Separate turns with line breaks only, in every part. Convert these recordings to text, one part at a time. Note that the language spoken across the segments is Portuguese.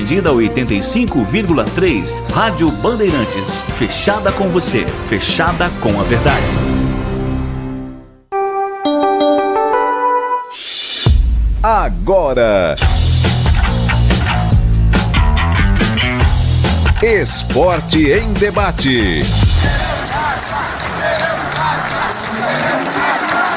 atendida 85,3. Rádio Bandeirantes, fechada com você, fechada com a verdade.
Agora, Esporte em Debate.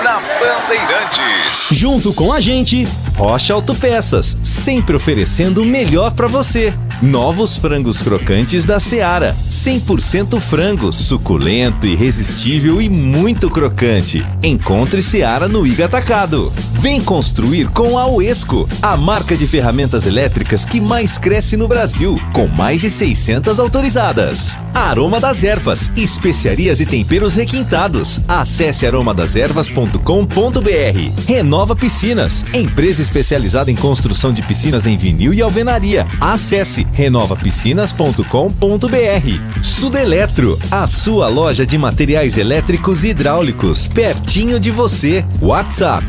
Na Bandeirantes.
Junto com a gente, Rocha Autopeças, sempre oferecendo o melhor para você. Novos frangos crocantes da Seara, 100% frango, suculento, irresistível e muito crocante. Encontre Seara no Iga Atacado. Vem construir com a Uesco, a marca de ferramentas elétricas que mais cresce no Brasil, com mais de 600 autorizadas. Aroma das Ervas, especiarias e temperos requintados. Acesse aromadeservas.com.br. Renova Piscinas, empresa especializada em construção de piscinas em vinil e alvenaria. Acesse renovapiscinas.com.br. Sudeletro, a sua loja de materiais elétricos e hidráulicos, pertinho de você. WhatsApp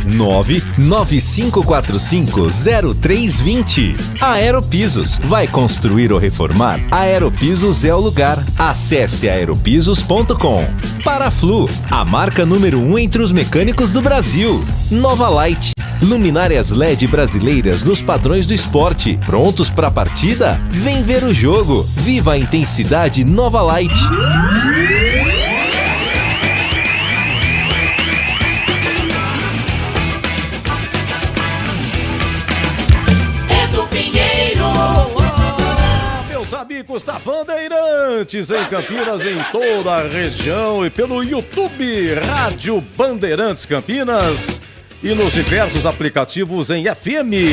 995450320. Aeropisos, vai construir ou reformar? Aeropisos é o lugar. Acesse aeropisos.com. Paraflu, a marca número 1 entre os mecânicos do Brasil. Nova Light, luminárias LED brasileiras nos padrões do esporte. Prontos para a partida? Vem ver o jogo. Viva a intensidade Nova Light.
Amigos da Bandeirantes em Campinas, em toda a região e pelo YouTube Rádio Bandeirantes Campinas e nos diversos aplicativos em FM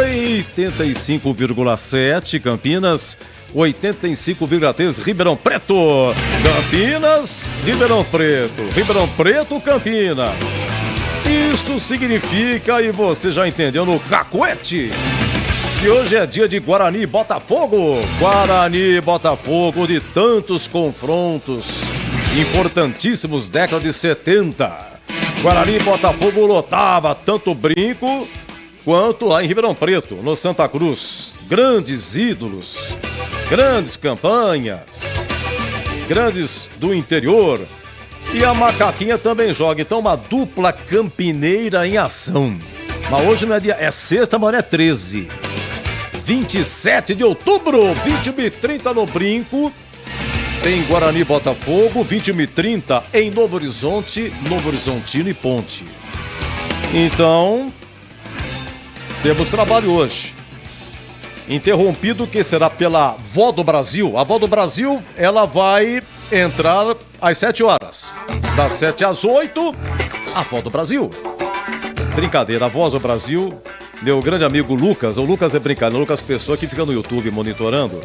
85,7 Campinas, 85,3 Ribeirão Preto, Campinas, Ribeirão Preto, Campinas. Isto significa, e você já entendeu no cacuete, que hoje é dia de Guarani e Botafogo. Guarani e Botafogo, de tantos confrontos importantíssimos, década de 70. Guarani e Botafogo lotava tanto o Brinco quanto lá em Ribeirão Preto, no Santa Cruz. Grandes ídolos, grandes campanhas, grandes do interior. E a Macaquinha também joga, então uma dupla campineira em ação. Mas hoje não é dia, é sexta, mas não é 13. 27 de outubro, 21h30 no Brinco, tem Guarani e Botafogo, 21h30 em Novo Horizonte, Novo Horizontino e Ponte. Então, temos trabalho hoje. Interrompido que será pela Vó do Brasil. A Vó do Brasil, ela vai entrar às 7 horas. Das 7 às 8, a Vó do Brasil. Brincadeira, a Voz do Brasil... Meu grande amigo Lucas, o Lucas é brincadeira, o Lucas Pessoa que fica no YouTube monitorando.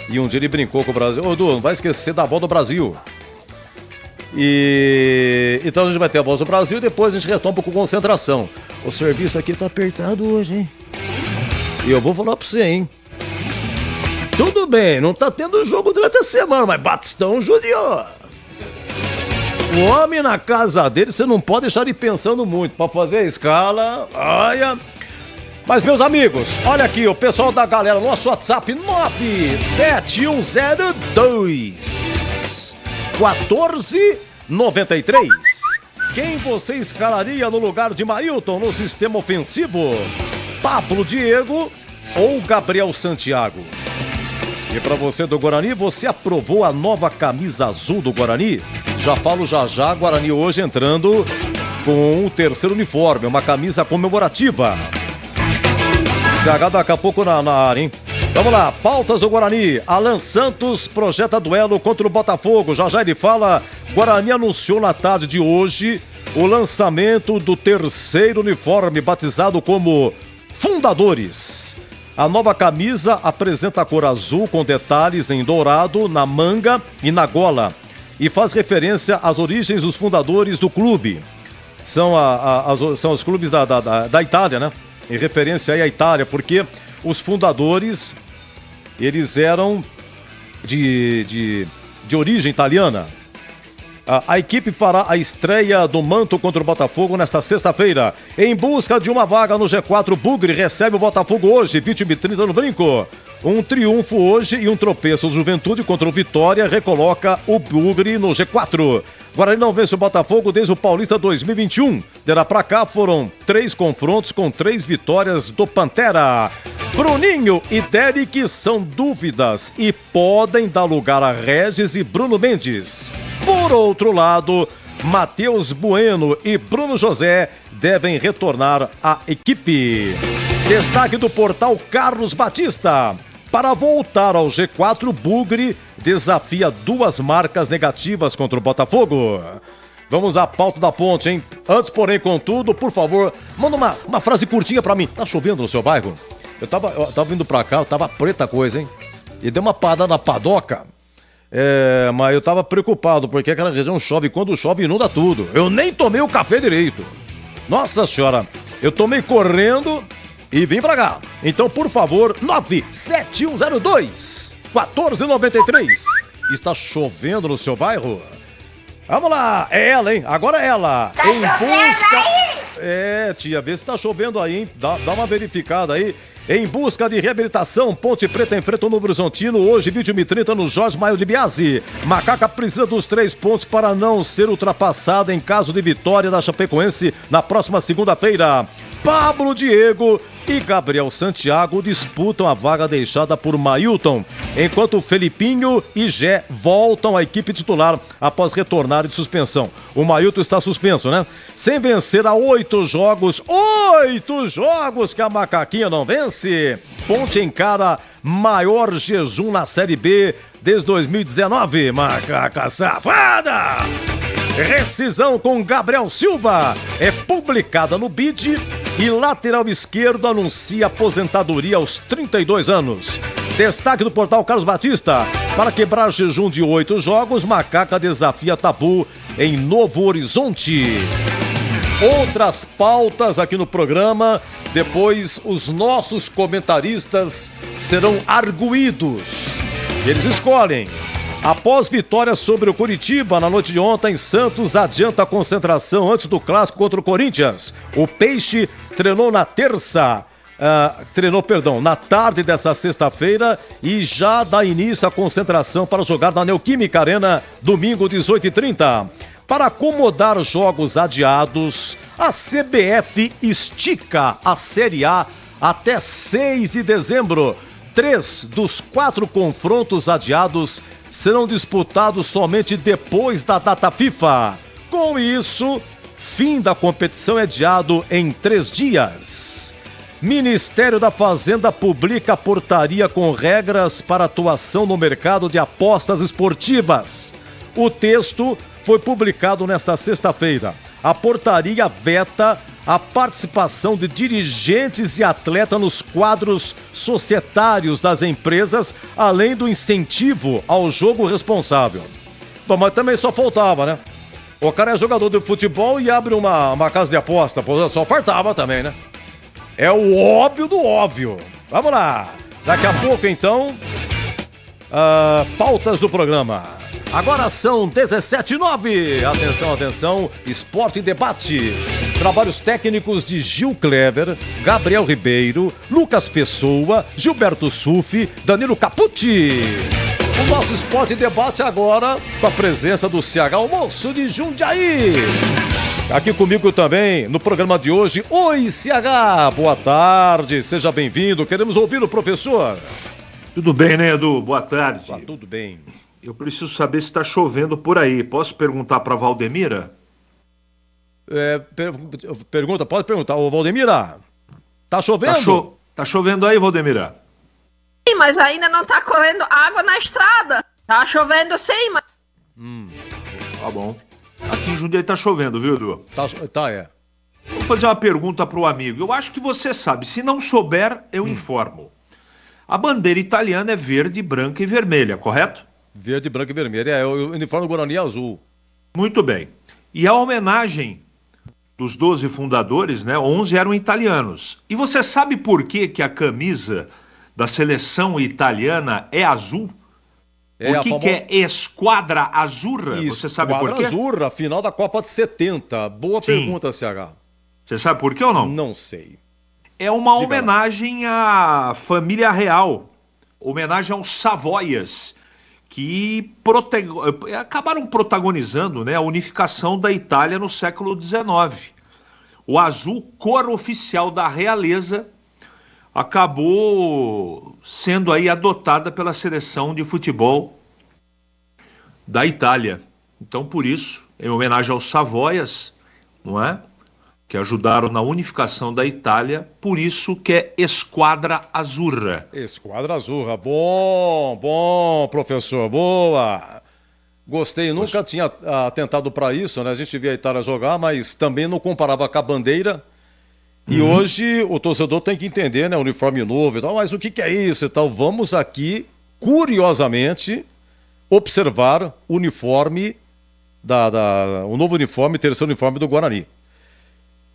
E um dia ele brincou com o Brasil. Ô, Edu, não vai esquecer da Voz do Brasil. E então a gente vai ter a Voz do Brasil e depois a gente retoma com concentração. O serviço aqui tá apertado hoje, hein? E eu vou falar pra você, hein? Tudo bem, não tá tendo jogo durante a semana, mas Batistão judiou. O homem na casa dele, você não pode deixar ele pensando muito. Pra fazer a escala, olha... Mas, meus amigos, olha aqui, o pessoal da galera, nosso WhatsApp 97102-1493. Quem você escalaria no lugar de Mailton no sistema ofensivo? Pablo Diego ou Gabriel Santiago? E para você do Guarani, você aprovou a nova camisa azul do Guarani? Já falo já, Guarani hoje entrando com o terceiro uniforme, uma camisa comemorativa. CH daqui a pouco na área, hein? Vamos lá, pautas do Guarani. Alan Santos projeta duelo contra o Botafogo. Já ele fala, Guarani anunciou na tarde de hoje o lançamento do terceiro uniforme, batizado como Fundadores. A nova camisa apresenta a cor azul com detalhes em dourado na manga e na gola e faz referência às origens dos fundadores do clube. São os clubes da Itália, né? Em referência aí à Itália, porque os fundadores, eles eram de origem italiana. A equipe fará a estreia do manto contra o Botafogo nesta sexta-feira. Em busca de uma vaga no G4, Bugre recebe o Botafogo hoje, 20h30 no Brinco. Um triunfo hoje e um tropeço do Juventude contra o Vitória recoloca o Bugre no G4. Guarani não vence o Botafogo desde o Paulista 2021. De lá pra cá foram 3 confrontos com 3 vitórias do Pantera. Bruninho e Derek são dúvidas e podem dar lugar a Regis e Bruno Mendes. Por outro lado, Matheus Bueno e Bruno José devem retornar à equipe. Destaque do portal Carlos Batista. Para voltar ao G4, Bugre desafia 2 marcas negativas contra o Botafogo. Vamos à pauta da ponte, hein? Antes, porém, contudo, por favor, manda uma frase curtinha pra mim. Tá chovendo no seu bairro? Eu tava vindo pra cá, tava preta a coisa, hein? E deu uma parada na padoca. Mas eu tava preocupado, porque aquela região chove, e quando chove inunda tudo. Eu nem tomei o café direito. Nossa senhora, eu tomei correndo e vim pra cá. Então, por favor, 97102-1493. Está chovendo no seu bairro? Vamos lá, é ela, hein? Agora é ela.
Tá
em busca...
aí?
Tia, vê se tá chovendo aí, hein? Dá uma verificada aí. Em busca de reabilitação, Ponte Preta enfrenta o Novo Horizontino hoje, 21h30 no Jorge Maio de Biasi. Macaca precisa dos 3 pontos para não ser ultrapassada em caso de vitória da Chapecoense na próxima segunda-feira. Pablo Diego e Gabriel Santiago disputam a vaga deixada por Mailton, enquanto Felipinho e Gé voltam à equipe titular após retornar de suspensão. O Mailton está suspenso, né? Sem vencer há 8 jogos que a Macaquinha não vence. Ponte encara maior jejum na Série B desde 2019. Macaca safada! Rescisão com Gabriel Silva é publicada no BID e lateral esquerdo anuncia aposentadoria aos 32 anos. Destaque do portal Carlos Batista. Para quebrar jejum de 8 jogos, Macaca desafia Tabu em Novo Horizonte. Outras pautas aqui no programa. Depois os nossos comentaristas serão arguídos. Eles escolhem. Após vitória sobre o Coritiba na noite de ontem, Santos adianta a concentração antes do clássico contra o Corinthians. O Peixe treinou na tarde dessa sexta-feira e já dá início à concentração para jogar na Neoquímica Arena, domingo, 18h30. Para acomodar jogos adiados, a CBF estica a Série A até 6 de dezembro. 3 dos 4 confrontos adiados serão disputados somente depois da data FIFA. Com isso, fim da competição é adiado em 3 dias. Ministério da Fazenda publica portaria com regras para atuação no mercado de apostas esportivas. O texto foi publicado nesta sexta-feira. A portaria veta a participação de dirigentes e atletas nos quadros societários das empresas, além do incentivo ao jogo responsável. Bom, mas também só faltava, né? O cara é jogador de futebol e abre uma casa de aposta. Pô, só faltava também, né? É o óbvio do óbvio. Vamos lá. Daqui a pouco, então, pautas do programa. Agora são 17h09. Atenção, atenção. Esporte e debate. Trabalhos técnicos de Gil Kleber, Gabriel Ribeiro, Lucas Pessoa, Gilberto Sufi, Danilo Capucci. O nosso Esporte e debate agora com a presença do CH Almoço de Jundiaí. Aqui comigo também no programa de hoje. Oi, CH. Boa tarde. Seja bem-vindo. Queremos ouvir o professor.
Tudo bem, né, Edu? Boa tarde.
Tá tudo bem.
Eu preciso saber se está chovendo por aí. Posso perguntar para a Valdemira?
Pergunta, pode perguntar. Ô, Valdemira, tá chovendo?
Tá chovendo aí, Valdemira?
Sim, mas ainda não tá correndo água na estrada. Tá chovendo sim, mas...
Tá bom. Aqui em Jundiaí tá chovendo, viu, Edu?
É.
Vou fazer uma pergunta pro amigo. Eu acho que você sabe. Se não souber, eu informo. A bandeira italiana é verde, branca e vermelha, correto?
Verde, branco e vermelho. O uniforme do Guarani é azul.
Muito bem. E a homenagem dos 12 fundadores, né? 11 eram italianos. E você sabe por que a camisa da seleção italiana é azul? Por que é Squadra Azzurra? Você sabe por quê?
Squadra Azzurra, final da Copa de 70. Boa pergunta, CH.
Você sabe por quê ou não?
Não sei.
É uma homenagem à família real. homenagem aos Savoias, que acabaram protagonizando, né, a unificação da Itália no século XIX. O azul, cor oficial da realeza, acabou sendo aí adotada pela seleção de futebol da Itália. Então, por isso, em homenagem aos Savoias, não é? Que ajudaram na unificação da Itália, por isso que é Esquadra Azzurra.
Esquadra Azzurra, bom, professor, boa. Gostei, nunca tinha atentado para isso, né? A gente via a Itália jogar, mas também não comparava com a bandeira. E hoje o torcedor tem que entender, né? Uniforme novo e tal, mas o que é isso e tal? Vamos aqui, curiosamente, observar o uniforme, o novo uniforme, terceiro uniforme do Guarani.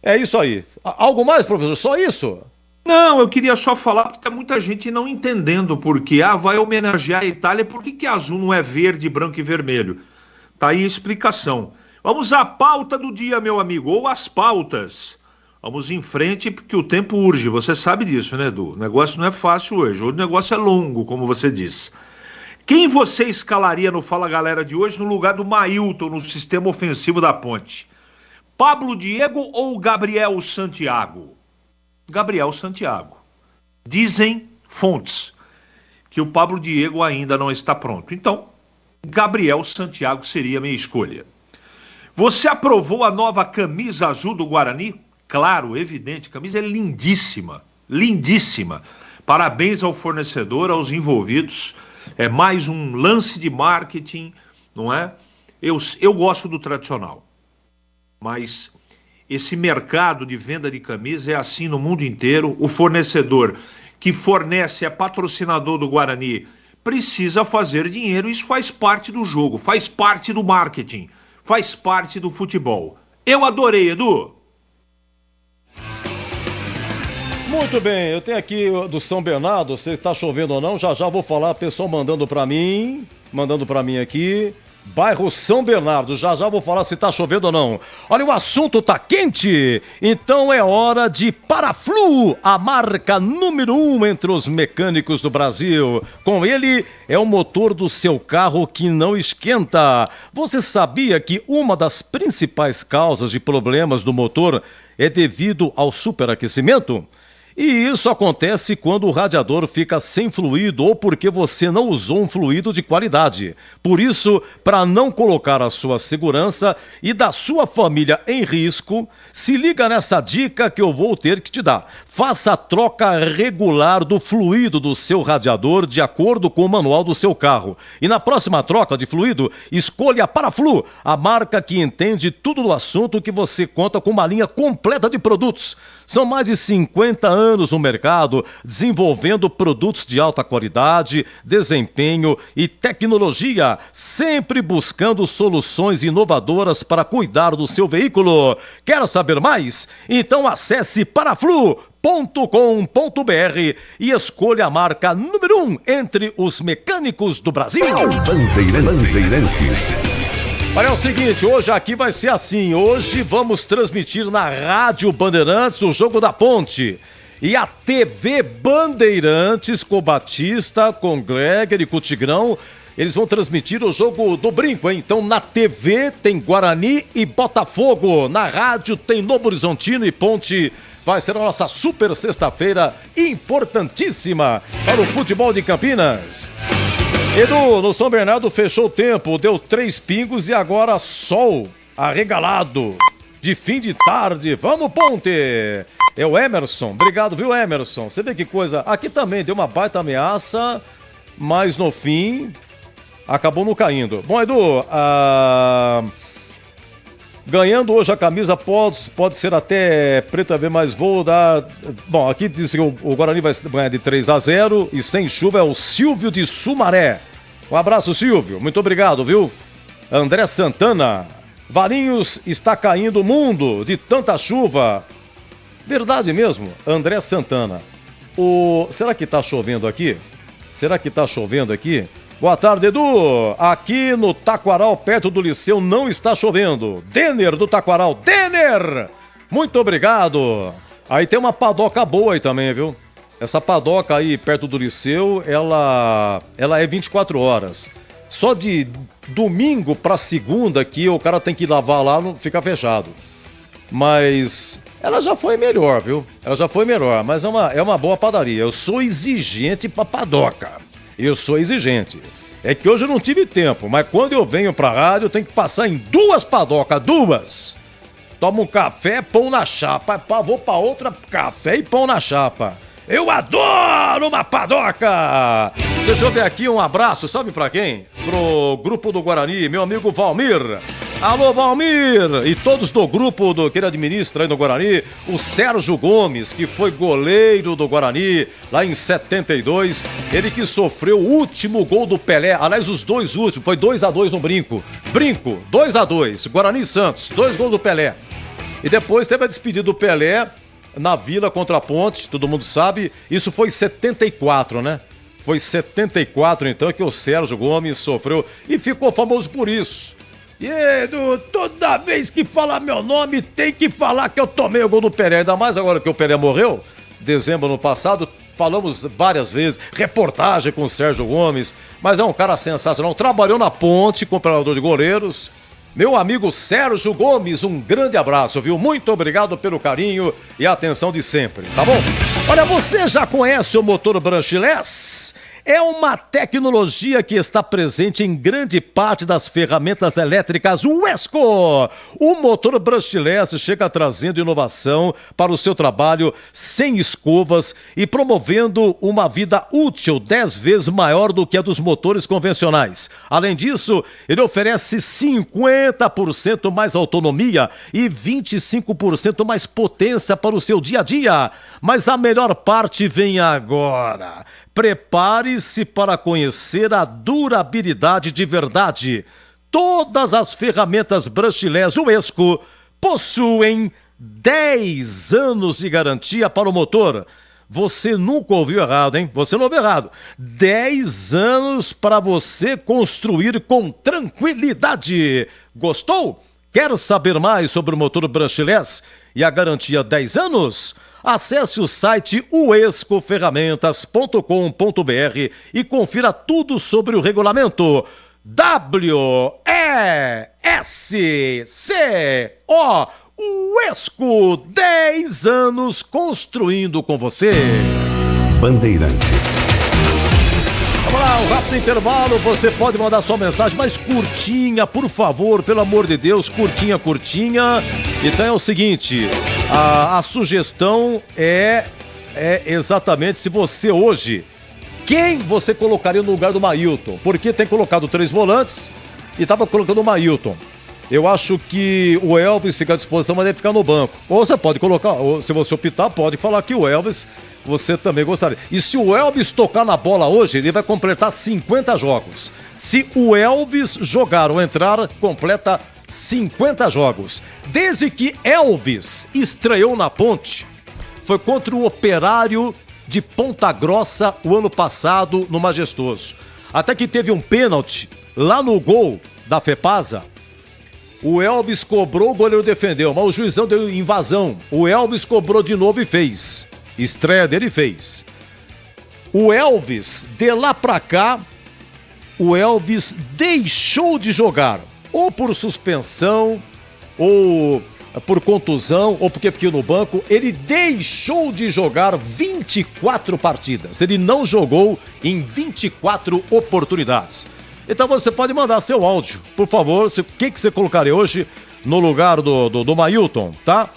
É isso aí. Algo mais, professor? Só isso?
Não, eu queria só falar, porque tem muita gente não entendendo por que vai homenagear a Itália, por que azul não é verde, branco e vermelho? Tá aí a explicação. Vamos à pauta do dia, meu amigo, ou às pautas. Vamos em frente, porque o tempo urge, você sabe disso, né, Edu? O negócio não é fácil hoje, o negócio é longo, como você disse. Quem você escalaria no Fala Galera de hoje no lugar do Mailton no sistema ofensivo da Ponte? Pablo Diego ou Gabriel Santiago? Gabriel Santiago. Dizem fontes que o Pablo Diego ainda não está pronto. Então, Gabriel Santiago seria a minha escolha. Você aprovou a nova camisa azul do Guarani? Claro, evidente, a camisa é lindíssima, lindíssima. Parabéns ao fornecedor, aos envolvidos. É mais um lance de marketing, não é? Eu gosto do tradicional, mas esse mercado de venda de camisa é assim no mundo inteiro. O fornecedor que fornece, é patrocinador do Guarani, precisa fazer dinheiro. Isso faz parte do jogo, faz parte do marketing, faz parte do futebol. Eu adorei, Edu.
Muito bem, eu tenho aqui do São Bernardo, se está chovendo ou não, já vou falar, pessoal mandando para mim aqui. Bairro São Bernardo, já vou falar se tá chovendo ou não. Olha, o assunto tá quente, então é hora de Paraflu, a marca número 1 entre os mecânicos do Brasil. Com ele é o motor do seu carro que não esquenta. Você sabia que uma das principais causas de problemas do motor é devido ao superaquecimento? E isso acontece quando o radiador fica sem fluido ou porque você não usou um fluido de qualidade. Por isso, para não colocar a sua segurança e da sua família em risco, se liga nessa dica que eu vou ter que te dar. Faça a troca regular do fluido do seu radiador de acordo com o manual do seu carro. E na próxima troca de fluido, escolha a Paraflu, a marca que entende tudo do assunto, que você conta com uma linha completa de produtos. São mais de 50 anos no mercado, desenvolvendo produtos de alta qualidade, desempenho e tecnologia, sempre buscando soluções inovadoras para cuidar do seu veículo. Quer saber mais? Então acesse paraflu.com.br e escolha a marca número 1 entre os mecânicos do Brasil.
Bandeirantes.
Olha, é o seguinte, hoje aqui vai ser assim, hoje vamos transmitir na Rádio Bandeirantes o Jogo da Ponte. E a TV Bandeirantes com Batista, com Gregor e com o Tigrão, eles vão transmitir o Jogo do Brinco, hein? Então na TV tem Guarani e Botafogo, na rádio tem Novo Horizontino e Ponte. Vai ser a nossa super sexta-feira importantíssima para o futebol de Campinas. Edu, no São Bernardo fechou o tempo, deu 3 pingos e agora sol arregalado de fim de tarde. Vamos, Ponte! É o Emerson, obrigado, viu, Emerson? Você vê que coisa, aqui também deu uma baita ameaça, mas no fim acabou não caindo. Bom, Edu, ganhando hoje a camisa pode ser até preta ver, mas vou dar... Bom, aqui diz que o Guarani vai ganhar de 3-0 e sem chuva é o Silvio de Sumaré. Um abraço, Silvio. Muito obrigado, viu? André Santana. Valinhos está caindo o mundo de tanta chuva. Verdade mesmo, André Santana. Será que tá chovendo aqui? Boa tarde, Edu. Aqui no Taquaral, perto do Liceu, não está chovendo. Denner do Taquaral. Denner! Muito obrigado. Aí tem uma padoca boa aí também, viu? Essa padoca aí perto do Liceu, ela é 24 horas. Só de domingo pra segunda que o cara tem que lavar lá, não fica fechado. Mas ela já foi melhor, viu? Ela já foi melhor, mas é uma boa padaria. Eu sou exigente pra padoca. Eu sou exigente. É que hoje eu não tive tempo, mas quando eu venho pra rádio eu tenho que passar em 2 padocas, 2. Tomo um café, pão na chapa. Vou pra outra, café e pão na chapa. Eu adoro uma padoca! Deixa eu ver aqui um abraço, sabe pra quem? Pro grupo do Guarani, meu amigo Valmir. Alô, Valmir! E todos do grupo que ele administra aí no Guarani, o Sérgio Gomes, que foi goleiro do Guarani lá em 72, ele que sofreu o último gol do Pelé, aliás, os 2 últimos, foi 2-2 no Brinco, 2-2, Guarani e Santos, 2 gols do Pelé. E depois teve a despedida do Pelé na Vila contra a Ponte, todo mundo sabe, isso foi 74, né? Foi 74 então que o Sérgio Gomes sofreu e ficou famoso por isso. E Edu, toda vez que falar meu nome tem que falar que eu tomei o gol do Pelé, ainda mais agora que o Pelé morreu, dezembro ano passado, falamos várias vezes, reportagem com o Sérgio Gomes, mas é um cara sensacional, trabalhou na Ponte, comprador de goleiros. Meu amigo Sérgio Gomes, um grande abraço, viu? Muito obrigado pelo carinho e a atenção de sempre, tá bom? Olha, você já conhece o motor brushless? É uma tecnologia que está presente em grande parte das ferramentas elétricas Wesco. O motor brushless chega trazendo inovação para o seu trabalho sem escovas e promovendo uma vida útil 10 vezes maior do que a dos motores convencionais. Além disso, ele oferece 50% mais autonomia e 25% mais potência para o seu dia a dia. Mas a melhor parte vem agora. Prepare-se para conhecer a durabilidade de verdade. Todas as ferramentas brushless Wesco possuem 10 anos de garantia para o motor. Você nunca ouviu errado, hein? Você não ouviu errado. 10 anos para você construir com tranquilidade. Gostou? Quer saber mais sobre o motor brushless e a garantia 10 anos? Acesse o site wescoferramentas.com.br e confira tudo sobre o regulamento. WESCO Wesco, 10 anos construindo com você.
Bandeirantes.
Vamos lá, um rápido intervalo, você pode mandar sua mensagem mais curtinha, por favor, pelo amor de Deus, curtinha. Então é o seguinte, a sugestão é exatamente se você hoje, quem você colocaria no lugar do Mailton? Porque tem colocado 3 volantes e estava colocando o Mailton. Eu acho que o Elvis fica à disposição, mas deve ficar no banco. Ou você pode colocar, ou se você optar, pode falar que o Elvis, você também gostaria. E se o Elvis tocar na bola hoje, ele vai completar 50 jogos. Se o Elvis jogar ou entrar, completa 50 jogos. Desde que Elvis estreou na Ponte, foi contra o Operário de Ponta Grossa o ano passado, no Majestoso. Até que teve um pênalti lá no gol da Fepasa. O Elvis cobrou, o goleiro defendeu, mas o juizão deu invasão. O Elvis cobrou de novo e fez. Estreia dele fez. O Elvis, de lá pra cá, o Elvis deixou de jogar. Ou por suspensão, ou por contusão, ou porque fiquei no banco. Ele deixou de jogar 24 partidas. Ele não jogou em 24 oportunidades. Então você pode mandar seu áudio, por favor, o que você colocaria hoje no lugar do Mailton, tá?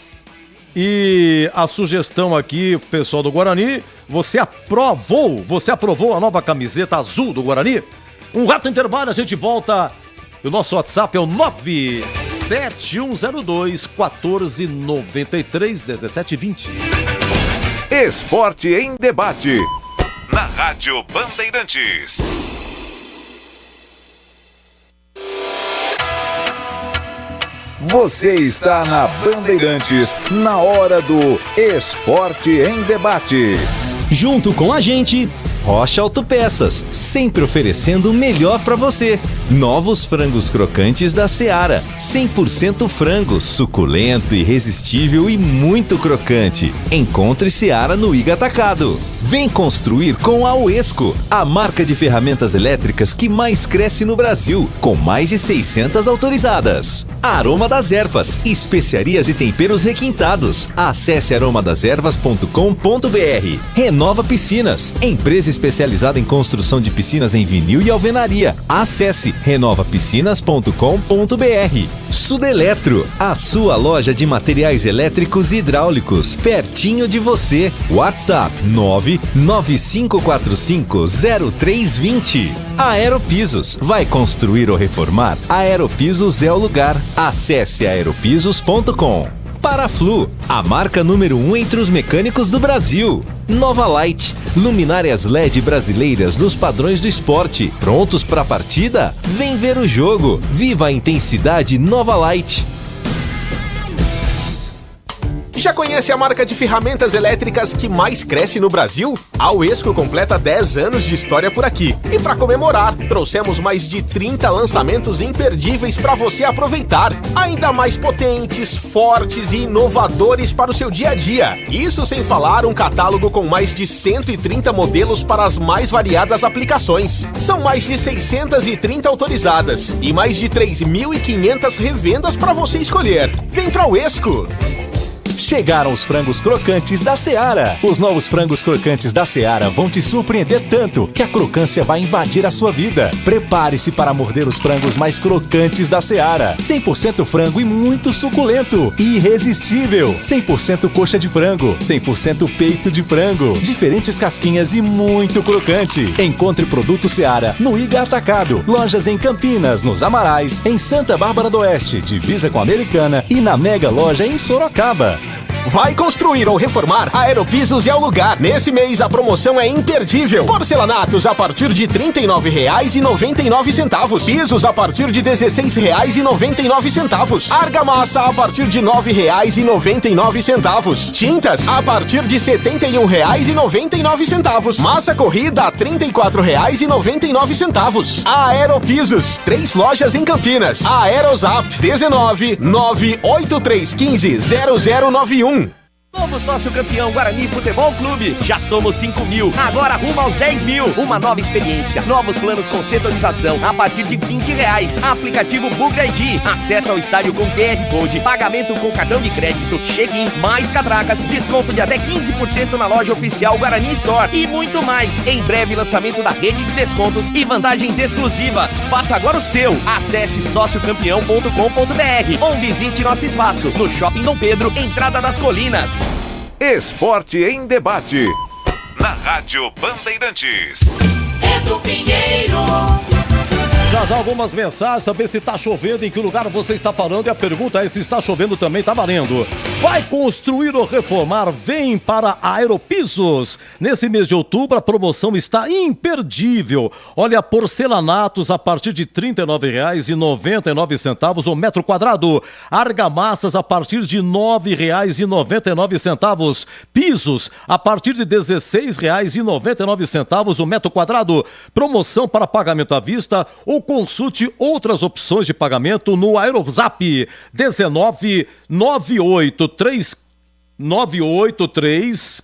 E a sugestão aqui, pessoal do Guarani, você aprovou a nova camiseta azul do Guarani? Um rápido intervalo, a gente volta. O nosso WhatsApp é o 97102-1493-1720.
Esporte em debate. Na Rádio Bandeirantes. Você está na Bandeirantes, na hora do Esporte em Debate.
Junto com a gente, Rocha Autopeças, sempre oferecendo o melhor para você. Novos frangos crocantes da Seara, 100% frango, suculento, irresistível e muito crocante. Encontre Seara no Iga Atacado. Vem construir com a Uesco, a marca de ferramentas elétricas que mais cresce no Brasil, com mais de 600 autorizadas. Aroma das Ervas, especiarias e temperos requintados. Acesse aromadeservas.com.br. Renova Piscinas, empresa especializada em construção de piscinas em vinil e alvenaria. Acesse renovapiscinas.com.br. Sudeletro, a sua loja de materiais elétricos e hidráulicos, pertinho de você. WhatsApp 995450320. Aeropisos, vai construir ou reformar? Aeropisos é o lugar. Acesse aeropisos.com. Paraflu, a marca número 1 entre os mecânicos do Brasil. Nova Light, luminárias LED brasileiras nos padrões do esporte. Prontos para a partida? Vem ver o jogo. Viva a intensidade Nova Light.
Já conhece a marca de ferramentas elétricas que mais cresce no Brasil? A Uesco completa 10 anos de história por aqui. E para comemorar, trouxemos mais de 30 lançamentos imperdíveis para você aproveitar. Ainda mais potentes, fortes e inovadores para o seu dia a dia. Isso sem falar um catálogo com mais de 130 modelos para as mais variadas aplicações. São mais de 630 autorizadas e mais de 3.500 revendas para você escolher. Vem pra Uesco!
Chegaram os frangos crocantes da Seara. Os novos frangos crocantes da Seara vão te surpreender tanto que a crocância vai invadir a sua vida. Prepare-se para morder os frangos mais crocantes da Seara. 100% frango e muito suculento. Irresistível. 100% coxa de frango. 100% peito de frango. Diferentes casquinhas e muito crocante. Encontre produto Seara no Iga Atacado. Lojas em Campinas, nos Amarais, em Santa Bárbara do Oeste, divisa com a Americana e na Mega Loja em Sorocaba.
Vai construir ou reformar? A Aeropisos é o lugar. Nesse mês a promoção é imperdível. Porcelanatos a partir de R$ 39,99. Pisos a partir de R$ 16,99. Argamassa a partir de R$ 9,99. Tintas a partir de R$ 71,99. Massa corrida a R$ 34,99. A Aeropisos, 3 lojas em Campinas. A Aerozap 19 98315 0091.
Novo sócio campeão Guarani Futebol Clube. Já somos 5.000. Agora rumo aos 10.000. Uma nova experiência. Novos planos com setorização a partir de R$20. Aplicativo Bugre ID. Acesso ao estádio com QR Code. Pagamento com cartão de crédito. Check-in, mais catracas. Desconto de até 15% na loja oficial Guarani Store. E muito mais. Em breve lançamento da rede de descontos e vantagens exclusivas. Faça agora o seu. Acesse sociocampeão.com.br ou visite nosso espaço no Shopping Dom Pedro, Entrada das Colinas.
Esporte em Debate. Na Rádio Bandeirantes.
Edu Pinheiro.
Já algumas mensagens, saber se está chovendo, em que lugar você está falando, e a pergunta é se está chovendo também, tá valendo. Vai construir ou reformar? Vem para a Aeropisos. Nesse mês de outubro a promoção está imperdível. Olha, porcelanatos a partir de R$ 39,99 o metro quadrado. Argamassas a partir de R$ 9,99. Pisos a partir de R$ 16,99 o metro quadrado. Promoção para pagamento à vista ou consulte outras opções de pagamento no Aerozap 19 983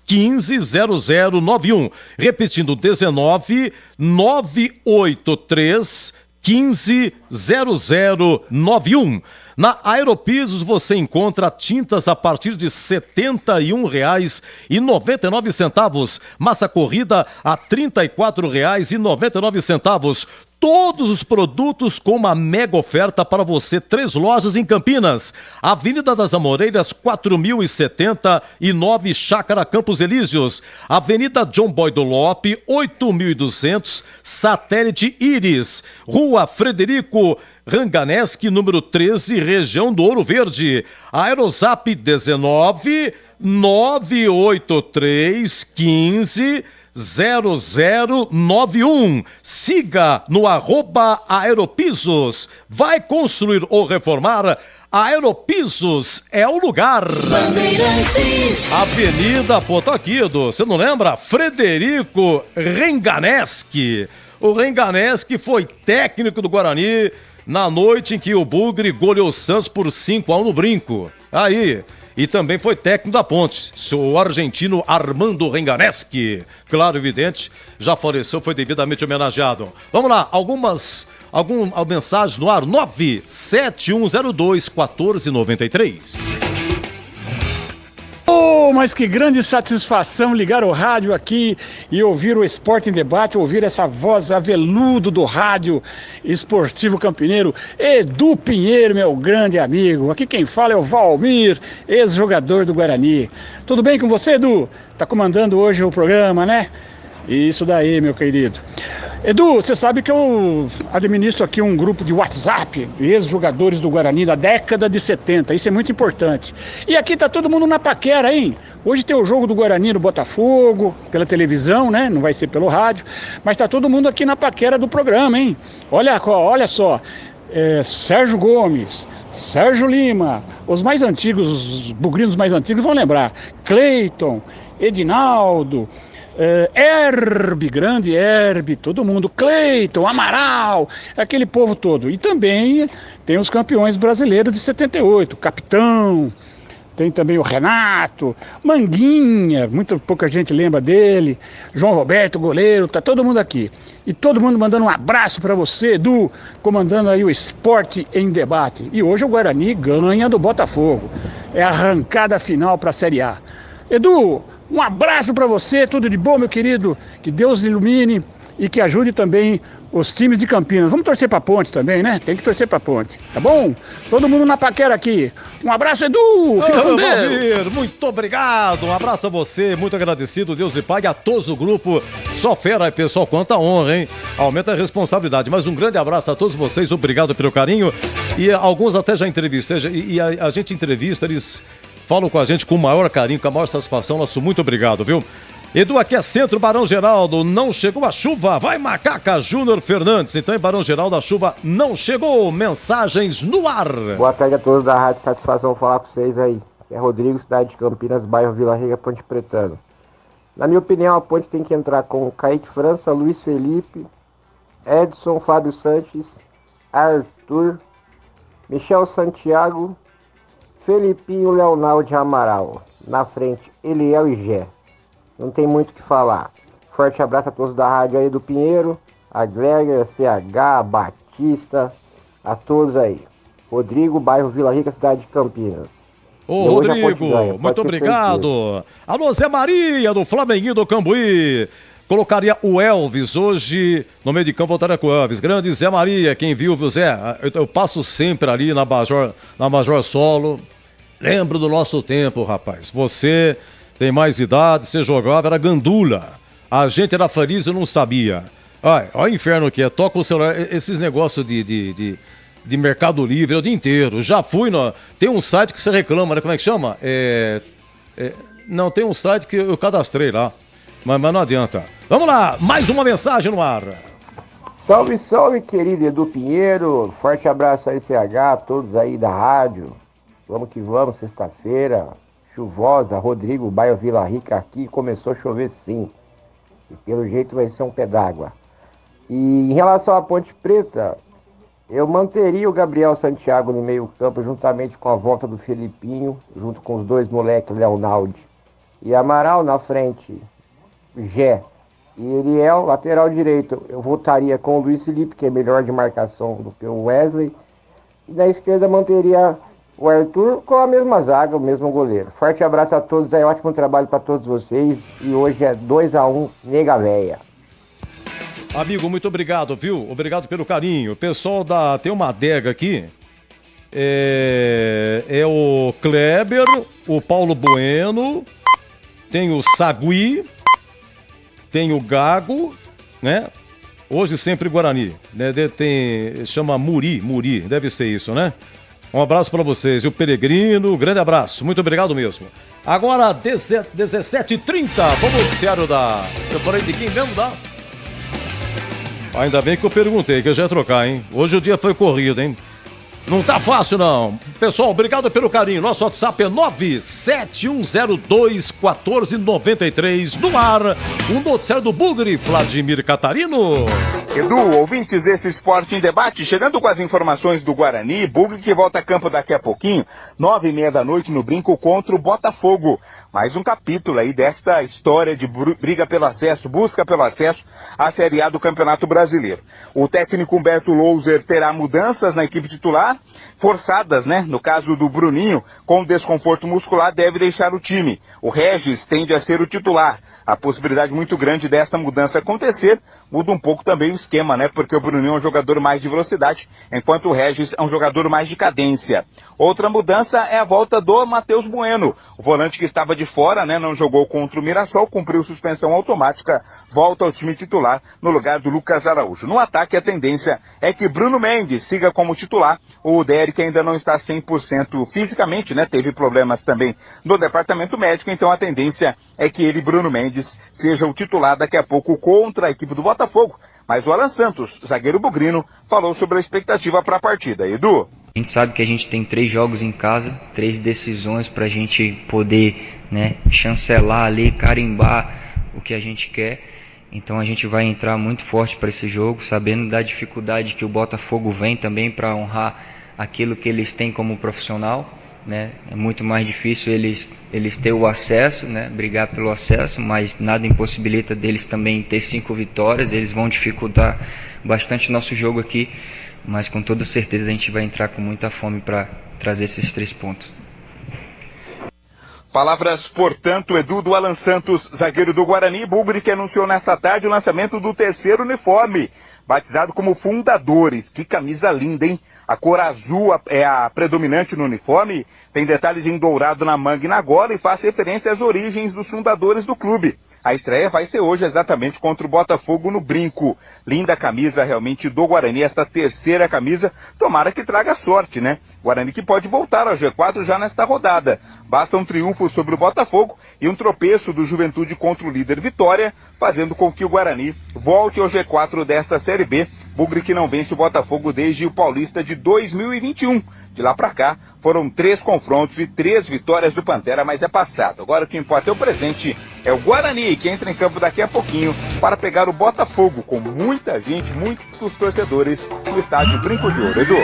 15 0091. Repetindo, 19 983 15 0091. Na Aeropisos você encontra tintas a partir de R$ 71,99. Massa corrida a R$ 34,99. Todos os produtos com uma mega oferta para você. 3 lojas em Campinas. Avenida das Amoreiras, 4079, Chácara Campos Elíseos. Avenida John Boy do Lope, 8200, Satélite Íris. Rua Frederico Ranganeschi, número 13, região do Ouro Verde. Aerozap 19 983 15 0091. Siga no @Aeropisos. Vai construir ou reformar? A Aeropisos é o lugar.
Bandeirantes.
Avenida, tá aqui, você não lembra? Frederico Ranganeschi. O Ranganeschi foi técnico do Guarani na noite em que o Bugre goleou o Santos por 5-1 no Brinco. Aí, e também foi técnico da Ponte, o argentino Armando Renganeschi. Claro, evidente, já faleceu, foi devidamente homenageado. Vamos lá, algumas mensagens no ar, 97102-1493.
Oh, mas que grande satisfação ligar o rádio aqui e ouvir o Esporte em Debate, ouvir essa voz aveludo do rádio esportivo campineiro, Edu Pinheiro, meu grande amigo. Aqui quem fala é o Valmir, ex-jogador do Guarani. Tudo bem com você, Edu? Tá comandando hoje o programa, né? Isso daí, meu querido. Edu, você sabe que eu administro aqui um grupo de WhatsApp de ex-jogadores do Guarani da década de 70, isso é muito importante. E aqui tá todo mundo na paquera, hein? Hoje tem o jogo do Guarani no Botafogo, pela televisão, né? Não vai ser pelo rádio, mas tá todo mundo aqui na paquera do programa, hein? Olha só, Sérgio Gomes, Sérgio Lima, os mais antigos, os bugrinos mais antigos vão lembrar, Cleiton, Edinaldo, grande Herbe, todo mundo, Cleiton, Amaral, aquele povo todo. E também tem os campeões brasileiros de 78, Capitão, tem também o Renato, Manguinha, muito pouca gente lembra dele, João Roberto, goleiro, tá todo mundo aqui. E todo mundo mandando um abraço para você, Edu, comandando aí o Esporte em Debate. E hoje o Guarani ganha do Botafogo, é a arrancada final para a Série A. Edu, um abraço para você, tudo de bom, meu querido. Que Deus ilumine e que ajude também os times de Campinas. Vamos torcer para Ponte também, né? Tem que torcer para Ponte, tá bom? Todo mundo na paquera aqui. Um abraço, Edu. Fica com Deus.
Valmir, muito obrigado. Um abraço a você, muito agradecido. Deus lhe pague, a todos o grupo. Só fera aí, pessoal. Quanta honra, hein? Aumenta a responsabilidade. Mas um grande abraço a todos vocês. Obrigado pelo carinho. E alguns até já entrevistei. E a gente entrevista, eles falam com a gente com o maior carinho, com a maior satisfação. Nosso muito obrigado, viu? Edu, aqui é Centro Barão Geraldo, não chegou a chuva, vai Macaca Júnior Fernandes. Então em Barão Geraldo a chuva não chegou, mensagens no ar.
Boa tarde a todos da rádio, satisfação falar com vocês aí. É Rodrigo, cidade de Campinas, bairro Vila Rica, Ponte Pretano. Na minha opinião, a Ponte tem que entrar com Kaique França, Luiz Felipe, Edson, Fábio Sanches, Arthur, Michel Santiago, Felipinho, Leonardo Amaral. Na frente, Eliel e Gé. Não tem muito o que falar. Forte abraço a todos da rádio aí do Pinheiro, a Gregor, a CH, a Batista, a todos aí. Rodrigo, bairro Vila Rica, cidade de Campinas.
Ô, Rodrigo, muito obrigado. Alô, Zé Maria, do Flamenguinho do Cambuí. Colocaria o Elvis hoje no meio de campo, voltaria com o Elvis. Grande Zé Maria, quem viu, Zé? Eu passo sempre ali na Major Solo. Lembro do nosso tempo, rapaz. Você tem mais idade, você jogava, era gandula. A gente era feliz e não sabia. Olha o inferno que é, toca o celular, esses negócios de Mercado Livre o dia inteiro. Já fui, tem um site que você reclama, né? Como é que chama? Não, tem um site que eu cadastrei lá, mas não adianta. Vamos lá, mais uma mensagem no ar.
Salve, salve, querido Edu Pinheiro. Forte abraço aí, CH, todos aí da rádio. Vamos que vamos, sexta-feira. Chuvosa, Rodrigo, bairro Vila Rica, aqui começou a chover sim. E pelo jeito vai ser um pé d'água. E em relação à Ponte Preta, eu manteria o Gabriel Santiago no meio campo, juntamente com a volta do Felipinho, junto com os dois moleques, Leonardo e Amaral na frente, Gé e Eliel, lateral direito. Eu voltaria com o Luiz Felipe, que é melhor de marcação do que o Wesley. E na esquerda manteria o Arthur com a mesma zaga, o mesmo goleiro. Forte abraço a todos aí, ótimo trabalho para todos vocês. E hoje é 2-1, nega véia.
Amigo, muito obrigado, viu? Obrigado pelo carinho. Pessoal tem uma adega aqui. É o Kleber, o Paulo Bueno, tem o Sagui, tem o Gago, né? Hoje sempre Guarani, né? Chama Muri, deve ser isso, né? Um abraço para vocês. E o Peregrino, grande abraço. Muito obrigado mesmo. Agora, 17h30, vamos ao noticiário da... Eu falei de quem mesmo, tá? Ainda bem que eu perguntei, que eu já ia trocar, hein? Hoje o dia foi corrido, hein? Não tá fácil, não. Pessoal, obrigado pelo carinho. Nosso WhatsApp é 971021493. No ar, o noticiário do Bugre, Vladimir Catarino.
Edu, ouvintes desse Esporte em Debate, chegando com as informações do Guarani, Bugre que volta a campo daqui a pouquinho, 9h30 da noite no Brinco contra o Botafogo. Mais um capítulo aí desta história de briga pelo acesso, busca pelo acesso à Série A do Campeonato Brasileiro. O técnico Humberto Louser terá mudanças na equipe titular, forçadas, né? No caso do Bruninho, com desconforto muscular, deve deixar o time. O Regis tende a ser o titular. A possibilidade muito grande desta mudança acontecer muda um pouco também o esquema, né? Porque o Bruninho é um jogador mais de velocidade, enquanto o Regis é um jogador mais de cadência. Outra mudança é a volta do Matheus Bueno. O volante que estava de fora, né? Não jogou contra o Mirassol, cumpriu suspensão automática, volta ao time titular no lugar do Lucas Araújo. No ataque, a tendência é que Bruno Mendes siga como titular. O Derek ainda não está 100% fisicamente, né? Teve problemas também no departamento médico, então a tendência é que ele, Bruno Mendes, seja o titular daqui a pouco contra a equipe do Botafogo. Mas o Alan Santos, zagueiro bugrino, falou sobre a expectativa para a partida. Edu?
A gente sabe que a gente tem 3 jogos em casa, 3 decisões para a gente poder, né, chancelar ali, carimbar o que a gente quer. Então a gente vai entrar muito forte para esse jogo, sabendo da dificuldade que o Botafogo vem também para honrar aquilo que eles têm como profissional. Né? É muito mais difícil eles ter o acesso, né? Brigar pelo acesso, mas nada impossibilita deles também ter 5 vitórias. Eles vão dificultar bastante nosso jogo aqui, mas com toda certeza a gente vai entrar com muita fome para trazer esses 3 pontos.
Palavras, portanto, Edu, do Alan Santos, zagueiro do Guarani. Bugre que anunciou nesta tarde o lançamento do 3º uniforme, batizado como Fundadores. Que camisa linda, hein? A cor azul é a predominante no uniforme, tem detalhes em dourado na manga e na gola e faz referência às origens dos fundadores do clube. A estreia vai ser hoje exatamente contra o Botafogo no Brinco. Linda camisa realmente do Guarani, esta 3ª camisa, tomara que traga sorte, né? Guarani que pode voltar ao G4 já nesta rodada. Basta um triunfo sobre o Botafogo e um tropeço do Juventude contra o líder Vitória, fazendo com que o Guarani volte ao G4 desta Série B. Bugre que não vence o Botafogo desde o Paulista de 2021. De lá pra cá, foram 3 confrontos e 3 vitórias do Pantera, mas é passado. Agora o que importa é o presente, é o Guarani, que entra em campo daqui a pouquinho para pegar o Botafogo, com muita gente, muitos torcedores no estádio Brinco de Ouro. Edu?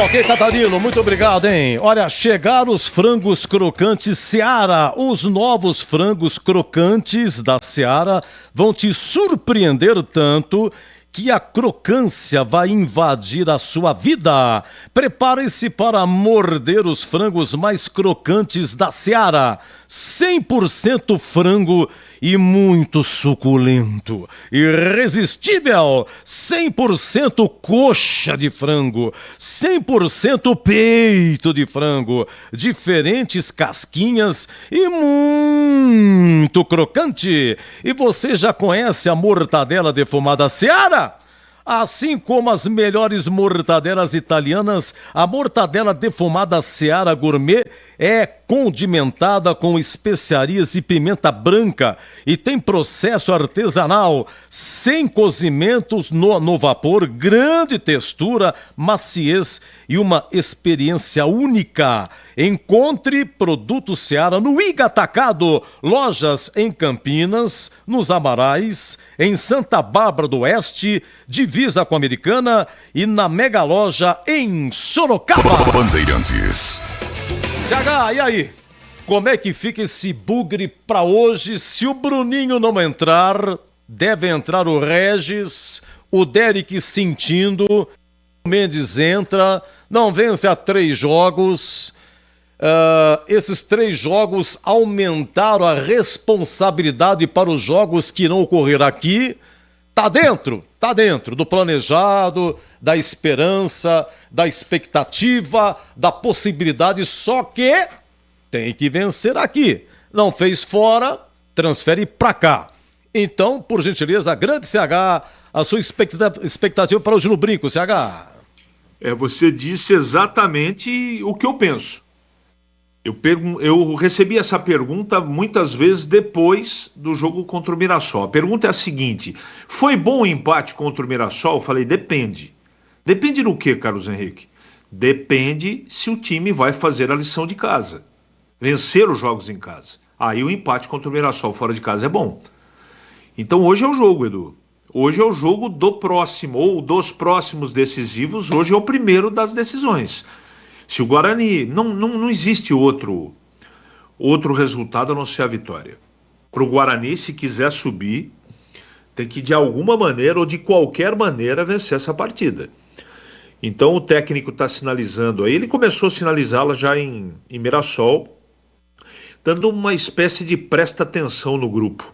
Ok, Catarino, muito obrigado, hein? Olha, chegaram os frangos crocantes Seara. Os novos frangos crocantes da Seara vão te surpreender tanto que a crocância vai invadir a sua vida. Prepare-se para morder os frangos mais crocantes da Seara. 100% frango e muito suculento. Irresistível. 100% coxa de frango. 100% peito de frango. Diferentes casquinhas e muito crocante. E você já conhece a mortadela defumada Seara? Assim como as melhores mortadelas italianas, a mortadela defumada Seara Gourmet é condimentada com especiarias e pimenta branca e tem processo artesanal, sem cozimentos no vapor, grande textura, maciez e uma experiência única. Encontre produtos Seara no Iga Atacado, lojas em Campinas, nos Amarais, em Santa Bárbara do Oeste, divisa com a Americana e na Mega Loja em Sorocaba.
Bandeirantes.
CH, e aí? Como é que fica esse bugre pra hoje? Se o Bruninho não entrar, deve entrar o Regis, o Derek sentindo, o Mendes entra, não vence há 3 jogos. Esses 3 jogos aumentaram a responsabilidade para os jogos que irão ocorrer aqui. Tá dentro do planejado, da esperança, da expectativa, da possibilidade, só que tem que vencer aqui. Não fez fora, transfere pra cá. Então, por gentileza, grande CH, a sua expectativa para hoje no Brinco, CH.
Você disse exatamente o que eu penso. Eu recebi essa pergunta muitas vezes depois do jogo contra o Mirassol. A pergunta é a seguinte: foi bom o empate contra o Mirassol? Eu falei, depende. Depende do que, Carlos Henrique? Depende se o time vai fazer a lição de casa, vencer os jogos em casa. Aí o empate contra o Mirassol fora de casa é bom. Então hoje é o jogo, Edu. Hoje é o jogo do próximo, ou dos próximos decisivos. Hoje é o primeiro das decisões. Se o Guarani... Não existe outro resultado a não ser a vitória. Para o Guarani, se quiser subir, tem que de alguma maneira ou de qualquer maneira vencer essa partida. Então o técnico está sinalizando aí, ele começou a sinalizá-la já em Mirassol, dando uma espécie de presta atenção no grupo.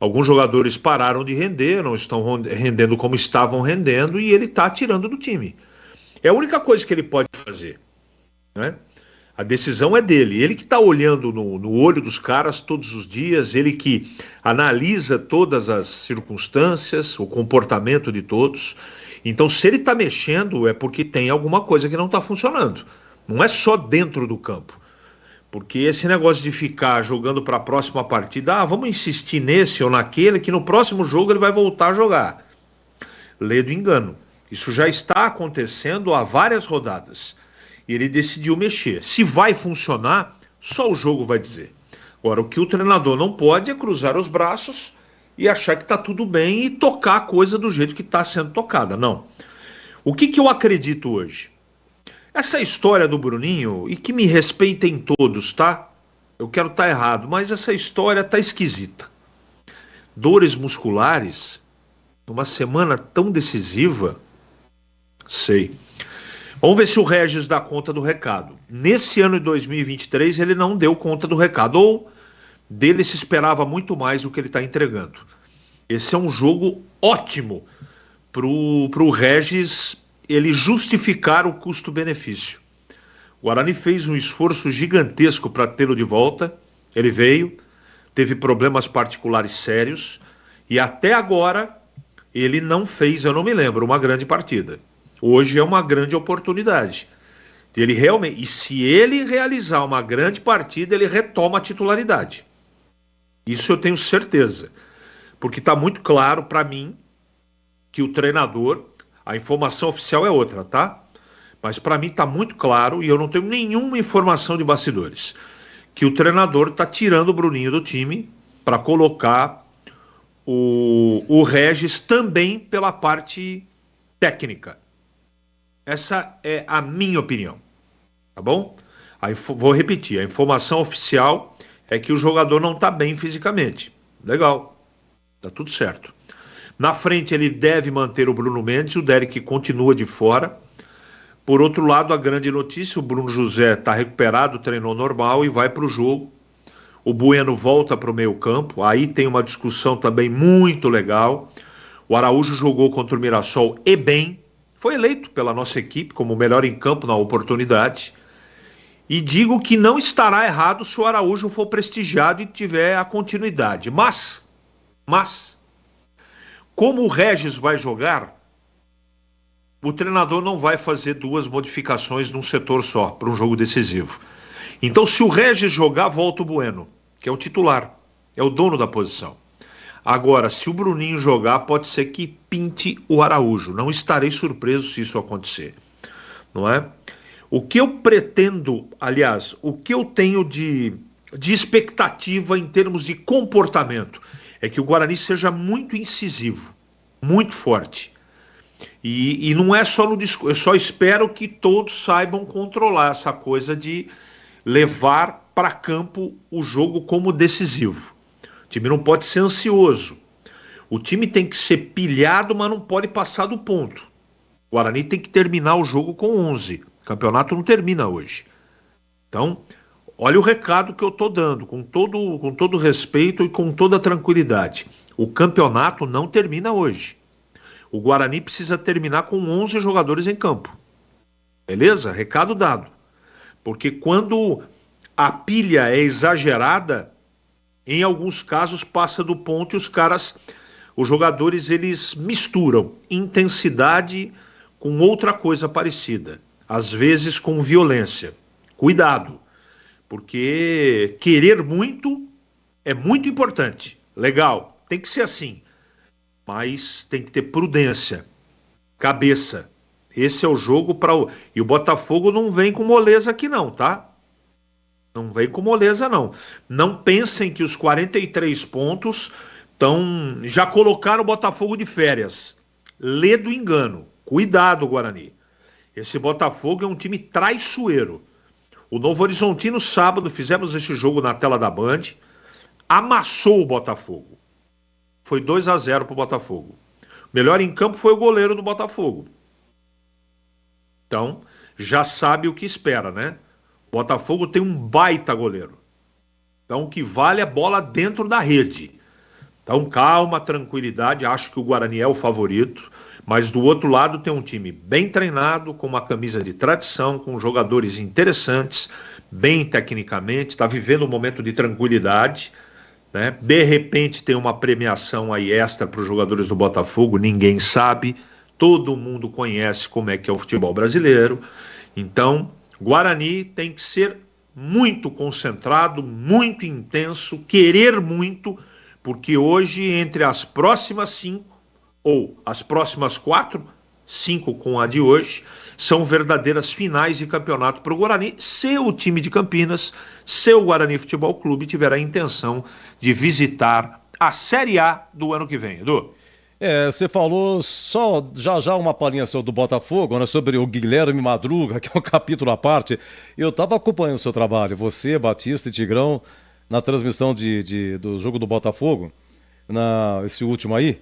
Alguns jogadores pararam de render, não estão rendendo como estavam rendendo, e ele está tirando do time. É a única coisa que ele pode fazer, né? A decisão é dele, ele que está olhando no olho dos caras todos os dias, ele que analisa todas as circunstâncias, o comportamento de todos. Então, se ele está mexendo, é porque tem alguma coisa que não está funcionando. Não é só dentro do campo. Porque esse negócio de ficar jogando para a próxima partida, vamos insistir nesse ou naquele, que no próximo jogo ele vai voltar a jogar. Lê do engano. Isso já está acontecendo há várias rodadas. E ele decidiu mexer. Se vai funcionar, só o jogo vai dizer. Agora, o que o treinador não pode é cruzar os braços e achar que está tudo bem e tocar a coisa do jeito que está sendo tocada. Não. O que eu acredito hoje? Essa história do Bruninho, e que me respeitem todos, tá? Eu quero estar errado, mas essa história tá esquisita. Dores musculares, numa semana tão decisiva, sei. Vamos ver se o Regis dá conta do recado. Nesse ano de 2023, ele não deu conta do recado, ou dele se esperava muito mais do que ele está entregando. Esse é um jogo ótimo pro Regis ele justificar o custo-benefício. O Guarani fez um esforço gigantesco para tê-lo de volta. Ele veio, teve problemas particulares sérios e até agora ele não fez, eu não me lembro, uma grande partida. Hoje é uma grande oportunidade. Ele realmente, e se ele realizar uma grande partida, ele retoma a titularidade. Isso eu tenho certeza. Porque está muito claro para mim que o treinador, a informação oficial é outra, tá? Mas para mim está muito claro, e eu não tenho nenhuma informação de bastidores, que o treinador está tirando o Bruninho do time para colocar o Regis também pela parte técnica. Essa é a minha opinião, tá bom? Vou repetir, a informação oficial é que o jogador não está bem fisicamente. Legal, tá tudo certo. Na frente ele deve manter o Bruno Mendes, o Derek continua de fora. Por outro lado, a grande notícia, o Bruno José está recuperado, treinou normal e vai para o jogo. O Bueno volta para o meio campo, aí tem uma discussão também muito legal. O Araújo jogou contra o Mirassol e bem, foi eleito pela nossa equipe como o melhor em campo na oportunidade. E digo que não estará errado se o Araújo for prestigiado e tiver a continuidade. Mas, como o Regis vai jogar, o treinador não vai fazer duas modificações num setor só, para um jogo decisivo. Então, se o Regis jogar, volta o Bueno, que é o titular, é o dono da posição. Agora, se o Bruninho jogar, pode ser que pinte o Araújo. Não estarei surpreso se isso acontecer, não é? O que eu pretendo, aliás, o que eu tenho de expectativa em termos de comportamento é que o Guarani seja muito incisivo, muito forte. E não é só no discurso, eu só espero que todos saibam controlar essa coisa de levar para campo o jogo como decisivo. O time não pode ser ansioso. O time tem que ser pilhado, mas não pode passar do ponto. O Guarani tem que terminar o jogo com 11. O campeonato não termina hoje. Então, olha o recado que eu estou dando, com todo respeito e com toda tranquilidade. O campeonato não termina hoje. O Guarani precisa terminar com 11 jogadores em campo. Beleza? Recado dado. Porque quando a pilha é exagerada, em alguns casos passa do ponto e os jogadores, eles misturam intensidade com outra coisa parecida. Às vezes com violência. Cuidado. Porque querer muito é muito importante. Legal, tem que ser assim. Mas tem que ter prudência, cabeça, Esse é o jogo para o... E o Botafogo não vem com moleza aqui não, tá? Não vem com moleza não. Não pensem que os 43 pontos já colocaram o Botafogo de férias. Lê do engano. Cuidado, Guarani. Esse Botafogo é um time traiçoeiro. O Novo Horizontino, sábado, fizemos esse jogo na tela da Band, amassou o Botafogo. Foi 2-0 para o Botafogo. O melhor em campo foi o goleiro do Botafogo. Então, já sabe o que espera, né? O Botafogo tem um baita goleiro. Então, o que vale é bola dentro da rede. Então, calma, tranquilidade. Acho que o Guarani é o favorito. Mas do outro lado tem um time bem treinado, com uma camisa de tradição, com jogadores interessantes, bem tecnicamente, está vivendo um momento de tranquilidade, né? De repente tem uma premiação aí extra para os jogadores do Botafogo, ninguém sabe, todo mundo conhece como é que é o futebol brasileiro. Então, Guarani tem que ser muito concentrado, muito intenso, querer muito, porque hoje, entre as próximas 5, ou as próximas 4, 5 com a de hoje, são verdadeiras finais de campeonato para o Guarani, se o time de Campinas, se o Guarani Futebol Clube tiver a intenção de visitar a Série A do ano que vem. Edu?
Você falou só já uma palhinha do Botafogo, né, sobre o Guilherme Madruga, que é um capítulo à parte. Eu estava acompanhando o seu trabalho, você, Batista e Tigrão, na transmissão do jogo do Botafogo, esse último aí.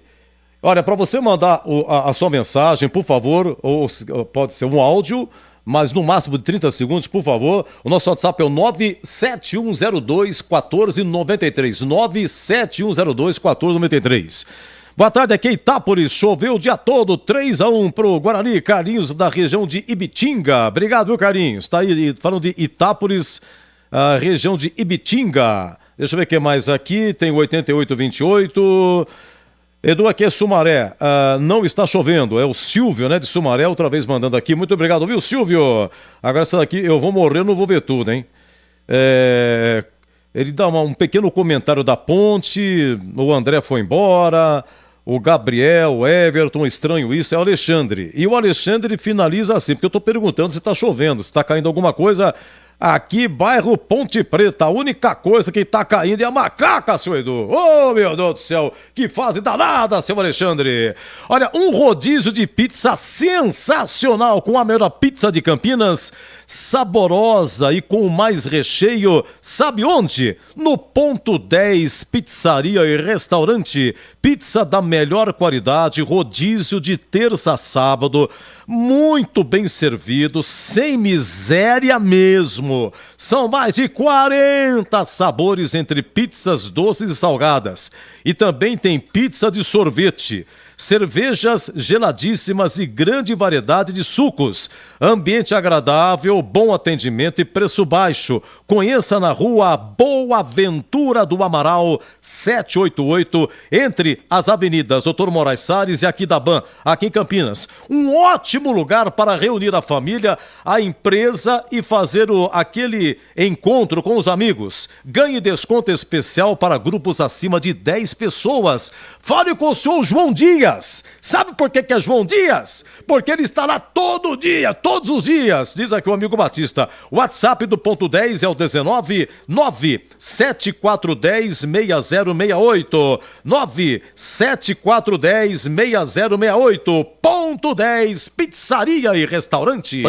Olha, para você mandar a sua mensagem, por favor, ou pode ser um áudio, mas no máximo de 30 segundos, por favor. O nosso WhatsApp é o 97102-1493. 97102-1493. Boa tarde, aqui em Itápolis. Choveu o dia todo, 3-1 pro Guarani. Carlinhos, da região de Ibitinga. Obrigado, viu, Carlinhos? Está aí falando de Itápolis, a região de Ibitinga. Deixa eu ver o que mais aqui. Tem o 8828. Edu, aqui é Sumaré, não está chovendo, é o Silvio, né, de Sumaré, outra vez mandando aqui, muito obrigado, viu, Silvio? Agora essa daqui, eu vou morrer, não vou ver tudo, hein? Ele dá um pequeno comentário da ponte, o André foi embora, o Gabriel, o Everton, estranho isso, é o Alexandre. E o Alexandre finaliza assim, porque eu tô perguntando se está chovendo, se está caindo alguma coisa. Aqui, bairro Ponte Preta, a única coisa que tá caindo é a macaca, seu Edu. Oh, meu Deus do céu, que fase danada, seu Alexandre. Olha, um rodízio de pizza sensacional, com a melhor pizza de Campinas, saborosa e com mais recheio. Sabe onde? No Ponto 10, pizzaria e restaurante. Pizza da melhor qualidade, rodízio de terça a sábado. Muito bem servido, sem miséria mesmo. São mais de 40 sabores entre pizzas doces e salgadas. E também tem pizza de sorvete, cervejas geladíssimas e grande variedade de sucos. Ambiente agradável, bom atendimento e preço baixo. Conheça na rua Boa Ventura do Amaral, 788, entre as avenidas Dr. Moraes Salles e Aquidaban, aqui em Campinas. Um ótimo lugar para reunir a família, a empresa e fazer aquele encontro com os amigos. Ganhe desconto especial para grupos acima de 10 pessoas. Fale com o senhor João Dias. Sabe por que é João Dias? Porque ele está lá todo dia, todos os dias, diz aqui o amigo Batista. O WhatsApp do Ponto 10 é o 19974106068. 974106068. Ponto 10, pizzaria e restaurante.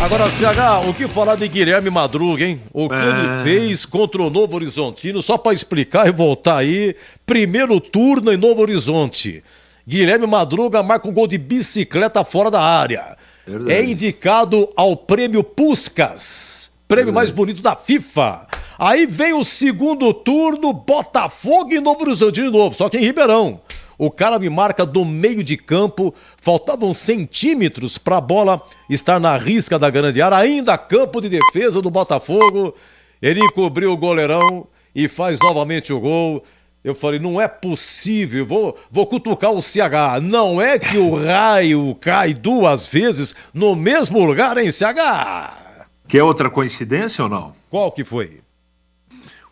Agora, CH, o que falar de Guilherme Madruga, hein? O que ele fez contra o Novo Horizontino, só para explicar e voltar aí, primeiro turno em Novo Horizonte. Guilherme Madruga marca um gol de bicicleta fora da área. Verdade. É indicado ao prêmio Puskás, prêmio mais bonito da FIFA. Aí vem o segundo turno, Botafogo e Novo Horizontino de novo, só que em Ribeirão. O cara me marca do meio de campo, faltavam centímetros para a bola estar na risca da grande área, ainda campo de defesa do Botafogo. Ele encobriu o goleirão e faz novamente o gol. Eu falei, não é possível, vou cutucar o CH. Não é que o raio cai duas vezes no mesmo lugar, hein, CH?
Quer outra coincidência ou não?
Qual que foi?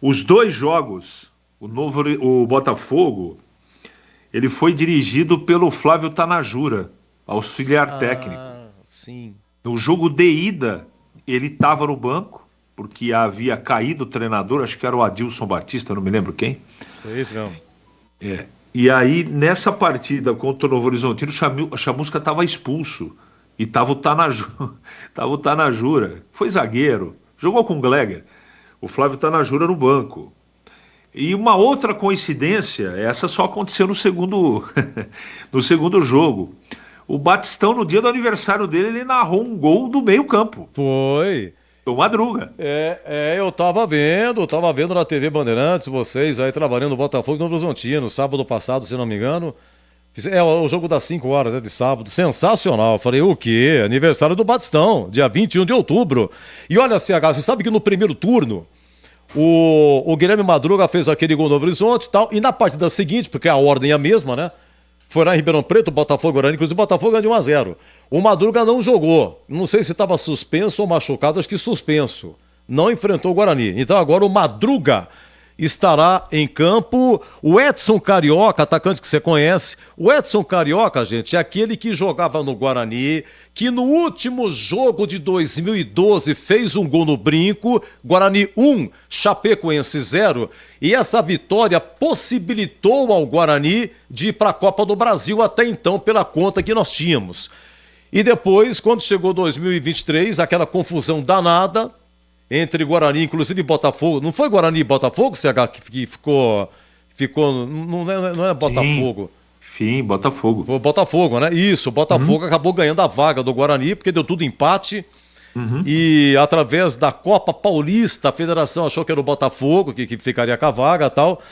Os dois jogos, o Botafogo, ele foi dirigido pelo Flávio Tanajura, auxiliar técnico.
Sim.
No jogo de ida, ele estava no banco, porque havia caído o treinador, acho que era o Adilson Batista, não me lembro quem.
É isso mesmo.
E aí, nessa partida contra o Novo Horizontino, o Chamusca estava expulso. E estava o Tanajura. Foi zagueiro. Jogou com o Gleger. O Flávio Tanajura no banco. E uma outra coincidência, essa só aconteceu no segundo jogo. O Batistão, no dia do aniversário dele, ele narrou um gol do meio campo.
Foi.
Do Madruga.
Eu tava vendo na TV Bandeirantes, vocês aí trabalhando no Botafogo e Novo Horizontino, sábado passado, se não me engano. O jogo das 5 horas, né, de sábado. Sensacional. Falei, o quê? Aniversário do Batistão, dia 21 de outubro. E olha, CH, você sabe que no primeiro turno, o Guilherme Madruga fez aquele gol no Novo Horizonte e tal, e na partida seguinte, porque a ordem é a mesma, né? Foi lá em Ribeirão Preto, o Botafogo Guarani, inclusive o Botafogo ganhou de 1-0. O Madruga não jogou. Não sei se estava suspenso ou machucado, acho que suspenso. Não enfrentou o Guarani. Então agora o Madruga estará em campo. O Edson Carioca, atacante que você conhece. O Edson Carioca, gente, é aquele que jogava no Guarani, que no último jogo de 2012 fez um gol no Brinco. Guarani 1, Chapecoense 0. E essa vitória possibilitou ao Guarani de ir para a Copa do Brasil até então, pela conta que nós tínhamos. E depois, quando chegou 2023, aquela confusão danada entre Guarani, inclusive Botafogo. Não foi Guarani e Botafogo, CH, que ficou não é Botafogo.
Sim, Botafogo.
Foi Botafogo, né? Isso, o Botafogo acabou ganhando a vaga do Guarani, porque deu tudo empate. E através da Copa Paulista, a federação achou que era o Botafogo que ficaria com a vaga e tal.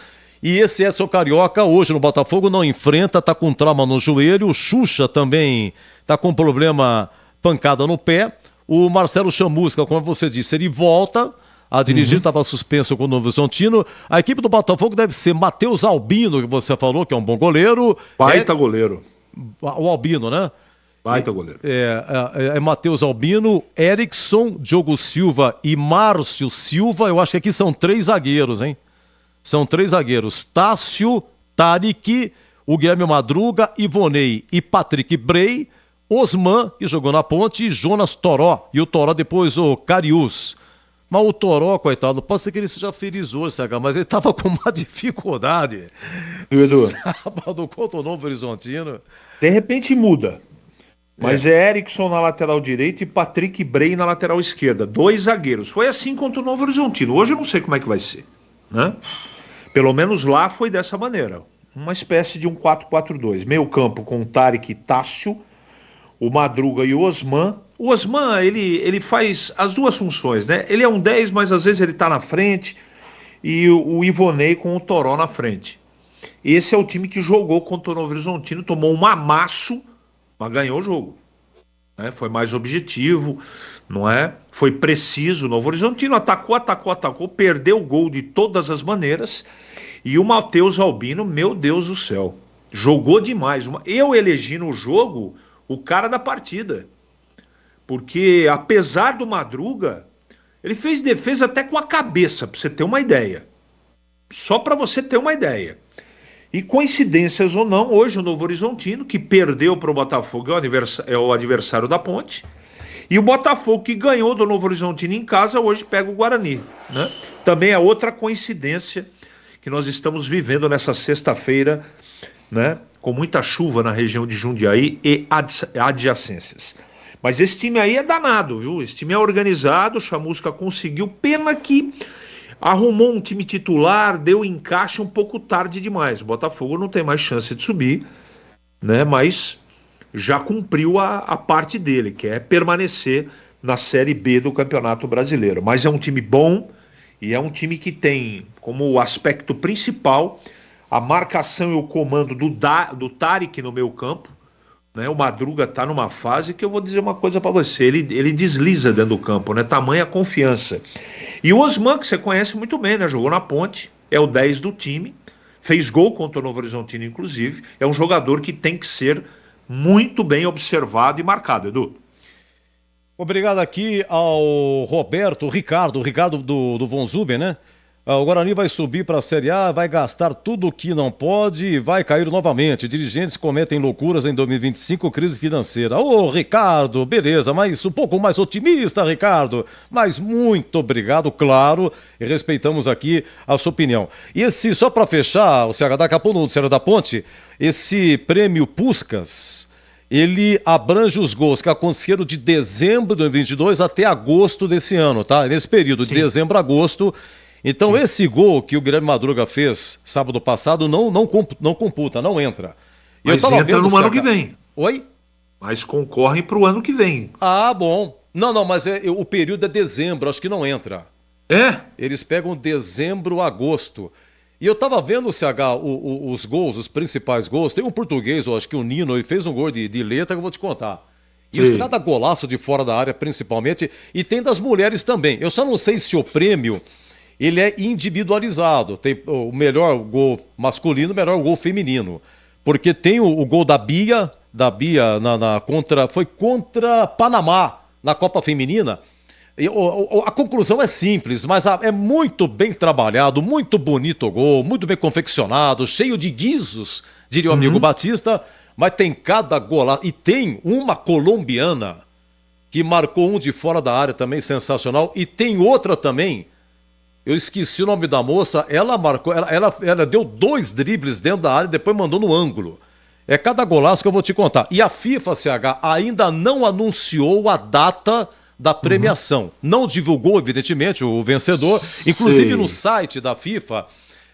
E esse Edson Carioca, hoje no Botafogo, não enfrenta, tá com trauma no joelho. O Xuxa também tá com problema, pancada no pé. O Marcelo Chamusca, como você disse, ele volta a dirigir, estava suspenso com o Novo Horizontino. A equipe do Botafogo deve ser Matheus Albino, que você falou, que é um bom goleiro.
Baita goleiro.
O Albino, né?
Baita goleiro.
É Matheus Albino, Erickson, Diogo Silva e Márcio Silva. Eu acho que aqui são 3 zagueiros, hein? São 3 zagueiros. Tássio, Tarik, o Guilherme Madruga, Ivonei e Patrick Brey. Osman, que jogou na Ponte, e Jonas Toró. E o Toró depois o Cariús. Mas o Toró, coitado, pode ser que ele seja feliz hoje, mas ele estava com uma dificuldade.
Edu.
Sábado contra o Novo Horizontino.
De repente muda. Mas é Erickson na lateral direita e Patrick Brey na lateral esquerda. 2 zagueiros. Foi assim contra o Novo Horizontino. Hoje eu não sei como é que vai ser, né? Pelo menos lá foi dessa maneira. Uma espécie de um 4-4-2. Meio campo com o Tarik e Tássio, o Madruga e o Osman. O Osman, ele faz as duas funções, né? Ele é um 10, mas às vezes ele tá na frente. E o Ivonei com o Toró na frente. Esse é o time que jogou contra o Novo Horizontino, tomou um amasso, mas ganhou o jogo. Né? Foi mais objetivo, não é? Foi preciso. O Novo Horizontino atacou, perdeu o gol de todas as maneiras. E o Matheus Albino, meu Deus do céu, jogou demais. Eu elegi no jogo o cara da partida. Porque, apesar do Madruga, ele fez defesa até com a cabeça, para você ter uma ideia. Só para você ter uma ideia. E coincidências ou não, hoje o Novo Horizontino, que perdeu para o Botafogo, é o adversário da Ponte. E o Botafogo, que ganhou do Novo Horizontino em casa, hoje pega o Guarani. Né? Também é outra coincidência que nós estamos vivendo nessa sexta-feira, né? Com muita chuva na região de Jundiaí e adjacências. Mas esse time aí é danado, viu? Esse time é organizado, o Chamusca conseguiu, pena que arrumou um time titular, deu encaixe um pouco tarde demais. O Botafogo não tem mais chance de subir, né? Mas já cumpriu a parte dele, que é permanecer na Série B do Campeonato Brasileiro. Mas é um time bom e é um time que tem como aspecto principal a marcação e o comando do Tarik no meio campo. Né? O Madruga está numa fase que eu vou dizer uma coisa para você, ele desliza dentro do campo, né? Tamanha confiança. E o Osman, que você conhece muito bem, né? Jogou na Ponte, é o 10 do time, fez gol contra o Novo Horizontino, inclusive. É um jogador que tem que ser muito bem observado e marcado, Edu.
Obrigado aqui ao Ricardo do Von Zuben, né? O Guarani vai subir para a Série A, vai gastar tudo o que não pode e vai cair novamente. Dirigentes cometem loucuras em 2025, crise financeira. Ô, Ricardo, beleza, mas um pouco mais otimista, Ricardo. Mas muito obrigado, claro, e respeitamos aqui a sua opinião. E só para fechar, o CH daqui a pouco no Ceará da Ponte, esse prêmio Puskás, ele abrange os gols que aconteceram de dezembro de 2022 até agosto desse ano, tá? Nesse período, de dezembro a agosto. Então, esse gol que o Guilherme Madruga fez sábado passado não computa, não entra.
Mas entra no ano que vem.
Oi?
Mas concorrem para o ano que vem.
Ah, bom. Não, mas o período é dezembro, acho que não entra.
É?
Eles pegam dezembro, agosto. E eu tava vendo, CH, os gols, os principais gols. Tem um português, eu acho que o Nino, ele fez um gol de letra que eu vou te contar. E os cada golaço de fora da área, principalmente. E tem das mulheres também. Eu só não sei se o prêmio... ele é individualizado. Tem o melhor gol masculino, o melhor gol feminino. Porque tem o gol da Bia foi contra Panamá, na Copa Feminina. E a conclusão é simples, mas é muito bem trabalhado, muito bonito o gol, muito bem confeccionado, cheio de guizos, diria o amigo Batista, mas tem cada golaço. E tem uma colombiana que marcou um de fora da área também, sensacional, e tem outra também. Eu esqueci o nome da moça, ela marcou, ela deu 2 dribles dentro da área e depois mandou no ângulo. É cada golaço que eu vou te contar. E a FIFA, CH, ainda não anunciou a data da premiação. Não divulgou, evidentemente, o vencedor. Inclusive no site da FIFA,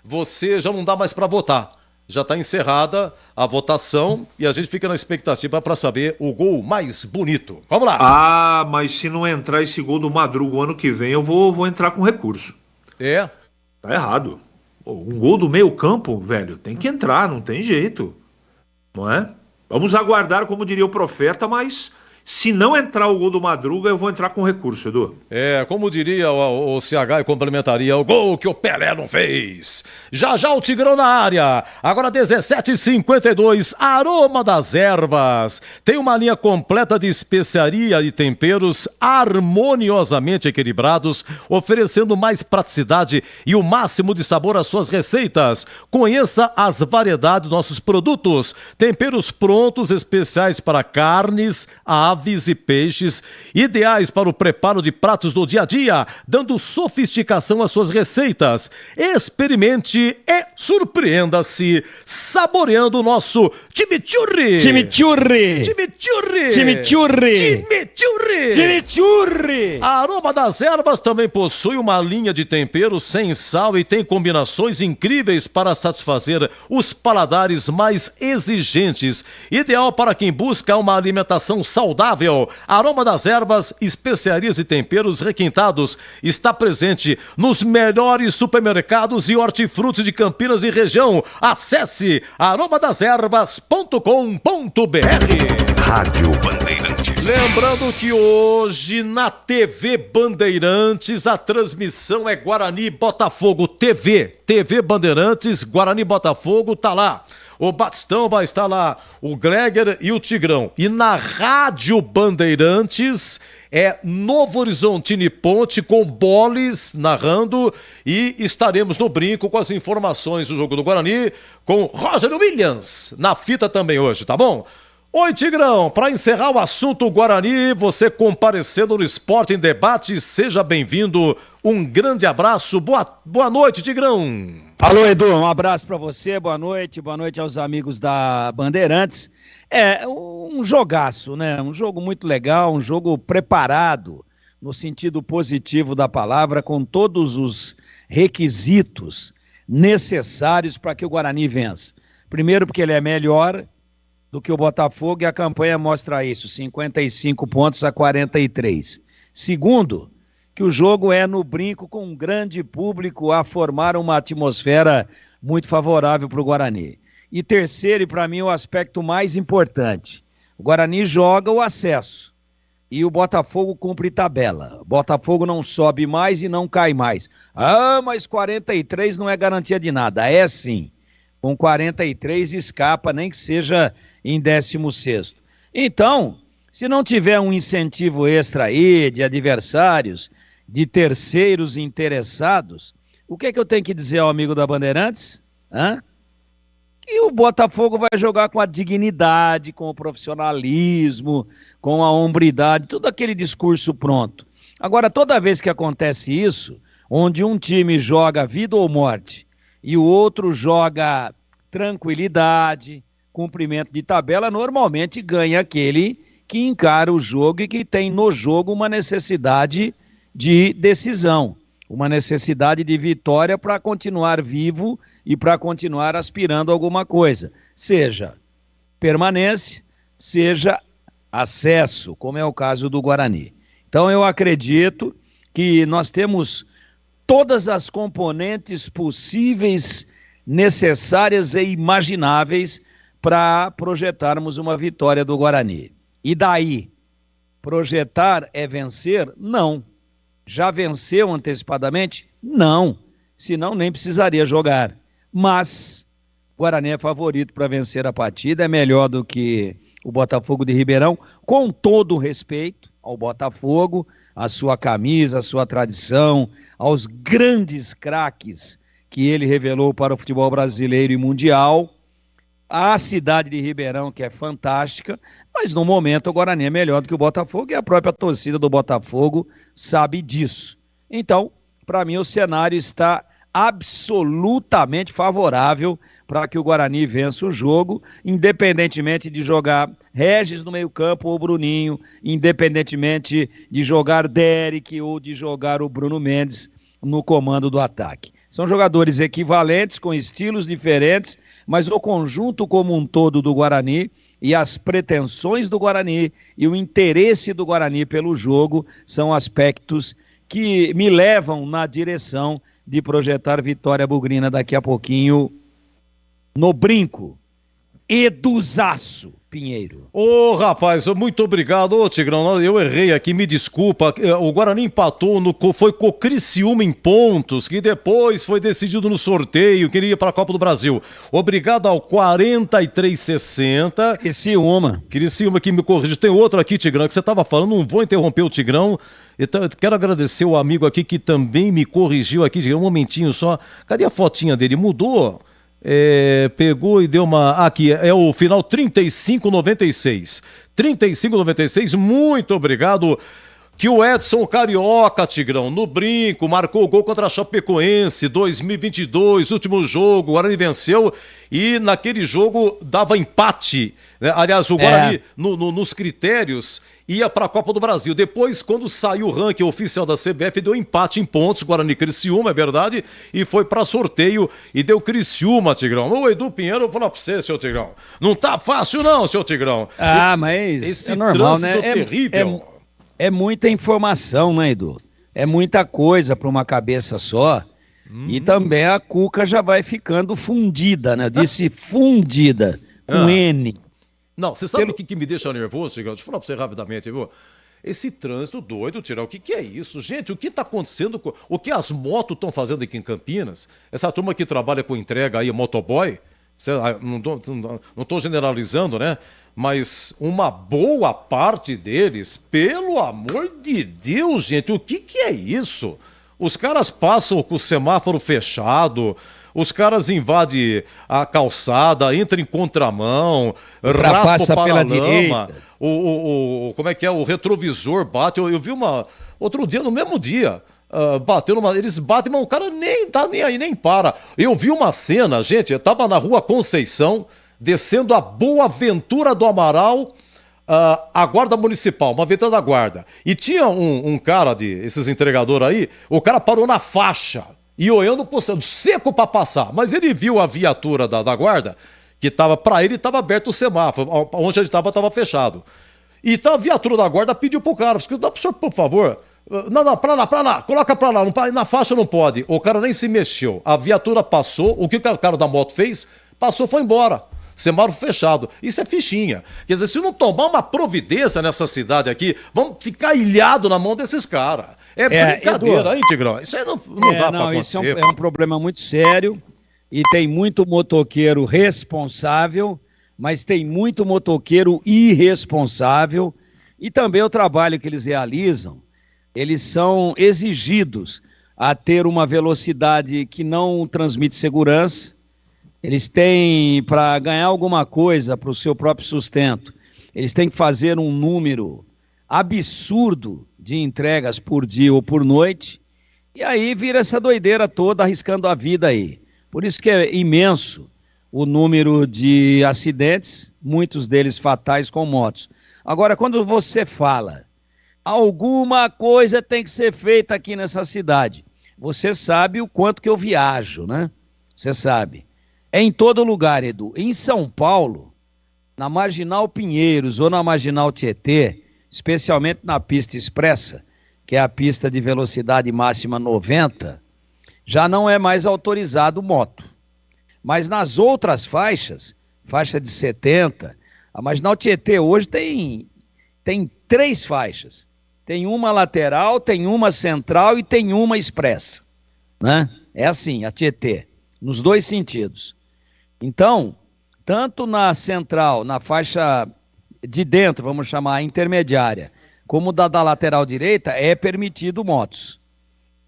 você já não dá mais para votar. Já está encerrada a votação e a gente fica na expectativa para saber o gol mais bonito. Vamos lá.
Ah, mas se não entrar esse gol do Madruga o ano que vem, eu vou entrar com recurso.
É?
Tá errado. Um gol do meio campo, velho, tem que entrar, não tem jeito. Não é? Vamos aguardar, como diria o profeta, mas se não entrar o gol do Madruga, eu vou entrar com recurso, Edu.
É, como diria o CH e complementaria, o gol que o Pelé não fez. Já o Tigrão na área. Agora 17h52, Aroma das Ervas. Tem uma linha completa de especiaria e temperos harmoniosamente equilibrados, oferecendo mais praticidade e o máximo de sabor às suas receitas. Conheça as variedades dos nossos produtos. Temperos prontos, especiais para carnes, aves e peixes, ideais para o preparo de pratos do dia a dia, dando sofisticação às suas receitas. Experimente e surpreenda-se saboreando o nosso chimichurri.
Chimichurri.
Chimichurri.
Chimichurri.
Chimichurri.
Chimichurri.
A Aroma das Ervas também possui uma linha de temperos sem sal e tem combinações incríveis para satisfazer os paladares mais exigentes. Ideal para quem busca uma alimentação saudável. Aroma das Ervas, especiarias e temperos requintados. Está presente nos melhores supermercados e hortifruti de Campinas e região. Acesse aromadeservas.com.br.
Rádio Bandeirantes.
Lembrando que hoje na TV Bandeirantes a transmissão é Guarani Botafogo TV Bandeirantes, Guarani Botafogo, tá lá. O Batistão vai estar lá, o Greger e o Tigrão. E na Rádio Bandeirantes é Novo Horizontino e Ponte com Boles narrando e estaremos no brinco com as informações do jogo do Guarani com Roger Williams na fita também hoje, tá bom? Oi, Tigrão, para encerrar o assunto Guarani, você comparecendo no Esporte em Debate, seja bem-vindo, um grande abraço, boa noite, Tigrão.
Alô, Edu, um abraço para você, boa noite aos amigos da Bandeirantes. É um jogaço, né? Um jogo muito legal, um jogo preparado, no sentido positivo da palavra, com todos os requisitos necessários para que o Guarani vença. Primeiro, porque ele é melhor do que o Botafogo e a campanha mostra isso, 55 pontos a 43. Segundo, que o jogo é no brinco com um grande público a formar uma atmosfera muito favorável para o Guarani. E terceiro, e para mim o aspecto mais importante, o Guarani joga o acesso e o Botafogo cumpre tabela. O Botafogo não sobe mais e não cai mais. Ah, mas 43 não é garantia de nada. É sim. Com 43 escapa, nem que seja em 16º. Então, se não tiver um incentivo extra aí de adversários, de terceiros interessados,
o que eu tenho que dizer ao amigo da Bandeirantes? Que o Botafogo vai jogar com a dignidade, com o profissionalismo, com a hombridade, todo aquele discurso pronto. Agora, toda vez que acontece isso, onde um time joga vida ou morte e o outro joga tranquilidade, cumprimento de tabela, normalmente ganha aquele que encara o jogo e que tem no jogo uma necessidade de decisão, uma necessidade de vitória para continuar vivo e para continuar aspirando a alguma coisa, seja permanência, seja acesso, como é o caso do Guarani. Então eu acredito que nós temos todas as componentes possíveis, necessárias e imagináveis para projetarmos uma vitória do Guarani. E daí, projetar é vencer? Não. Já venceu antecipadamente? Não. Senão nem precisaria jogar. Mas o Guarani é favorito para vencer a partida, é melhor do que o Botafogo de Ribeirão, com todo o respeito ao Botafogo, a sua camisa, a sua tradição, aos grandes craques que ele revelou para o futebol brasileiro e mundial, a cidade de Ribeirão, que é fantástica, mas no momento o Guarani é melhor do que o Botafogo e a própria torcida do Botafogo sabe disso. Então, para mim, o cenário está absolutamente favorável para que o Guarani vença o jogo, independentemente de jogar Regis no meio-campo ou Bruninho, independentemente de jogar Derek ou de jogar o Bruno Mendes no comando do ataque. São jogadores equivalentes, com estilos diferentes, mas o conjunto como um todo do Guarani e as pretensões do Guarani e o interesse do Guarani pelo jogo são aspectos que me levam na direção de projetar vitória bugrina daqui a pouquinho no Brinco. Eduzaço, Pinheiro.
Ô, rapaz, muito obrigado. Ô, Tigrão, eu errei aqui, me desculpa. O Guarani empatou, foi com o Criciúma em pontos, que depois foi decidido no sorteio, que iria para a Copa do Brasil. Obrigado ao 4360. Criciúma que me corrige. Tem outro aqui, Tigrão, que você estava falando, não vou interromper o Tigrão. Então, quero agradecer o amigo aqui que também me corrigiu aqui, Tigrão, um momentinho só. Cadê a fotinha dele? Mudou? Pegou e deu uma... Aqui, é o final 3596. 3596, muito obrigado. Que o Edson Carioca, Tigrão, no Brinco, marcou o gol contra a Chapecoense, 2022, último jogo, o Guarani venceu e naquele jogo dava empate, né? Aliás, o Guarani, nos critérios, ia para a Copa do Brasil. Depois, quando saiu o ranking oficial da CBF, deu empate em pontos, Guarani Criciúma, é verdade, e foi para sorteio e deu Criciúma, Tigrão. O Edu Pinheiro, eu vou falar para você, seu Tigrão, não tá fácil não, seu Tigrão.
Mas
esse
é normal, né?
terrível.
É muita informação, né, Edu? É muita coisa para uma cabeça só. E também a cuca já vai ficando fundida, né? Eu disse fundida, com N.
Não, você sabe o que me deixa nervoso, Tigrão? Deixa eu falar para você rapidamente, viu? Esse trânsito doido, Tigrão, o que é isso? Gente, o que está acontecendo? O que as motos estão fazendo aqui em Campinas? Essa turma que trabalha com entrega aí, motoboy, não estou generalizando, né? Mas uma boa parte deles, pelo amor de Deus, gente, o que é isso? Os caras passam com o semáforo fechado, os caras invadem a calçada, entram em contramão, raspam para a lama, como é que é? O retrovisor bate. Eu vi outro dia, no mesmo dia, eles batem, mas o cara nem tá nem aí, nem para. Eu vi uma cena, gente, eu tava na Rua Conceição, descendo a Boa Ventura do Amaral, a guarda municipal, uma viatura da guarda. E tinha um cara, esses entregadores aí, o cara parou na faixa e olhando pro céu, seco para passar. Mas ele viu a viatura da guarda, que tava, para ele estava aberto o semáforo, onde ele estava fechado. E então a viatura da guarda pediu pro cara, dá pro senhor, por favor... Não, pra lá, coloca pra lá, na faixa não pode. O cara nem se mexeu, a viatura passou, o que o cara da moto fez? Passou, foi embora. Semáforo fechado. Isso é fichinha. Quer dizer, se não tomar uma providência nessa cidade aqui, vamos ficar ilhado na mão desses caras. É brincadeira, hein, Tigrão? Isso aí não dá pra acontecer.
Isso é um problema muito sério e tem muito motoqueiro responsável, mas tem muito motoqueiro irresponsável e também o trabalho que eles realizam. Eles são exigidos a ter uma velocidade que não transmite segurança. Eles têm, para ganhar alguma coisa para o seu próprio sustento, eles têm que fazer um número absurdo de entregas por dia ou por noite, e aí vira essa doideira toda, arriscando a vida aí. Por isso que é imenso o número de acidentes, muitos deles fatais com motos. Agora, quando você fala, alguma coisa tem que ser feita aqui nessa cidade, você sabe o quanto que eu viajo, né? Você sabe. É em todo lugar, Edu. Em São Paulo, na Marginal Pinheiros ou na Marginal Tietê, especialmente na pista expressa, que é a pista de velocidade máxima 90, já não é mais autorizado moto. Mas nas outras faixas, faixa de 70, a Marginal Tietê hoje tem 3 faixas. Tem uma lateral, tem uma central e tem uma expressa, né? É assim, a Tietê, nos 2 sentidos. Então, tanto na central, na faixa de dentro, vamos chamar a intermediária, como da lateral direita, é permitido motos.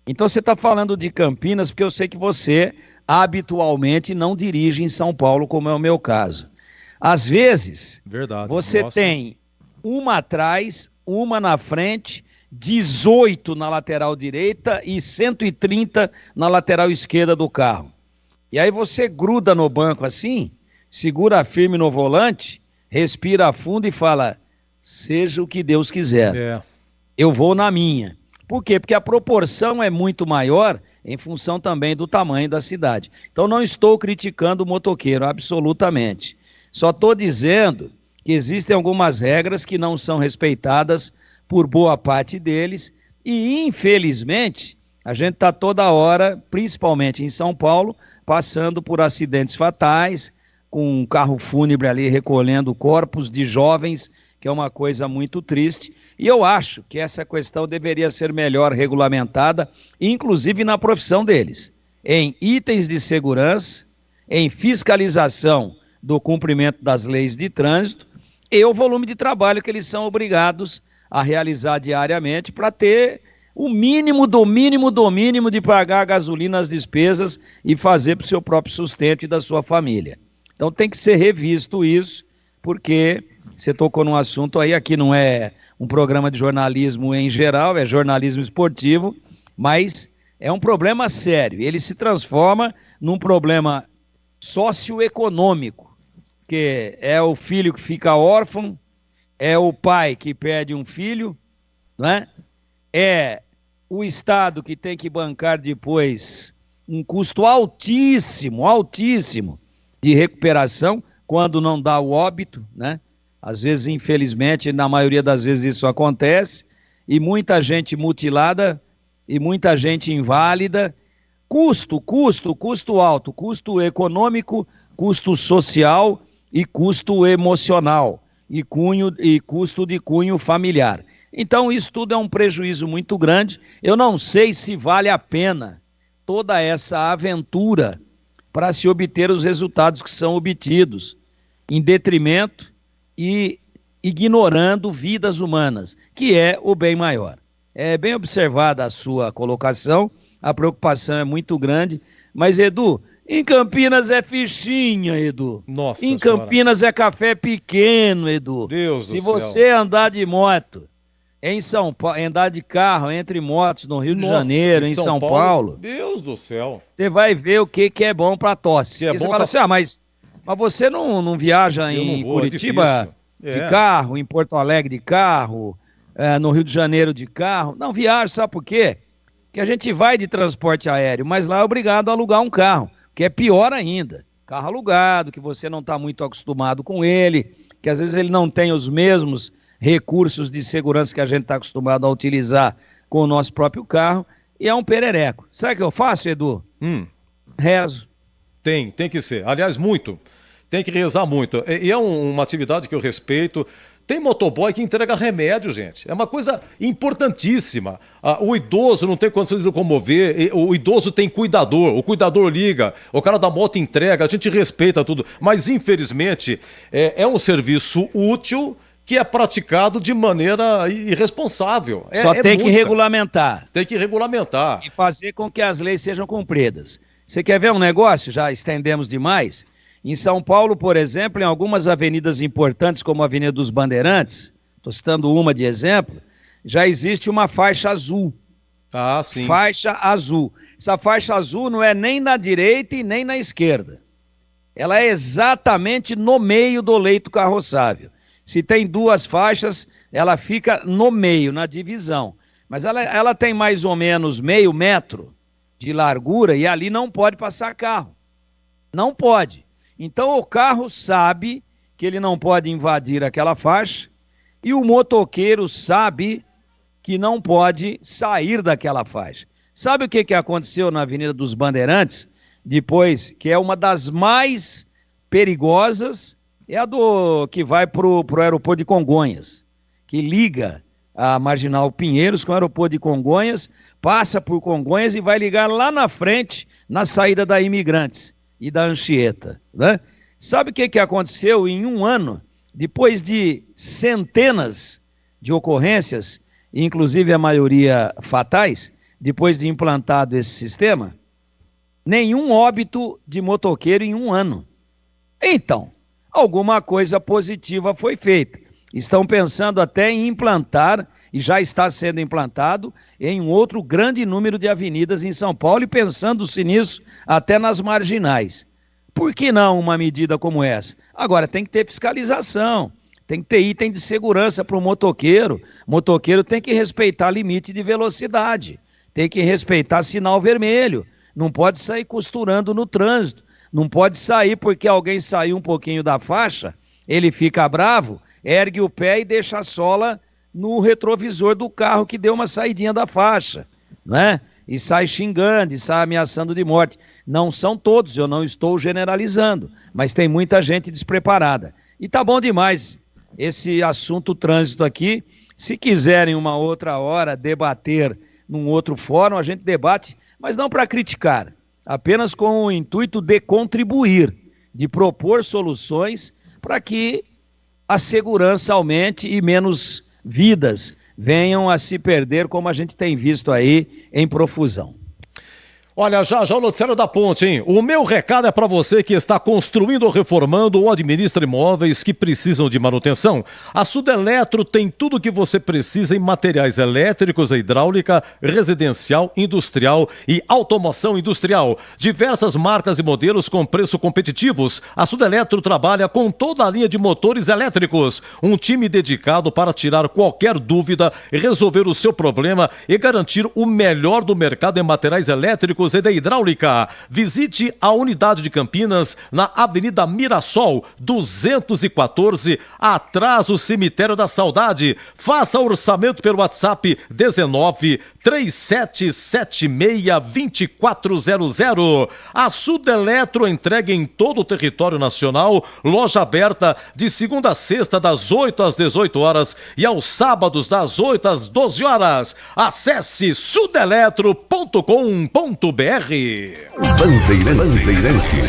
Então você está falando de Campinas, porque eu sei que você habitualmente não dirige em São Paulo, como é o meu caso. Às vezes, você tem uma atrás, uma na frente, 18 na lateral direita e 130 na lateral esquerda do carro. E aí você gruda no banco assim, segura firme no volante, respira fundo e fala, seja o que Deus quiser. Eu vou na minha. Por quê? Porque a proporção é muito maior em função também do tamanho da cidade. Então não estou criticando o motoqueiro, absolutamente. Só estou dizendo que existem algumas regras que não são respeitadas por boa parte deles e, infelizmente, a gente está toda hora, principalmente em São Paulo, passando por acidentes fatais, com um carro fúnebre ali recolhendo corpos de jovens, que é uma coisa muito triste. E eu acho que essa questão deveria ser melhor regulamentada, inclusive na profissão deles, em itens de segurança, em fiscalização do cumprimento das leis de trânsito e o volume de trabalho que eles são obrigados a realizar diariamente para ter o mínimo do mínimo do mínimo de pagar a gasolina, as despesas e fazer para o seu próprio sustento e da sua família. Então tem que ser revisto isso, porque você tocou num assunto aí, aqui não é um programa de jornalismo em geral, é jornalismo esportivo, mas é um problema sério. Ele se transforma num problema socioeconômico, que é o filho que fica órfão, é o pai que perde um filho, não é? É o Estado que tem que bancar depois um custo altíssimo, altíssimo de recuperação, quando não dá o óbito, né? Às vezes, infelizmente, na maioria das vezes isso acontece, e muita gente mutilada, e muita gente inválida, custo alto, custo econômico, custo social e custo emocional, e custo de cunho familiar. Então, isso tudo é um prejuízo muito grande. Eu não sei se vale a pena toda essa aventura para se obter os resultados que são obtidos, em detrimento e ignorando vidas humanas, que é o bem maior. É bem observada a sua colocação, a preocupação é muito grande, mas, Edu, em Campinas é fichinha, Edu.
Nossa
Em Campinas é café pequeno, Edu.
Deus do céu.
Se você andar de moto em São Paulo, andar de carro entre motos no Rio de Janeiro, em São Paulo,
Deus do céu.
você vai ver o que é bom para tosse.
Que é
bom
bom
você fala assim, mas você não viaja em Curitiba de carro, em Porto Alegre de carro, no Rio de Janeiro de carro? Não viaja, sabe por quê? Porque a gente vai de transporte aéreo, mas lá é obrigado a alugar um carro, que é pior ainda. Carro alugado, que você não está muito acostumado com ele, que às vezes ele não tem os mesmos recursos de segurança que a gente está acostumado a utilizar com o nosso próprio carro, e é um perereco. Sabe o que eu faço, Edu? Rezo.
Tem que ser. Aliás, muito. Tem que rezar muito. E é uma atividade que eu respeito. Tem motoboy que entrega remédio, gente. É uma coisa importantíssima. O idoso não tem condição de locomover, o idoso tem cuidador, o cuidador liga, o cara da moto entrega, a gente respeita tudo. Mas, infelizmente, é um serviço útil que é praticado de maneira irresponsável.
Só tem que regulamentar.
Tem que regulamentar.
E fazer com que as leis sejam cumpridas. Você quer ver um negócio? Já estendemos demais. Em São Paulo, por exemplo, em algumas avenidas importantes, como a Avenida dos Bandeirantes, estou citando uma de exemplo, já existe uma faixa azul.
Ah, sim.
Faixa azul. Essa faixa azul não é nem na direita e nem na esquerda. Ela é exatamente no meio do leito carroçável. Se tem duas faixas, ela fica no meio, na divisão. Mas ela tem mais ou menos meio metro de largura e ali não pode passar carro. Não pode. Então o carro sabe que ele não pode invadir aquela faixa e o motoqueiro sabe que não pode sair daquela faixa. Sabe o que aconteceu na Avenida dos Bandeirantes? Depois, que é uma das mais perigosas, é a do que vai para o aeroporto de Congonhas, que liga a Marginal Pinheiros com o aeroporto de Congonhas, passa por Congonhas e vai ligar lá na frente, na saída da Imigrantes e da Anchieta, né? Sabe o que aconteceu em um ano, depois de centenas de ocorrências, inclusive a maioria fatais, depois de implantado esse sistema? Nenhum óbito de motoqueiro em um ano. Então, alguma coisa positiva foi feita. Estão pensando até em implantar, e já está sendo implantado, em um outro grande número de avenidas em São Paulo, e pensando-se nisso até nas marginais. Por que não uma medida como essa? Agora, tem que ter fiscalização, tem que ter item de segurança para o motoqueiro. O motoqueiro tem que respeitar limite de velocidade, tem que respeitar sinal vermelho, não pode sair costurando no trânsito, não pode sair porque alguém saiu um pouquinho da faixa, ele fica bravo, ergue o pé e deixa a sola no retrovisor do carro que deu uma saidinha da faixa, né? E sai xingando, e sai ameaçando de morte. Não são todos, eu não estou generalizando, mas tem muita gente despreparada. E tá bom demais esse assunto trânsito aqui. Se quiserem uma outra hora debater num outro fórum, a gente debate, mas não para criticar, apenas com o intuito de contribuir, de propor soluções para que a segurança aumente e menos vidas venham a se perder, como a gente tem visto aí em profusão.
Olha, já o noticiário da Ponte, hein? O meu recado é para você que está construindo ou reformando ou administra imóveis que precisam de manutenção. A Sudeletro tem tudo o que você precisa em materiais elétricos, hidráulica, residencial, industrial e automação industrial. Diversas marcas e modelos com preço competitivos. A Sudeletro trabalha com toda a linha de motores elétricos. Um time dedicado para tirar qualquer dúvida, resolver o seu problema e garantir o melhor do mercado em materiais elétricos e da hidráulica. Visite a unidade de Campinas na Avenida Mirassol, 214, atrás do Cemitério da Saudade. Faça orçamento pelo WhatsApp 19 3776 2400. A Sudeletro entrega em todo o território nacional, loja aberta de segunda a sexta das 8 às 18 horas e aos sábados das 8 às 12 horas. Acesse sudeletro.com.br.
Bandeirantes.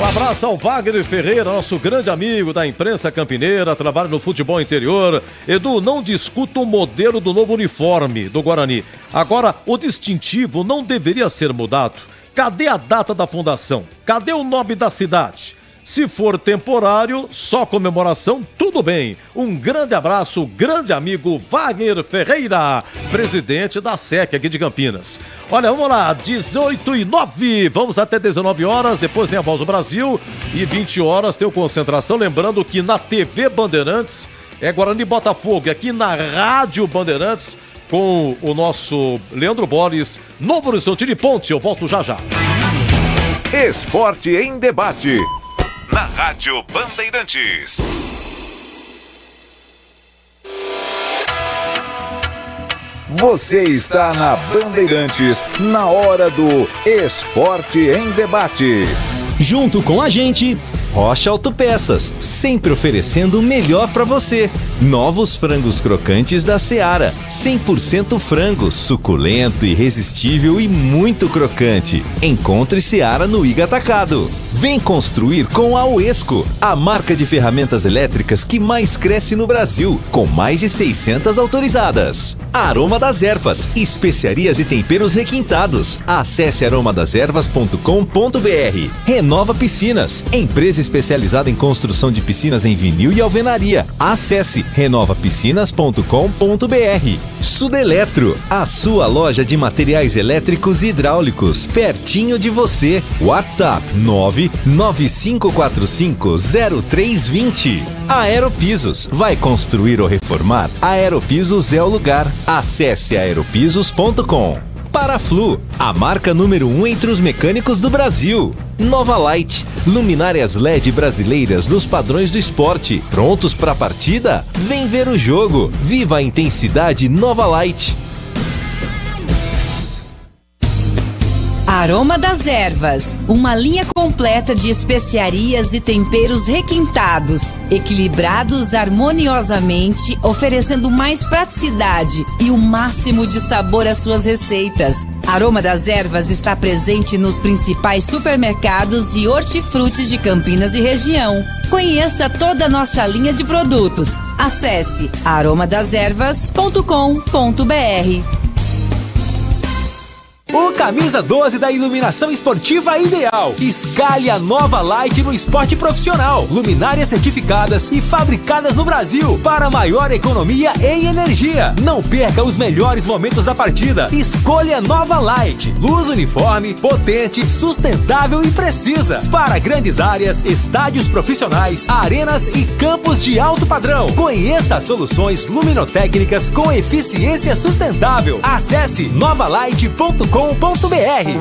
Um abraço ao Wagner Ferreira, nosso grande amigo da imprensa campineira, trabalha no futebol interior. Edu, não discuta o modelo do novo uniforme do Guarani. Agora, o distintivo não deveria ser mudado. Cadê a data da fundação? Cadê o nome da cidade? Se for temporário, só comemoração, tudo bem. Um grande abraço, grande amigo Wagner Ferreira, presidente da SEC aqui de Campinas. Olha, vamos lá, 18h09, vamos até 19 horas, depois tem a Voz do Brasil e 20 horas tem o Concentração. Lembrando que na TV Bandeirantes é Guarani Botafogo, e aqui na Rádio Bandeirantes com o nosso Leandro Borges, Novo Horizonte de Ponte. Eu volto já já.
Esporte em debate.
Na Rádio Bandeirantes.
Você está na Bandeirantes, na hora do Esporte em Debate.
Junto com a gente, Rocha Autopeças, sempre oferecendo o melhor para você. Novos frangos crocantes da Seara, 100% frango, suculento, irresistível e muito crocante. Encontre Seara no Iga Atacado. Vem construir com a Uesco, a marca de ferramentas elétricas que mais cresce no Brasil, com mais de 600 autorizadas. Aroma das Ervas, especiarias e temperos requintados. Acesse aromadeservas.com.br. Renova Piscinas, empresa especializada em construção de piscinas em vinil e alvenaria. Acesse renovapiscinas.com.br. Sudeletro, a sua loja de materiais elétricos e hidráulicos, pertinho de você. WhatsApp 995450320. Aeropisos, vai construir ou reformar? Aeropisos é o lugar. Acesse aeropisos.com. Paraflu, a marca número 1 entre os mecânicos do Brasil. Nova Light, luminárias LED brasileiras nos padrões do esporte. Prontos para a partida? Vem ver o jogo. Viva a intensidade Nova Light.
Aroma das Ervas, uma linha completa de especiarias e temperos requintados, equilibrados harmoniosamente, oferecendo mais praticidade e o máximo de sabor às suas receitas. Aroma das Ervas está presente nos principais supermercados e hortifrutis de Campinas e região. Conheça toda a nossa linha de produtos. Acesse aromadeservas.com.br.
O camisa 12 da iluminação esportiva ideal. Escale a Nova Light no esporte profissional. Luminárias certificadas e fabricadas no Brasil para maior economia em energia. Não perca os melhores momentos da partida. Escolha Nova Light. Luz uniforme, potente, sustentável e precisa. Para grandes áreas, estádios profissionais, arenas e campos de alto padrão. Conheça soluções luminotécnicas com eficiência sustentável. Acesse novalight.com.br.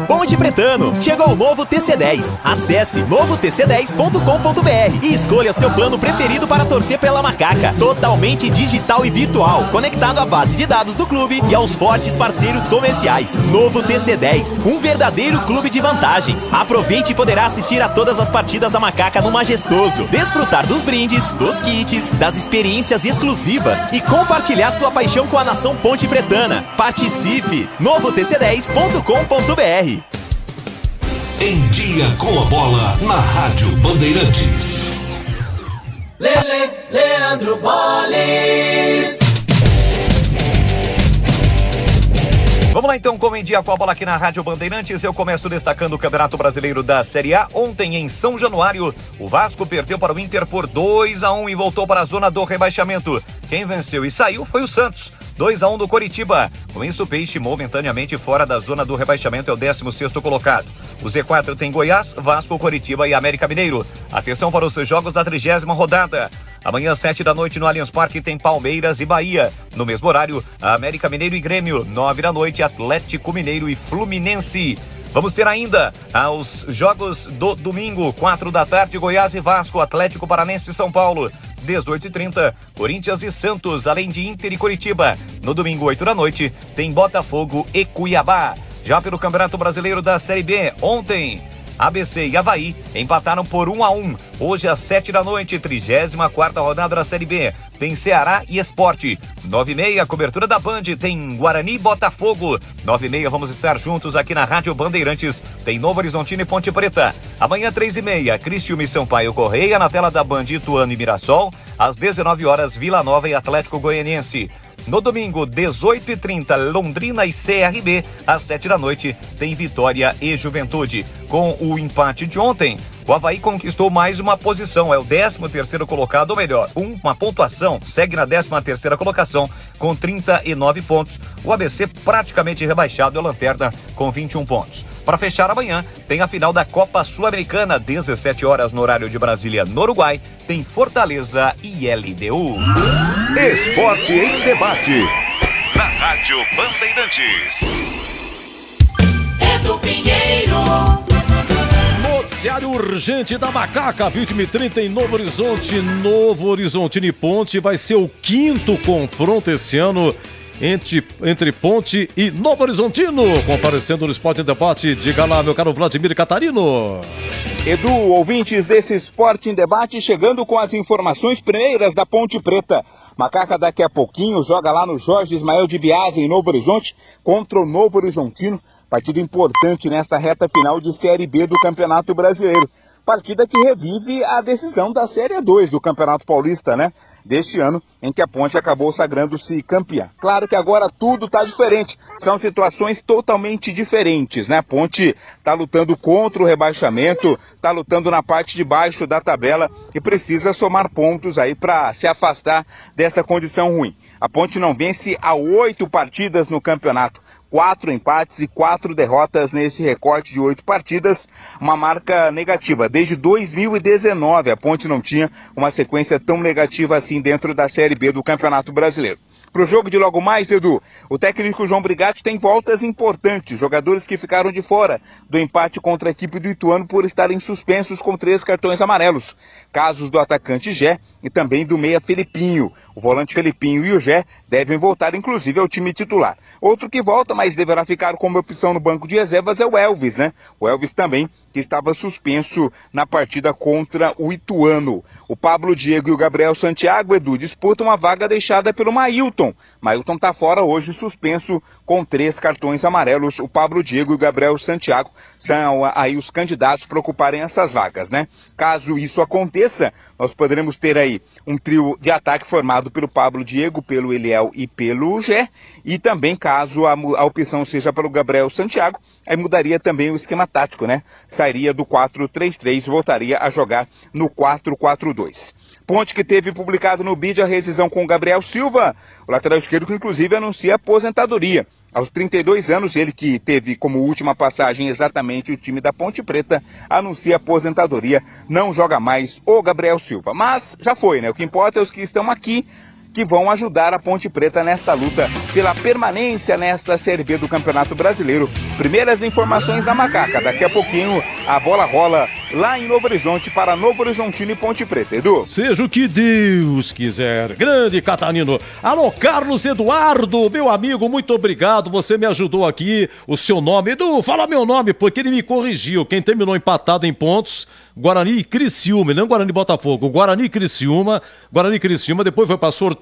Ponte Pretano, chegou o novo TC10. Acesse novotc10.com.br e escolha seu plano preferido para torcer pela Macaca. Totalmente digital e virtual, conectado à base de dados do clube e aos fortes parceiros comerciais. Novo TC10, um verdadeiro clube de vantagens. Aproveite e poderá assistir a todas as partidas da Macaca no Majestoso, desfrutar dos brindes, dos kits, das experiências exclusivas e compartilhar sua paixão com a nação Ponte Pretana. Participe! novotc10.com.br.
Em dia com a bola na Rádio Bandeirantes.
Leandro Boles.
Vamos lá então, como em dia com a bola aqui na Rádio Bandeirantes, eu começo destacando o Campeonato Brasileiro da Série A. Ontem em São Januário, o Vasco perdeu para o Inter por 2-1 e voltou para a zona do rebaixamento. Quem venceu e saiu foi o Santos, 2-1 do Coritiba. Com isso, o Peixe momentaneamente fora da zona do rebaixamento é o 16º colocado. O Z4 tem Goiás, Vasco, Coritiba e América Mineiro. Atenção para os jogos da 30ª rodada. Amanhã, 7 da noite, no Allianz Parque, tem Palmeiras e Bahia. No mesmo horário, América Mineiro e Grêmio. 9 da noite, Atlético Mineiro e Fluminense. Vamos ter ainda os jogos do domingo, 4 da tarde, Goiás e Vasco, Atlético Paranense e São Paulo. 18h30, Corinthians e Santos, além de Inter e Coritiba. No domingo, 8 da noite, tem Botafogo e Cuiabá. Já pelo Campeonato Brasileiro da Série B, ontem, ABC e Avaí empataram por 1-1. Hoje às 7 da noite, 34ª rodada da Série B. Tem Ceará e Sport. 9h30, cobertura da Band. Tem Guarani e Botafogo. 9h30, vamos estar juntos aqui na Rádio Bandeirantes. Tem Novo Horizontino e Ponte Preta. Amanhã, 3h30, Criciúma e Sampaio Correia. Na tela da Band, Ituano e Mirassol. Às 19 horas, Vila Nova e Atlético Goianiense. No domingo, 18h30, Londrina e CRB. Às 7 da noite, tem Vitória e Juventude. Com o empate de ontem, o Avaí conquistou mais uma posição. É o 13º colocado, ou melhor, uma pontuação. Segue na 13ª colocação com 39 pontos. O ABC praticamente rebaixado, é a lanterna com 21 pontos. Para fechar amanhã, tem a final da Copa Sul-Americana. 17 horas no horário de Brasília, no Uruguai. Tem Fortaleza e LDU.
Esporte em debate. Na Rádio Bandeirantes.
Edu Pinheiro.
Noticiário urgente da Macaca, 20h30 em Novo Horizonte. Novo Horizontino e Ponte vai ser o 5º confronto esse ano entre Ponte e Novo Horizontino. Comparecendo no Esporte em Debate, diga lá, meu caro Vladimir Catarino.
Edu, ouvintes desse Esporte em Debate, chegando com as informações primeiras da Ponte Preta. Macaca daqui a pouquinho joga lá no Jorge Ismael de Biase, em Novo Horizonte, contra o Novo Horizontino. Partido importante nesta reta final de Série B do Campeonato Brasileiro. partida que revive a decisão da Série 2 do Campeonato Paulista, né? Deste ano, em que a Ponte acabou sagrando-se campeã. Claro que agora tudo está diferente, são situações totalmente diferentes, né? A Ponte está lutando contra o rebaixamento, está lutando na parte de baixo da tabela e precisa somar pontos aí para se afastar dessa condição ruim. A Ponte não vence há 8 partidas no campeonato. 4 empates e 4 derrotas nesse recorte de 8 partidas, uma marca negativa. Desde 2019 a Ponte não tinha uma sequência tão negativa assim dentro da Série B do Campeonato Brasileiro. Para o jogo de logo mais, Edu, o técnico João Brigatti tem voltas importantes, jogadores que ficaram de fora do empate contra a equipe do Ituano por estarem suspensos com 3 cartões amarelos. Casos do atacante Gé e também do meia Felipinho. O volante Felipinho e o Gé devem voltar inclusive ao time titular. Outro que volta, mas deverá ficar como opção no banco de reservas é o Elvis, né? O Elvis também, que estava suspenso na partida contra o Ituano. O Pablo Diego e o Gabriel Santiago, Edu, disputam a vaga deixada pelo Mailton. Mailton está fora hoje, suspenso com 3 cartões amarelos. O Pablo Diego e o Gabriel Santiago são aí os candidatos para ocuparem essas vagas, né? Caso isso aconteça, nós poderemos ter aí um trio de ataque formado pelo Pablo Diego, pelo Eliel e pelo Gé. E também, caso a opção seja pelo Gabriel Santiago, aí mudaria também o esquema tático, né? Sairia do 4-3-3 e voltaria a jogar no 4-4-2. Ponte que teve publicado no BID a rescisão com o Gabriel Silva, o lateral esquerdo que inclusive anuncia aposentadoria. Aos 32 anos, ele que teve como última passagem exatamente o time da Ponte Preta, anuncia aposentadoria, não joga mais o Gabriel Silva. Mas já foi, né? O que importa é os que estão aqui, que vão ajudar a Ponte Preta nesta luta pela permanência nesta Série B do Campeonato Brasileiro. Primeiras informações da Macaca. Daqui a pouquinho a bola rola lá em Novo Horizonte para Novo Horizontino e Ponte Preta. Edu?
Seja o que Deus quiser. Grande Catarino. Alô, Carlos Eduardo, meu amigo, muito obrigado. Você me ajudou aqui. O seu nome. Edu, fala meu nome, porque ele me corrigiu. Quem terminou empatado em pontos, Guarani e Criciúma, não Guarani e Botafogo. Guarani e Criciúma. Guarani e Criciúma, depois foi para sorteio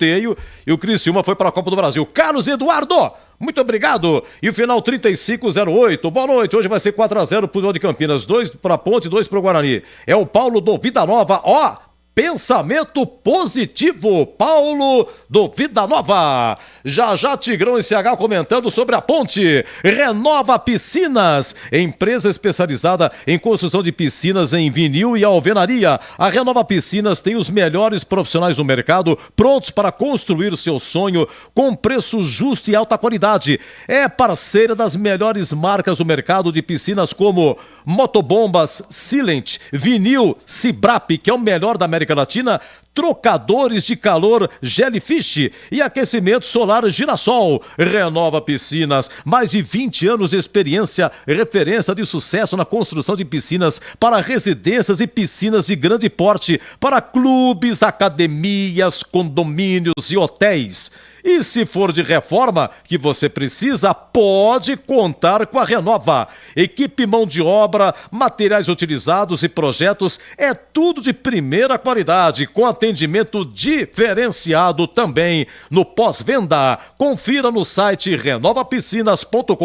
e o Criciúma foi para a Copa do Brasil. Carlos Eduardo, muito obrigado. E o final 3508. Boa noite. Hoje vai ser 4-0 pro União de Campinas. 2 para Ponte, 2 pro Guarani. É o Paulo do Vida Nova. Ó, pensamento positivo. Paulo do Vida Nova. Já Tigrão e CH comentando sobre a Ponte. Renova Piscinas, empresa especializada em construção de piscinas em vinil e alvenaria. A Renova Piscinas tem os melhores profissionais do mercado prontos para construir o seu sonho com preço justo e alta qualidade. É parceira das melhores marcas do mercado de piscinas como Motobombas, Silent, Vinil, Cibrap, que é o melhor da América Latina, trocadores de calor Jellyfish e aquecimento solar Girassol. Renova Piscinas, mais de 20 anos de experiência, referência de sucesso na construção de piscinas para residências e piscinas de grande porte, para clubes, academias, condomínios e hotéis. E se for de reforma que você precisa, pode contar com a Renova. Equipe, mão de obra, materiais utilizados e projetos, é tudo de primeira qualidade, com atendimento diferenciado também no pós-venda. Confira no site renovapiscinas.com.br.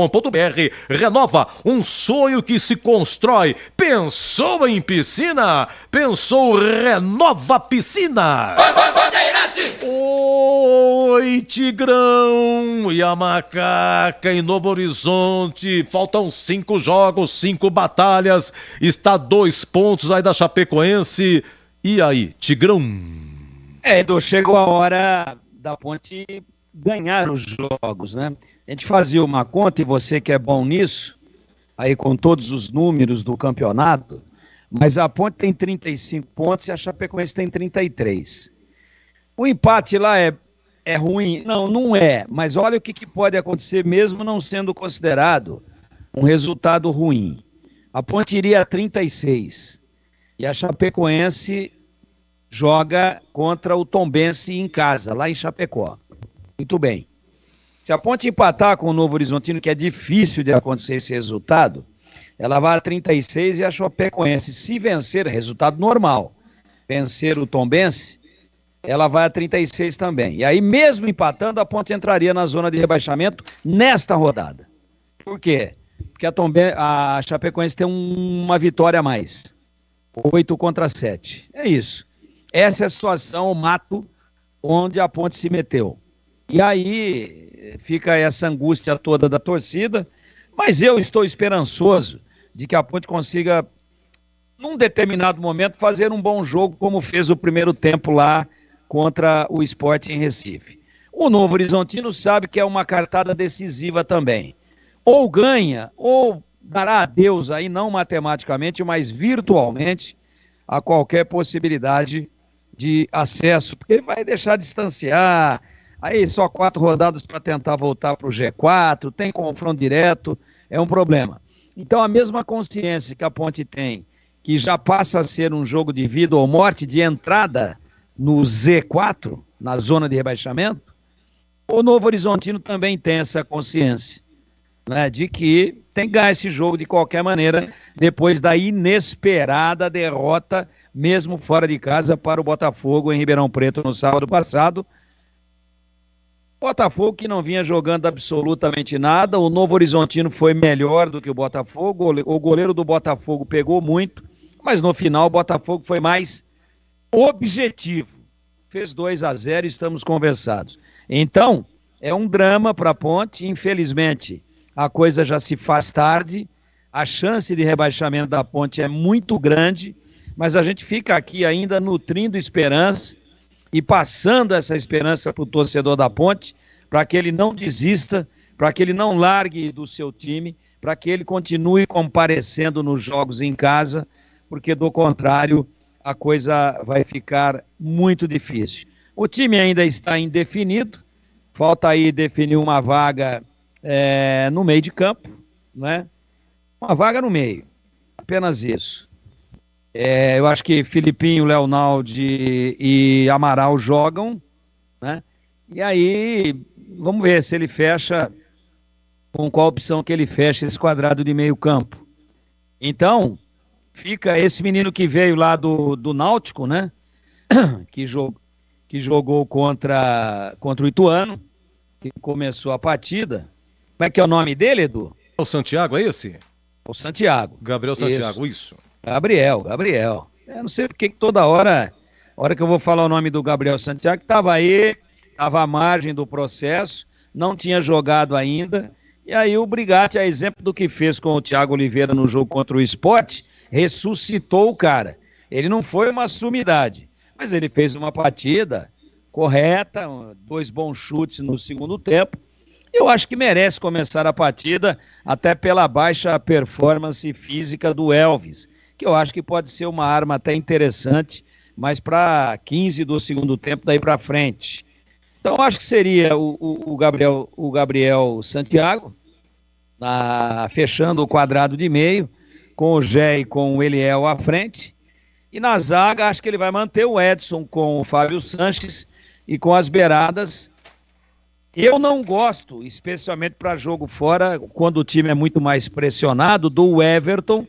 Renova, um sonho que se constrói. Pensou em piscina? Pensou Renova Piscina. Oi, Tigrão e a Macaca em Novo Horizonte. Faltam 5 jogos, 5 batalhas. Está 2 pontos aí da Chapecoense. E aí, Tigrão?
Edu, chegou a hora da Ponte ganhar os jogos, né? A gente fazia uma conta, e você que é bom nisso, aí com todos os números do campeonato, mas a Ponte tem 35 pontos e a Chapecoense tem 33. O empate lá é ruim? Não, não é. Mas olha o que pode acontecer mesmo não sendo considerado um resultado ruim. A Ponte iria a 36. E a Chapecoense joga contra o Tombense em casa, lá em Chapecó. Muito bem. Se a Ponte empatar com o Novo Horizontino, que é difícil de acontecer esse resultado, ela vai a 36 e a Chapecoense, se vencer, resultado normal, vencer o Tombense, ela vai a 36 também. E aí, mesmo empatando, a Ponte entraria na zona de rebaixamento nesta rodada. Por quê? Porque a Chapecoense tem uma vitória a mais. 8-7. É isso. Essa é a situação, o mato onde a Ponte se meteu. E aí fica essa angústia toda da torcida, mas eu estou esperançoso de que a Ponte consiga, num determinado momento, fazer um bom jogo, como fez o primeiro tempo lá contra o Sport em Recife. O Novo Horizontino sabe que é uma cartada decisiva também. Ou ganha, ou dará adeus aí, não matematicamente, mas virtualmente, a qualquer possibilidade de acesso, porque ele vai deixar distanciar, aí só 4 rodadas para tentar voltar para o G4, tem confronto direto, é um problema. Então a mesma consciência que a Ponte tem, que já passa a ser um jogo de vida ou morte, de entrada no Z4, na zona de rebaixamento, o Novo Horizontino também tem essa consciência, né, de que tem que ganhar esse jogo de qualquer maneira, depois da inesperada derrota, mesmo fora de casa, para o Botafogo em Ribeirão Preto no sábado passado. Botafogo que não vinha jogando absolutamente nada, o Novo Horizontino foi melhor do que o Botafogo, o goleiro do Botafogo pegou muito, mas no final o Botafogo foi mais objetivo. Fez 2-0 e estamos conversados. Então, é um drama para a Ponte, infelizmente a coisa já se faz tarde, a chance de rebaixamento da Ponte é muito grande, mas a gente fica aqui ainda nutrindo esperança e passando essa esperança para o torcedor da Ponte, para que ele não desista, para que ele não largue do seu time, para que ele continue comparecendo nos jogos em casa, porque do contrário a coisa vai ficar muito difícil. O time ainda está indefinido, falta aí definir uma vaga no meio de campo, né? Uma vaga no meio, apenas isso. Eu acho que Filipinho, Leonaldi e Amaral jogam, né? E aí, vamos ver se ele fecha, com qual opção que ele fecha esse quadrado de meio campo. Então, fica esse menino que veio lá do Náutico, né? Que jogou contra o Ituano, que começou a partida. Como é que é o nome dele, Edu?
O Santiago, é esse?
O Santiago.
Gabriel Santiago, isso.
Gabriel. Eu não sei porque que toda hora, a hora que eu vou falar o nome do Gabriel Santiago, estava aí, estava à margem do processo, não tinha jogado ainda, e aí o Brigatti, a exemplo do que fez com o Thiago Oliveira no jogo contra o Sport, ressuscitou o cara. Ele não foi uma sumidade, mas ele fez uma partida correta, 2 bons chutes no segundo tempo. Eu acho que merece começar a partida, até pela baixa performance física do Elvis, que eu acho que pode ser uma arma até interessante, mas para 15 do segundo tempo daí para frente. Então acho que seria o Gabriel Santiago, fechando o quadrado de meio, com o Gé e com o Eliel à frente. E na zaga acho que ele vai manter o Edson com o Fábio Sanches e com as beiradas. Eu não gosto, especialmente para jogo fora, quando o time é muito mais pressionado, do Everton,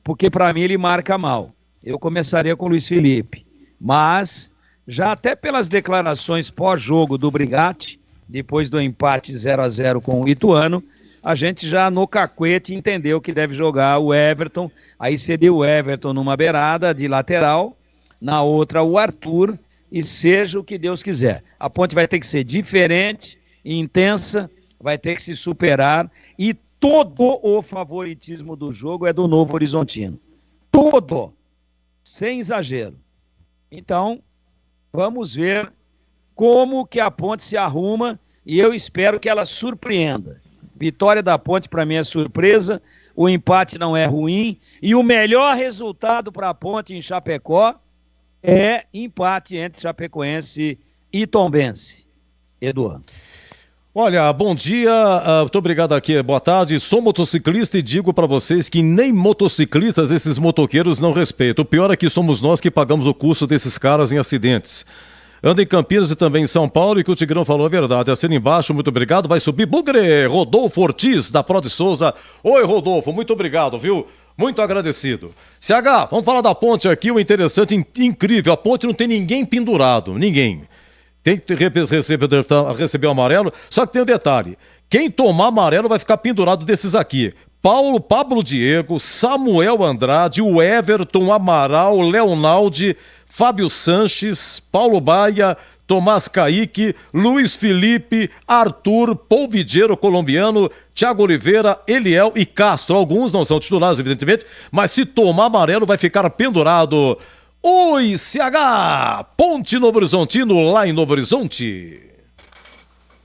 porque para mim ele marca mal. Eu começaria com o Luiz Felipe, mas já até pelas declarações pós-jogo do Brigatti, depois do empate 0-0 com o Ituano, a gente já no cacuete entendeu que deve jogar o Everton, aí seria o Everton numa beirada de lateral, na outra o Arthur, e seja o que Deus quiser. A Ponte vai ter que ser diferente, intensa, vai ter que se superar, e todo o favoritismo do jogo é do Novo Horizontino. Todo! Sem exagero. Então, vamos ver como que a Ponte se arruma, e eu espero que ela surpreenda. Vitória da Ponte para mim é surpresa, o empate não é ruim, e o melhor resultado para a Ponte em Chapecó é empate entre Chapecoense e Tombense. Eduardo.
Olha, bom dia, muito obrigado aqui, boa tarde, sou motociclista e digo para vocês que nem motociclistas esses motoqueiros não respeitam. O pior é que somos nós que pagamos o custo desses caras em acidentes. Anda em Campinas e também em São Paulo, e que o Tigrão falou a verdade. Assina embaixo, muito obrigado. Vai subir Bugre, Rodolfo Ortiz, da Pro de Souza. Oi, Rodolfo, muito obrigado, viu? Muito agradecido. CH, vamos falar da Ponte aqui, o interessante, incrível. A Ponte não tem ninguém pendurado, ninguém. Tem que receber o amarelo, só que tem um detalhe. Quem tomar amarelo vai ficar pendurado desses aqui. Pablo Diego, Samuel Andrade, o Everton, Amaral, Leonaldi, Fábio Sanches, Paulo Baia, Tomás Caíque, Luiz Felipe, Arthur, Polvidiero colombiano, Thiago Oliveira, Eliel e Castro. Alguns não são titulares, evidentemente, mas se tomar amarelo vai ficar pendurado. Oi, CH! Ponte Novo Horizontino, lá em Novo Horizonte.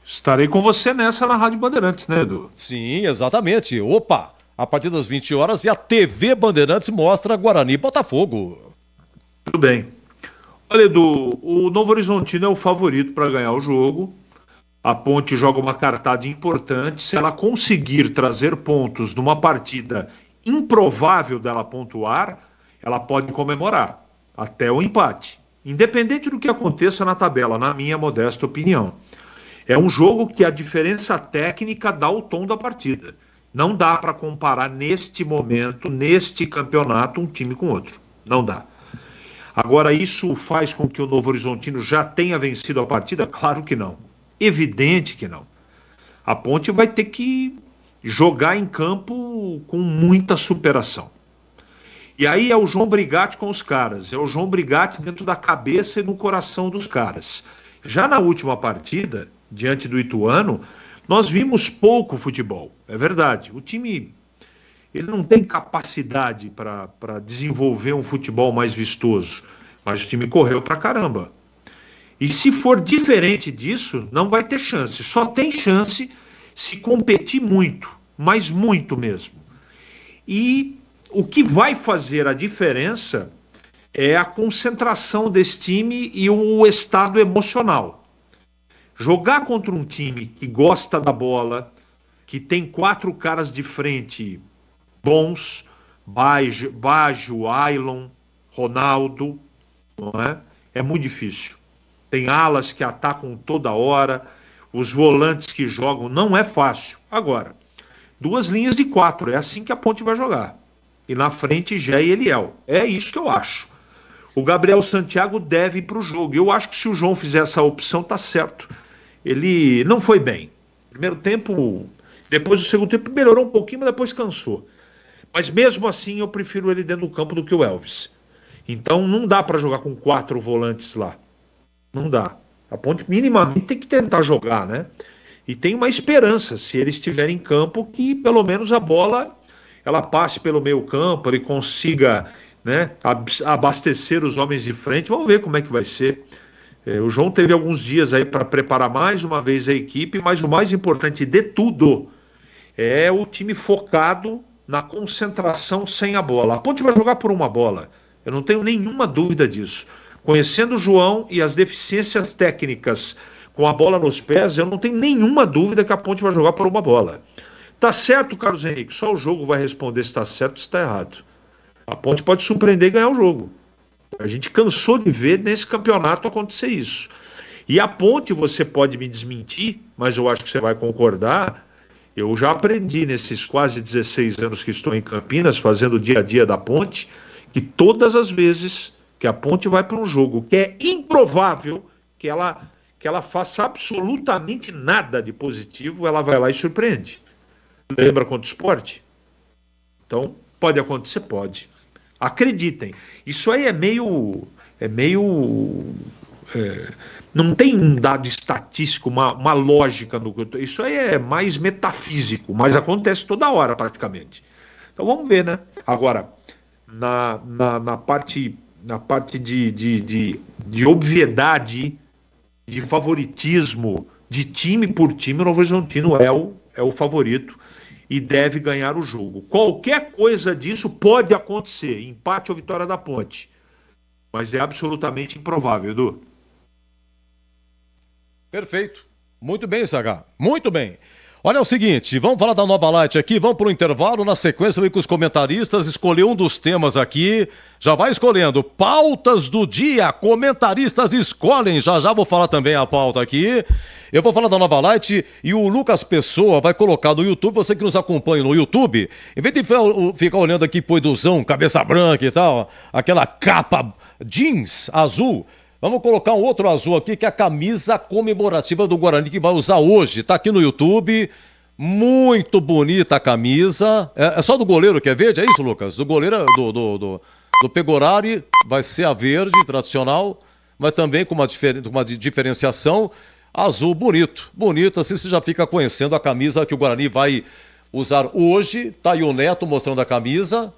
Estarei com você nessa na Rádio Bandeirantes, né, Edu?
Sim, exatamente. Opa, a partir das 20 horas e a TV Bandeirantes mostra Guarani e Botafogo.
Tudo bem. Olha, Edu, o Novo Horizontino é o favorito para ganhar o jogo. A Ponte joga uma cartada importante. Se ela conseguir trazer pontos numa partida improvável dela pontuar, ela pode comemorar até o empate, independente do que aconteça na tabela, na minha modesta opinião. É um jogo que a diferença técnica dá o tom da partida. Não dá para comparar neste momento, neste campeonato, um time com outro. Não dá. Agora, isso faz com que o Novo Horizontino já tenha vencido a partida? Claro que não. Evidente que não. A Ponte vai ter que jogar em campo com muita superação. E aí é o João Brigatti com os caras. É o João Brigatti dentro da cabeça e no coração dos caras. Já na última partida, diante do Ituano, nós vimos pouco futebol. É verdade. O time... ele não tem capacidade para desenvolver um futebol mais vistoso, mas o time correu pra caramba. E se for diferente disso, não vai ter chance. Só tem chance se competir muito, mas muito mesmo. E o que vai fazer a diferença é a concentração desse time e o estado emocional. Jogar contra um time que gosta da bola, que tem 4 caras de frente bons, Baggio, Ailon, Ronaldo, não é? É muito difícil. Tem alas que atacam toda hora, os volantes que jogam, não é fácil. Agora, 2 linhas de 4, é assim que a Ponte vai jogar. E na frente, Gé e Eliel. É isso que eu acho. O Gabriel Santiago deve ir para o jogo. Eu acho que se o João fizer essa opção, tá certo. Ele não foi bem. Primeiro tempo, depois do segundo tempo melhorou um pouquinho, mas depois cansou. Mas mesmo assim eu prefiro ele dentro do campo do que o Elvis. Então não dá para jogar com 4 volantes lá. Não dá. A Ponte minimamente tem que tentar jogar, né? E tem uma esperança, se ele estiver em campo, que pelo menos a bola ela passe pelo meio campo, ele consiga, né, abastecer os homens de frente. Vamos ver como é que vai ser. O João teve alguns dias aí para preparar mais uma vez a equipe, mas o mais importante de tudo é o time focado na concentração sem a bola. A Ponte vai jogar por uma bola, eu não tenho nenhuma dúvida disso. Conhecendo o João e as deficiências técnicas com a bola nos pés, eu não tenho nenhuma dúvida que a Ponte vai jogar por uma bola. Tá certo, Carlos Henrique, só o jogo vai responder se está certo ou se está errado. A Ponte pode surpreender e ganhar o jogo. A gente cansou de ver nesse campeonato acontecer isso. E a Ponte, você pode me desmentir, mas eu acho que você vai concordar. Eu já aprendi nesses quase 16 anos que estou em Campinas, fazendo o dia a dia da Ponte, que todas as vezes que a Ponte vai para um jogo que é improvável que ela faça absolutamente nada de positivo, ela vai lá e surpreende. Lembra contra o Sport? Então, pode acontecer? Pode. Acreditem. Isso aí é meio não tem um dado estatístico, uma lógica. Isso aí é mais metafísico, mas acontece toda hora praticamente. Então vamos ver, né? Agora, na parte de obviedade, de favoritismo, de time por time, o Novo Horizontino é o favorito e deve ganhar o jogo. Qualquer coisa disso pode acontecer, empate ou vitória da Ponte, mas é absolutamente improvável, Edu.
Perfeito. Muito bem, Sagá. Muito bem. Olha, é o seguinte, vamos falar da Nova Light aqui, vamos para o intervalo, na sequência vem com os comentaristas, escolher um dos temas aqui, já vai escolhendo, pautas do dia, comentaristas escolhem, já vou falar também a pauta aqui, eu vou falar da Nova Light e o Lucas Pessoa vai colocar no YouTube, você que nos acompanha no YouTube, em vez de ficar olhando aqui pro Eduzão, cabeça branca e tal, aquela capa jeans azul, vamos colocar um outro azul aqui, que é a camisa comemorativa do Guarani, que vai usar hoje. Tá aqui no YouTube. Muito bonita a camisa. É só do goleiro que é verde, é isso, Lucas? Do goleiro do Pegorari vai ser a verde tradicional, mas também com uma diferenciação azul bonito. Bonito, assim você já fica conhecendo a camisa que o Guarani vai usar hoje. Tá aí o Neto mostrando a camisa.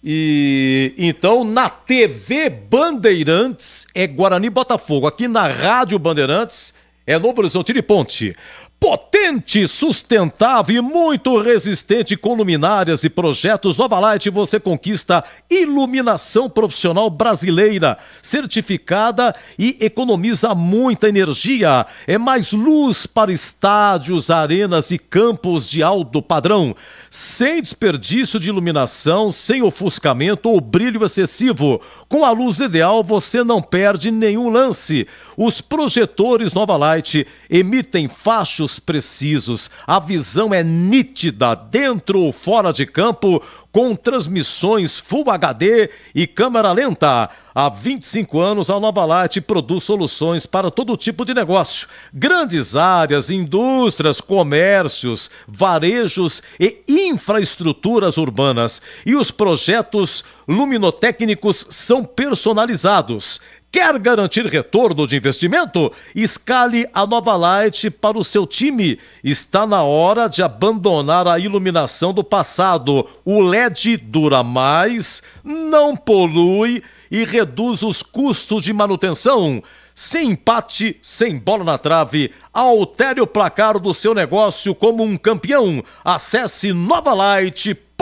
E então na TV Bandeirantes é Guarani Botafogo. Aqui na Rádio Bandeirantes é Novo Horizontino e Ponte. Potente, sustentável e muito resistente com luminárias e projetos Nova Light, você conquista iluminação profissional brasileira, certificada e economiza muita energia. É mais luz para estádios, arenas e campos de alto padrão. Sem desperdício de iluminação, sem ofuscamento ou brilho excessivo. Com a luz ideal, você não perde nenhum lance. Os projetores Nova Light emitem fachos precisos, a visão é nítida dentro ou fora de campo, com transmissões Full HD e câmera lenta. Há 25 anos, a Nova Light produz soluções para todo tipo de negócio. Grandes áreas, indústrias, comércios, varejos e infraestruturas urbanas. E os projetos luminotécnicos são personalizados. Quer garantir retorno de investimento? Escale a Nova Light para o seu time. Está na hora de abandonar a iluminação do passado. O LED dura mais, não polui e reduz os custos de manutenção. Sem empate, sem bola na trave, altere o placar do seu negócio como um campeão. Acesse novalight.com.br.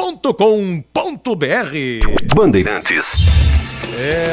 Bandeirantes.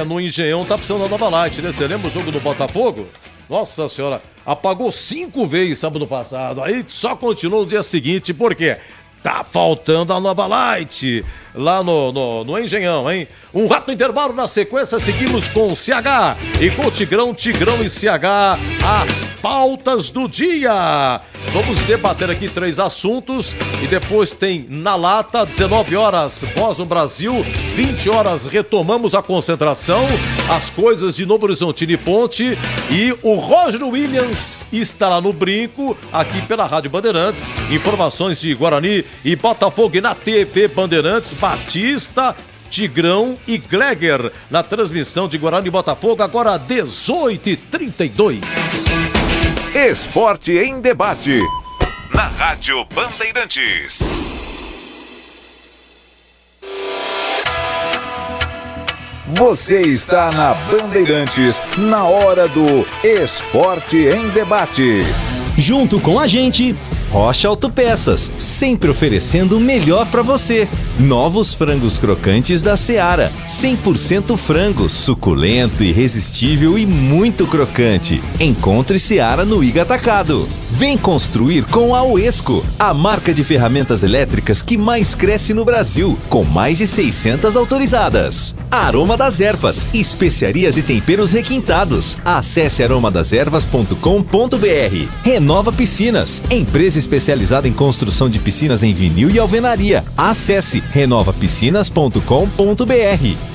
No Engenhão tá precisando da Nova Light, né? Você lembra o jogo do Botafogo? Nossa senhora, apagou 5 vezes sábado passado, aí só continuou no dia seguinte, por quê? Tá faltando a Nova Light lá no Engenhão, hein? Um rápido intervalo, na sequência seguimos com o CH e com o Tigrão e CH, as pautas do dia. Vamos debater aqui 3 assuntos e depois tem Na Lata, 19 horas, Voz no Brasil, 20 horas retomamos a concentração, as coisas de Novo Horizontino e Ponte, e o Roger Williams estará no brinco aqui pela Rádio Bandeirantes. Informações de Guarani e Botafogo na TV Bandeirantes, Batista, Tigrão e Gleger na transmissão de Guarani e Botafogo, agora 18h32.
Esporte em debate.
Na Rádio Bandeirantes.
Você está na Bandeirantes, na hora do Esporte em Debate.
Junto com a gente, Rocha Autopeças, sempre oferecendo o melhor para você. Novos frangos crocantes da Seara, 100% frango, suculento, irresistível e muito crocante. Encontre Seara no Iga Atacado. Vem construir com a Uesco, a marca de ferramentas elétricas que mais cresce no Brasil, com mais de 600 autorizadas. Aroma das Ervas, especiarias e temperos requintados. Acesse aromadeservas.com.br. Renova Piscinas, empresa especializada em construção de piscinas em vinil e alvenaria. Acesse renovapiscinas.com.br.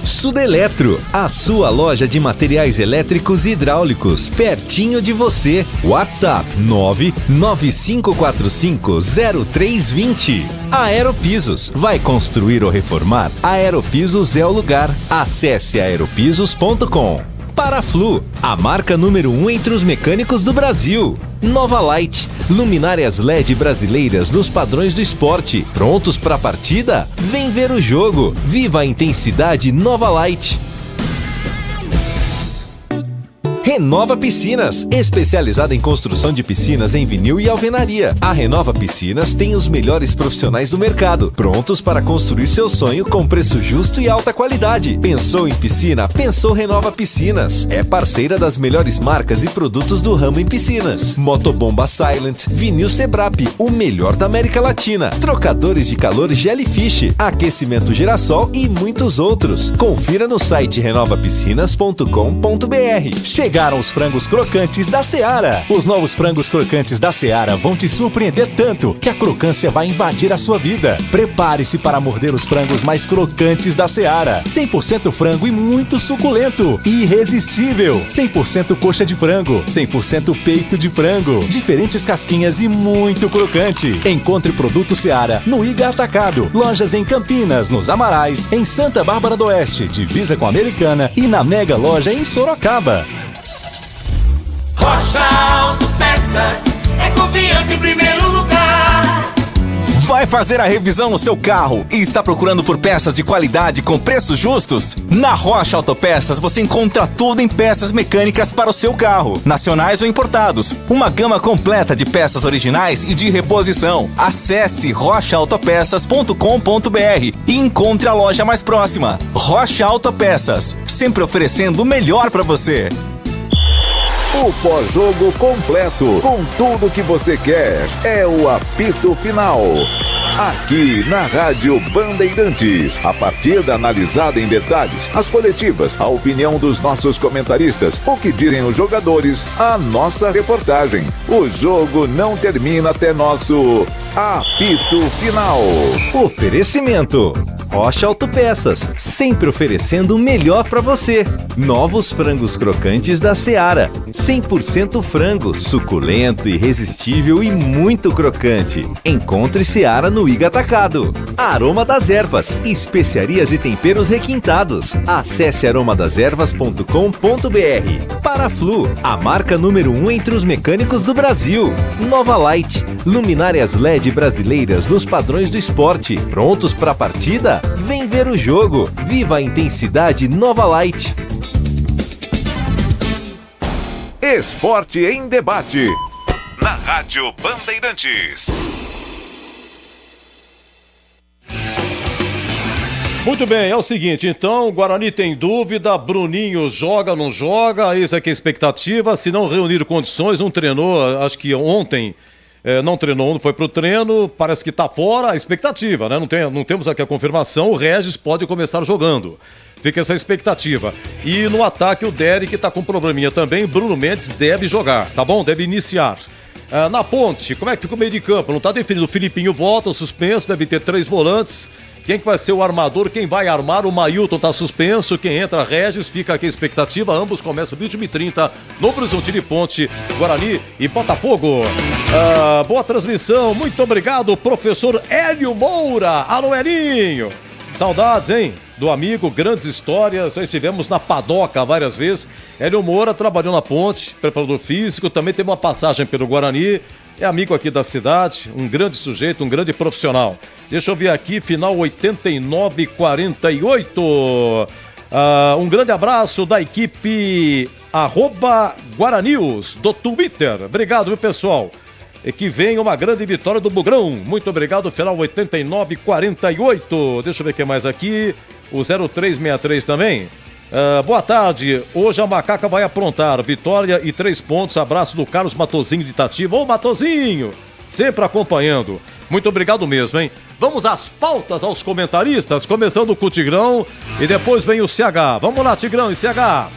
Sudeletro, a sua loja de materiais elétricos e hidráulicos, pertinho de você. WhatsApp 995450320. Aeropisos, vai construir ou reformar? Aeropisos é o lugar. Acesse aeropisos.com. Paraflu, a marca número 1 entre os mecânicos do Brasil. Nova Light, luminárias LED brasileiras nos padrões do esporte. Prontos para a partida? Vem ver o jogo. Viva a intensidade Nova Light. Renova Piscinas, especializada em construção de piscinas em vinil e alvenaria. A Renova Piscinas tem os melhores profissionais do mercado, prontos para construir seu sonho com preço justo e alta qualidade. Pensou em piscina? Pensou Renova Piscinas. É parceira das melhores marcas e produtos do ramo em piscinas. Motobomba Silent, vinil Sebrap, o melhor da América Latina. Trocadores de calor Jellyfish, aquecimento Girassol e muitos outros. Confira no site renovapiscinas.com.br. Chegaram Chegaram os frangos crocantes da Seara. Os novos frangos crocantes da Seara vão te surpreender tanto que a crocância vai invadir a sua vida. Prepare-se para morder os frangos mais crocantes da Seara. 100% frango e muito suculento. Irresistível. 100% coxa de frango. 100% peito de frango. Diferentes casquinhas e muito crocante. Encontre produto Seara no Iga Atacado. Lojas em Campinas, nos Amarais, em Santa Bárbara do Oeste, divisa com a Americana e na Mega Loja em Sorocaba.
Rocha Autopeças é confiança em primeiro lugar.
Vai fazer a revisão no seu carro e está procurando por peças de qualidade com preços justos? Na Rocha Autopeças você encontra tudo em peças mecânicas para o seu carro, nacionais ou importados. Uma gama completa de peças originais e de reposição. Acesse rochaautopeças.com.br e encontre a loja mais próxima. Rocha Autopeças, sempre oferecendo o melhor para você.
O pós-jogo completo, com tudo que você quer, é o apito final. Aqui na Rádio Bandeirantes, a partida analisada em detalhes, as coletivas, a opinião dos nossos comentaristas, o que dizem os jogadores, a nossa reportagem. O jogo não termina até nosso apito final.
Oferecimento: Rocha Autopeças, sempre oferecendo o melhor para você. Novos frangos crocantes da Seara. 100% frango, suculento, irresistível e muito crocante. Encontre Seara no Iga Atacado. Aroma das Ervas, especiarias e temperos requintados. Acesse aromadeservas.com.br. Paraflu, a marca número 1 entre os mecânicos do Brasil. Nova Light, luminárias LED brasileiras nos padrões do esporte. Prontos para a partida? Vem ver o jogo. Viva a intensidade Nova Light.
Esporte em Debate, na Rádio Bandeirantes.
Muito bem, é o seguinte, então, o Guarani tem dúvida, Bruninho joga, não joga, isso aqui é a expectativa, se não reunir condições, não treinou, acho que ontem não treinou, não foi pro treino, parece que tá fora, a expectativa, né? Não temos aqui a confirmação, o Regis pode começar jogando. Fica essa expectativa. E no ataque o Derek tá com probleminha também, Bruno Mendes deve jogar, tá bom? Deve iniciar. Na ponte, como é que fica o meio de campo? Não tá definido, o Filipinho volta, o suspenso, deve ter 3 volantes. Quem que vai ser o armador? Quem vai armar? O Mailton tá suspenso. Quem entra, Regis. Fica aqui a expectativa. Ambos começam 21h30 no Brusantini Ponte, Guarani e Botafogo. Boa transmissão. Muito obrigado, professor Hélio Moura. Alô, Helinho. Saudades, hein? Do amigo, grandes histórias. Já estivemos na Padoca várias vezes. Hélio Moura trabalhou na Ponte, preparador físico. Também teve uma passagem pelo Guarani. É amigo aqui da cidade, um grande sujeito, um grande profissional. Deixa eu ver aqui, final 89-48. Um grande abraço da equipe @Guaranius do Twitter. Obrigado, viu, pessoal? E que venha uma grande vitória do Bugrão. Muito obrigado, final 89-48. Deixa eu ver o que mais aqui. O 0363 também. Boa tarde, hoje a Macaca vai aprontar, vitória e 3 pontos, abraço do Carlos Matozinho de Itatiba. Ô Matozinho, sempre acompanhando, muito obrigado mesmo, hein? Vamos às pautas, aos comentaristas, começando com o Tigrão e depois vem o CH. Vamos lá, Tigrão e CH.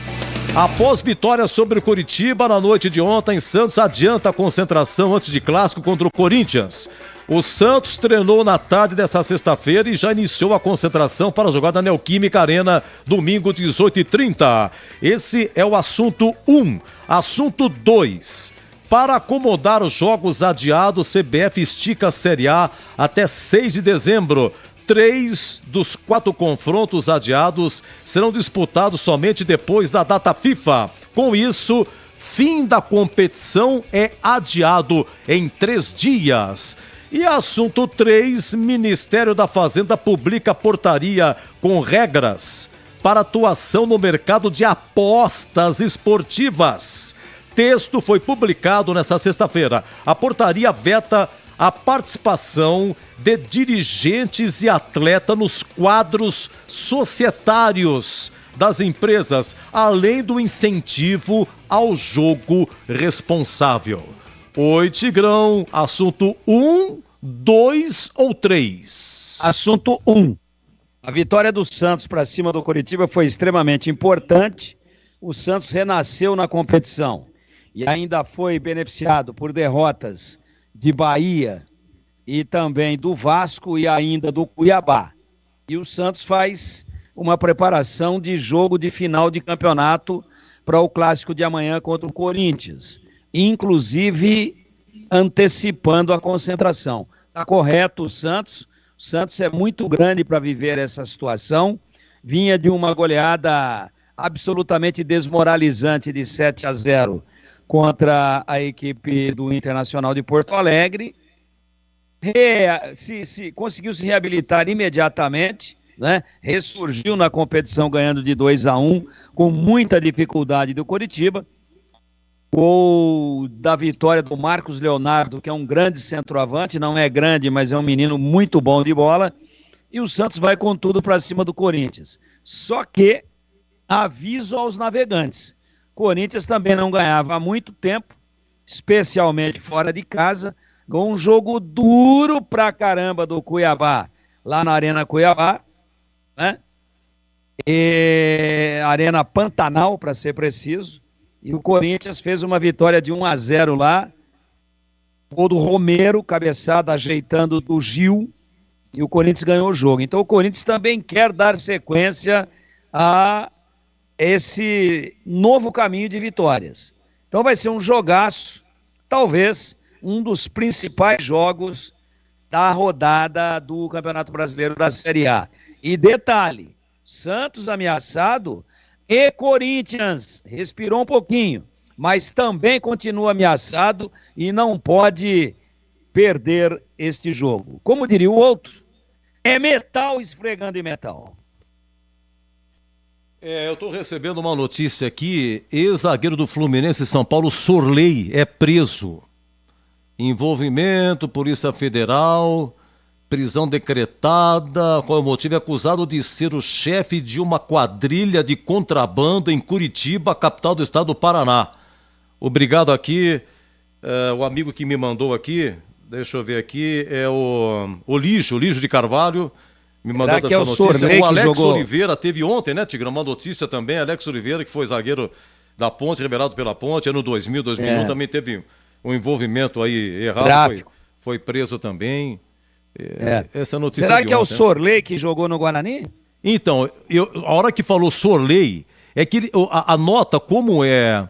Após vitória sobre o Coritiba na noite de ontem, Santos adianta a concentração antes de clássico contra o Corinthians. O Santos treinou na tarde dessa sexta-feira e já iniciou a concentração para jogar na Neoquímica Arena, domingo, 18h30. Esse é o assunto 1. Assunto 2. Para acomodar os jogos adiados, CBF estica a Série A até 6 de dezembro. 3 dos 4 confrontos adiados serão disputados somente depois da data FIFA. Com isso, fim da competição é adiado em 3 dias. E assunto 3, Ministério da Fazenda publica portaria com regras para atuação no mercado de apostas esportivas. Texto foi publicado nesta sexta-feira. A portaria veta a participação de dirigentes e atletas nos quadros societários das empresas, além do incentivo ao jogo responsável. Oi, Tigrão, assunto 1, 2 ou 3?
Assunto 1. A vitória do Santos para cima do Coritiba foi extremamente importante. o Santos renasceu na competição e ainda foi beneficiado por derrotas de Bahia e também do Vasco e ainda do Cuiabá. E o Santos faz uma preparação de jogo de final de campeonato para o clássico de amanhã contra o Corinthians, inclusive antecipando a concentração. Está correto o Santos. O Santos é muito grande para viver essa situação. Vinha de uma goleada absolutamente desmoralizante de 7-0 contra a equipe do Internacional de Porto Alegre. Conseguiu se reabilitar imediatamente, né? Ressurgiu na competição ganhando de 2-1, com muita dificuldade do Coritiba. Gol da vitória do Marcos Leonardo, que é um grande centroavante, não é grande, mas é um menino muito bom de bola. E o Santos vai com tudo para cima do Corinthians. Só que, aviso aos navegantes, Corinthians também não ganhava há muito tempo, especialmente fora de casa, com um jogo duro pra caramba do Cuiabá, lá na Arena Cuiabá, né? Arena Pantanal, para ser preciso. E o Corinthians fez uma vitória de 1-0 lá. Gol do Romero, cabeçada ajeitando do Gil. E o Corinthians ganhou o jogo. Então o Corinthians também quer dar sequência a esse novo caminho de vitórias. Então vai ser um jogaço, talvez um dos principais jogos da rodada do Campeonato Brasileiro da Série A. E detalhe, Santos ameaçado e Corinthians respirou um pouquinho, mas também continua ameaçado e não pode perder este jogo. Como diria o outro, é metal esfregando em metal.
Eu estou recebendo uma notícia aqui, ex-zagueiro do Fluminense São Paulo, Sorley, é preso. Envolvimento, Polícia Federal, prisão decretada, qual é o motivo? É acusado de ser o chefe de uma quadrilha de contrabando em Curitiba, capital do estado do Paraná. Obrigado aqui, o amigo que me mandou aqui, deixa eu ver aqui, é o Lígio de Carvalho, me mandou essa notícia. O Alex Oliveira teve ontem, né, Tigrão, uma notícia também, Alex Oliveira, que foi zagueiro da Ponte, revelado pela Ponte, ano 2001, também teve um envolvimento aí errado, foi preso também. Essa notícia.
Será que é o Sorley que jogou no Guarani?
Então, a hora que falou Sorley, é que a nota, como é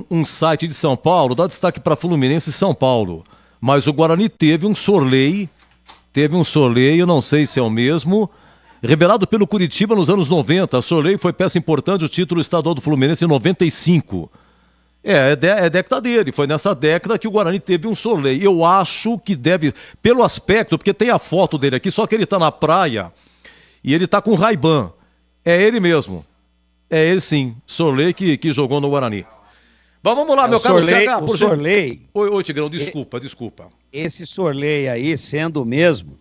um site de São Paulo, dá destaque para Fluminense e São Paulo. Mas o Guarani teve um Sorley, eu não sei se é o mesmo, revelado pelo Curitiba nos anos 90. Sorley foi peça importante do título estadual do Fluminense em 95. É década dele, foi nessa década que o Guarani teve um Sorley. Eu acho que deve, pelo aspecto, porque tem a foto dele aqui, só que ele tá na praia e ele tá com o Ray-Ban. É ele mesmo. É ele sim, Sorley que jogou no Guarani. Vamos lá, meu caro CH.
O Sorley...
Oi, Tigrão, desculpa.
Esse Sorley aí, sendo o mesmo,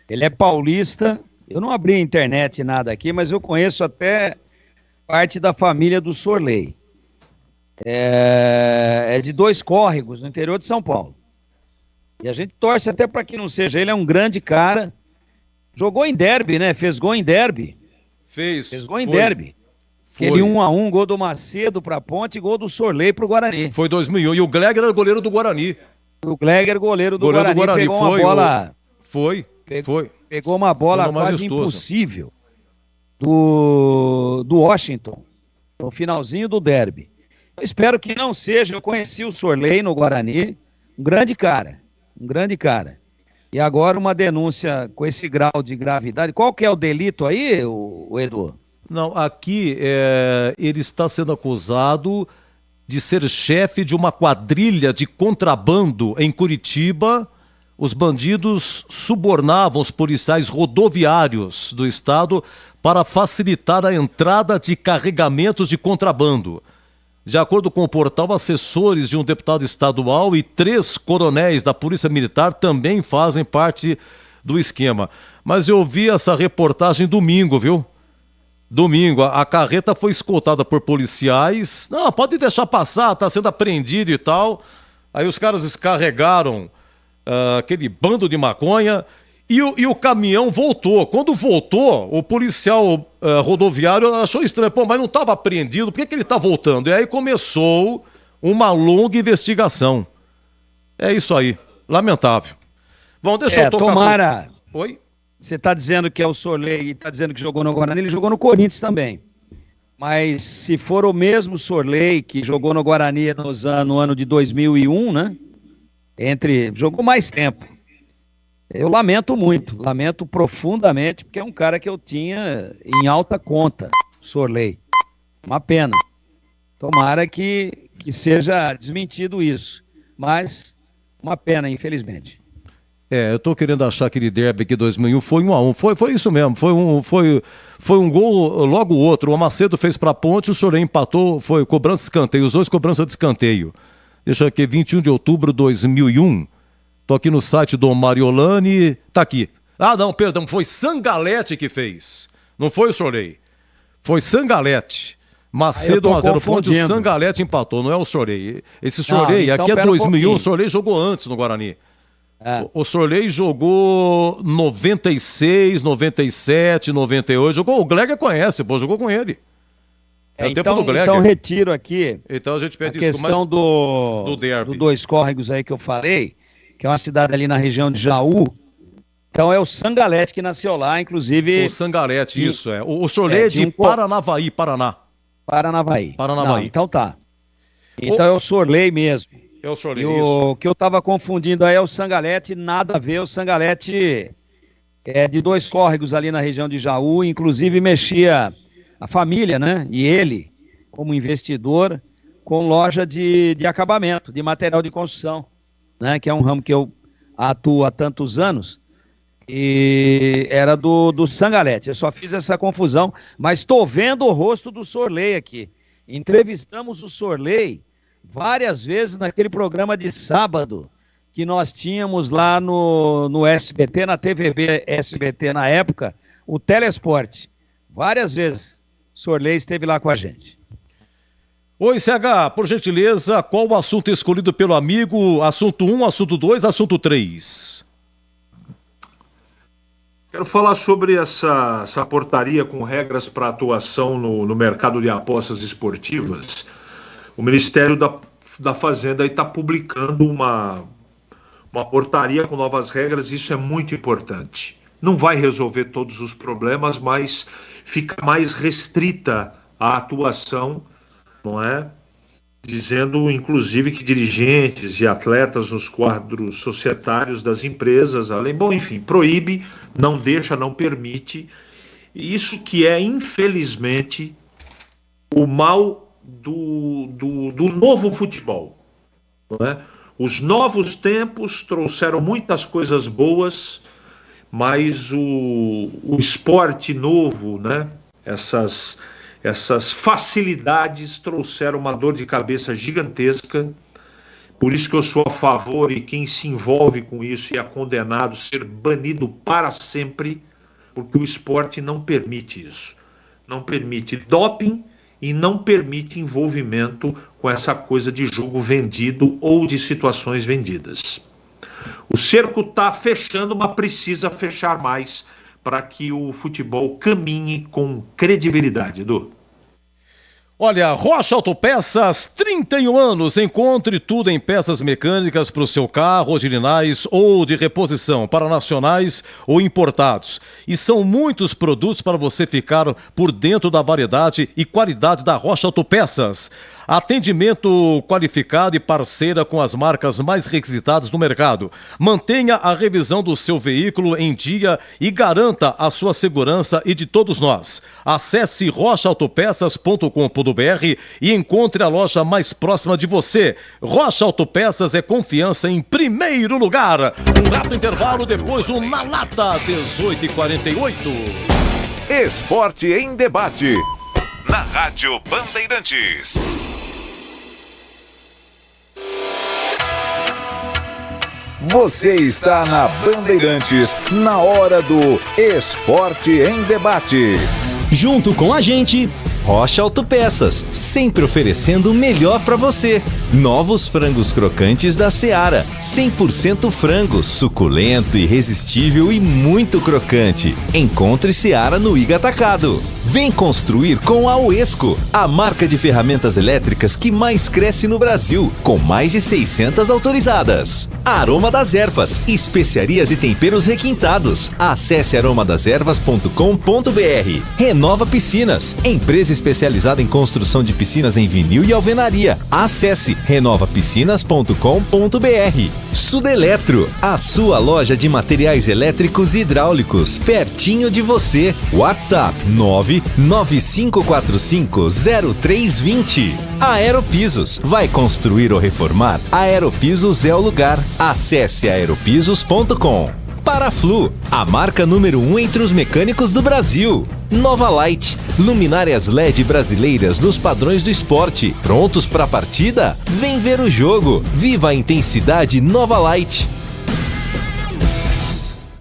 ele é paulista. Eu não abri a internet nada aqui, mas eu conheço até parte da família do Sorley. É de Dois Córregos, no interior de São Paulo. E a gente torce até para que não seja. Ele é um grande cara. Jogou em derby, né? Fez gol em derby.
Fez
gol em derby. Aquele 1-1, gol do Macedo pra Ponte e gol do Sorley pro Guarani.
Foi 2001. E o Gleger era goleiro do Guarani.
O Gleger, goleiro do Guarani. Pegou uma bola...
Foi.
Pegou uma bola quase impossível do Washington. No finalzinho do derby. Eu espero que não seja. Eu conheci o Sorley no Guarani, um grande cara. E agora uma denúncia com esse grau de gravidade. Qual que é o delito aí, o Edu?
Não, aqui ele está sendo acusado de ser chefe de uma quadrilha de contrabando em Curitiba. Os bandidos subornavam os policiais rodoviários do estado para facilitar a entrada de carregamentos de contrabando. De acordo com o portal, assessores de um deputado estadual e 3 coronéis da Polícia Militar também fazem parte do esquema. Mas eu vi essa reportagem domingo, viu? Domingo, a carreta foi escoltada por policiais. Não, pode deixar passar, está sendo apreendido e tal. Aí os caras descarregaram aquele bando de maconha E o caminhão voltou. Quando voltou, o policial rodoviário achou estranho. Pô, mas não estava apreendido, por que ele está voltando? E aí começou uma longa investigação. É isso aí. Lamentável. Bom, deixa eu tocar...
Tomara.
Oi?
Você está dizendo que é o Sorley e está dizendo que jogou no Guarani, ele jogou no Corinthians também. Mas se for o mesmo Sorley que jogou no Guarani no ano de 2001, né? Jogou mais tempo. Eu lamento muito, lamento profundamente, porque é um cara que eu tinha em alta conta, Sorley. Uma pena. Tomara que seja desmentido isso. Mas, uma pena, infelizmente.
Eu tô querendo achar aquele derby aqui 2001, foi 1-1, foi isso mesmo, foi um gol, logo o outro, o Macedo fez pra Ponte, o Sorley empatou, foi cobrança de escanteio, os dois cobrança de escanteio. Deixa aqui, 21 de outubro de 2001, tô aqui no site do Mariolani, tá aqui. Ah não, perdão, foi Sangalete que fez, não foi o Sorley, foi Sangalete. Macedo 1-0 Ponte, o Sangalete empatou, não é o Sorley. Esse Sorley, então, aqui é 2001, o Sorley jogou antes no Guarani. O Sorley jogou 96, 97, 98, jogou, o Gleger conhece, pô, jogou com ele.
O tempo do Gleger. Então retiro aqui
então a gente pede
a questão do Dois Córregos aí que eu falei, que é uma cidade ali na região de Jaú. Então é o Sangalete que nasceu lá, inclusive...
O Sangalete, isso é. O Sorley é de Paranavaí, Paraná.
Paranavaí. Não, então tá. Então é o Sorley mesmo.
É o Sorley,
o que eu tava confundindo aí é o Sangalete, nada a ver, o Sangalete é de Dois Córregos ali na região de Jaú, inclusive mexia a família, né, e ele, como investidor, com loja de acabamento, de material de construção, né, que é um ramo que eu atuo há tantos anos, e era do Sangalete. Eu só fiz essa confusão, mas estou vendo o rosto do Sorley aqui. Entrevistamos o Sorley várias vezes naquele programa de sábado que nós tínhamos lá no SBT, na TVB SBT na época, o Telesporte. Várias vezes Sorley esteve lá com a gente.
Oi, CH, por gentileza, qual o assunto escolhido pelo amigo? Assunto 1, assunto 2, assunto 3?
Quero falar sobre essa portaria com regras para atuação no mercado de apostas esportivas. O Ministério da Fazenda está publicando uma portaria com novas regras, isso é muito importante. Não vai resolver todos os problemas, mas fica mais restrita a atuação, não é? Dizendo, inclusive, que dirigentes e atletas nos quadros societários das empresas, enfim, proíbe, não deixa, não permite. Isso que é, infelizmente, o mal do novo futebol, não é? Os novos tempos trouxeram muitas coisas boas, mas o esporte novo, né? Essas facilidades trouxeram uma dor de cabeça gigantesca. Por isso que eu sou a favor, e quem se envolve com isso e é condenado a ser banido para sempre, porque o esporte não permite isso. Não permite doping e não permite envolvimento com essa coisa de jogo vendido ou de situações vendidas. O cerco está fechando, mas precisa fechar mais para que o futebol caminhe com credibilidade, Edu.
Olha, Rocha Autopeças, 31 anos, encontre tudo em peças mecânicas para o seu carro, originais ou de reposição, para nacionais ou importados. E são muitos produtos para você ficar por dentro da variedade e qualidade da Rocha Autopeças. Atendimento qualificado e parceira com as marcas mais requisitadas no mercado. Mantenha a revisão do seu veículo em dia e garanta a sua segurança e de todos nós. Acesse rochaautopeças.com.br e encontre a loja mais próxima de você. Rocha Autopeças é confiança em primeiro lugar. Um rápido intervalo, depois o Na Lata, 18h48.
Esporte em debate.
Na Rádio Bandeirantes.
Você está na Bandeirantes, na hora do Esporte em Debate.
Junto com a gente, Rocha Autopeças, sempre oferecendo o melhor para você. Novos frangos crocantes da Seara. 100% frango, suculento, irresistível e muito crocante. Encontre Seara no Iga Atacado. Vem construir com a Uesco, a marca de ferramentas elétricas que mais cresce no Brasil, com mais de 600 autorizadas. Aroma das Ervas, especiarias e temperos requintados. Acesse aromadeservas.com.br. Renova Piscinas, empresa especializada em construção de piscinas em vinil e alvenaria. Acesse renovapiscinas.com.br. Sudeletro, a sua loja de materiais elétricos e hidráulicos, pertinho de você. WhatsApp 995450320. Aeropisos, vai construir ou reformar? Aeropisos é o lugar. Acesse aeropisos.com. Paraflu, a marca número 1 entre os mecânicos do Brasil. Nova Light, luminárias LED brasileiras nos padrões do esporte. Prontos para a partida? Vem ver o jogo. Viva a intensidade Nova Light.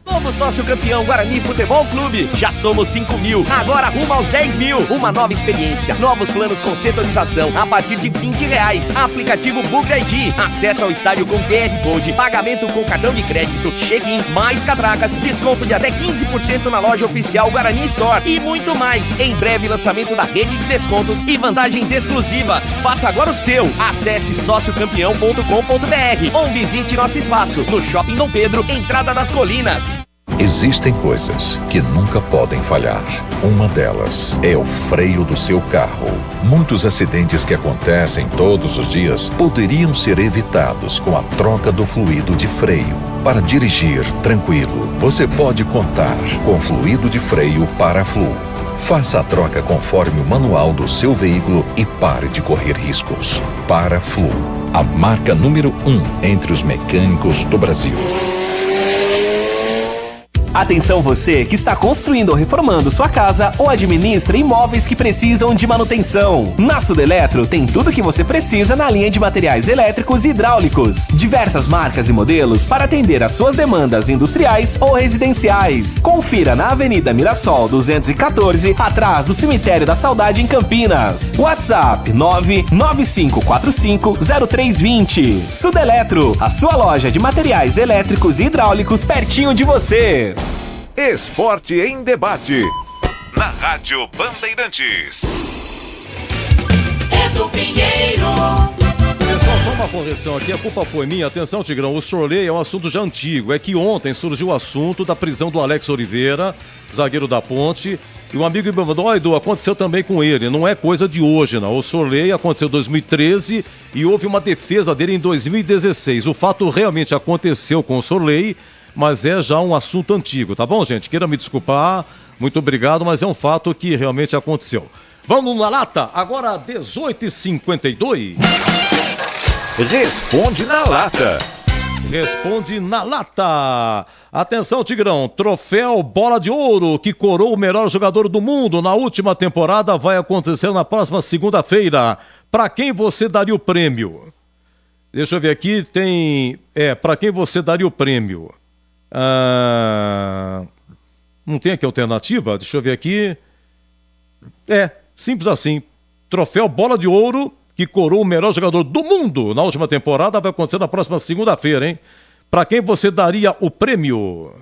Novo sócio campeão Guarani Futebol Clube. Já somos 5.000. Agora rumo aos 10.000. Uma nova experiência. Novos planos com setorização a partir de R$20. Aplicativo Bugre ID. Acesso ao estádio com QR Code. Pagamento com cartão de crédito. Check-in, mais catracas. Desconto de até 15% na loja oficial Guarani Store. E muito mais. Em breve lançamento da rede de descontos e vantagens exclusivas. Faça agora o seu. Acesse sociocampeão.com.br ou visite nosso espaço no Shopping Dom Pedro, Entrada das Colinas.
Existem coisas que nunca podem falhar. Uma delas é o freio do seu carro. Muitos acidentes que acontecem todos os dias poderiam ser evitados com a troca do fluido de freio. Para dirigir tranquilo, você pode contar com fluido de freio Paraflu. Faça a troca conforme o manual do seu veículo e pare de correr riscos. Paraflu, a marca número 1 entre os mecânicos do Brasil.
Atenção você que está construindo ou reformando sua casa ou administra imóveis que precisam de manutenção. Na Sudeletro tem tudo que você precisa na linha de materiais elétricos e hidráulicos. Diversas marcas e modelos para atender às suas demandas industriais ou residenciais. Confira na Avenida Mirassol 214, atrás do Cemitério da Saudade em Campinas. WhatsApp 995450320. Sudeletro, a sua loja de materiais elétricos e hidráulicos pertinho de você.
Esporte em Debate, na Rádio Bandeirantes.
Edu Pinheiro.
Pessoal, só uma correção aqui, a culpa foi minha. Atenção, Tigrão, o Sorley é um assunto já antigo. É que ontem surgiu o assunto da prisão do Alex Oliveira, zagueiro da Ponte. E um amigo me mandou, Edu, aconteceu também com ele. Não é coisa de hoje, não. O Sorley aconteceu em 2013 e houve uma defesa dele em 2016. O fato realmente aconteceu com o Sorley, mas é já um assunto antigo, tá bom, gente? Queira me desculpar, muito obrigado, mas é um fato que realmente aconteceu. Vamos na lata, agora 18h52.
Responde na lata.
Responde na lata. Atenção, Tigrão, troféu Bola de Ouro, que coroou o melhor jogador do mundo na última temporada, vai acontecer na próxima segunda-feira. Para quem você daria o prêmio? Deixa eu ver aqui, tem... para quem você daria o prêmio? Não tem aqui alternativa? Deixa eu ver aqui. Simples assim. Troféu Bola de Ouro, que coroou o melhor jogador do mundo na última temporada, vai acontecer na próxima segunda-feira, hein? Para quem você daria o prêmio?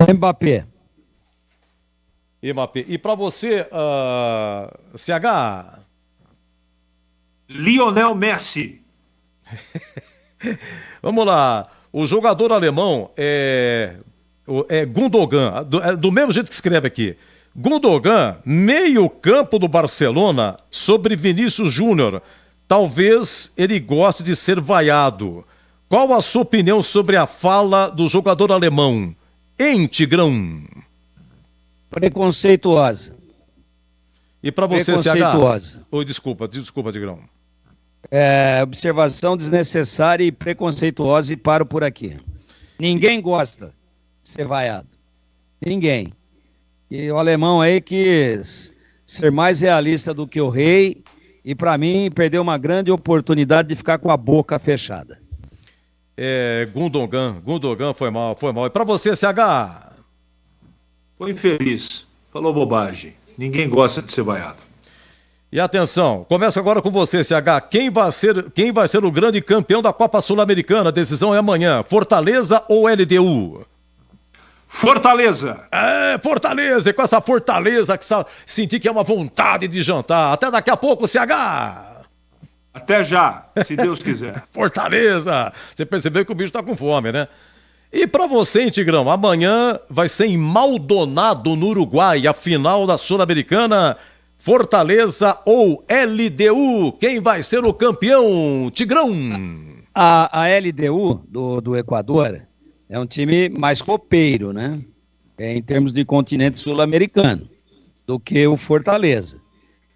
Mbappé.
E para você, CH?
Lionel Messi.
Vamos lá. O jogador alemão é Gundogan, do mesmo jeito que escreve aqui. Gundogan, meio campo do Barcelona, sobre Vinícius Júnior. Talvez ele goste de ser vaiado. Qual a sua opinião sobre a fala do jogador alemão? Hein, Tigrão?
Preconceituosa.
E para você,
Preconceituosa.
Desculpa, Tigrão.
Observação desnecessária e preconceituosa e paro por aqui. Ninguém gosta de ser vaiado. Ninguém. E o alemão aí quis ser mais realista do que o rei e para mim perdeu uma grande oportunidade de ficar com a boca fechada.
Gundogan foi mal. E para você, CH?
Foi infeliz. Falou bobagem. Ninguém gosta de ser vaiado.
E atenção, começa agora com você, CH. Quem vai ser o grande campeão da Copa Sul-Americana? A decisão é amanhã. Fortaleza ou LDU?
Fortaleza.
Fortaleza. E com essa Fortaleza que senti que é uma vontade de jantar. Até daqui a pouco, CH.
Até já, se Deus quiser.
Fortaleza. Você percebeu que o bicho tá com fome, né? E pra você, hein, Tigrão? Amanhã vai ser em Maldonado, no Uruguai, a final da Sul-Americana. Fortaleza ou LDU? Quem vai ser o campeão, Tigrão?
A LDU do Equador é um time mais copeiro, né? Em termos de continente sul-americano, do que o Fortaleza.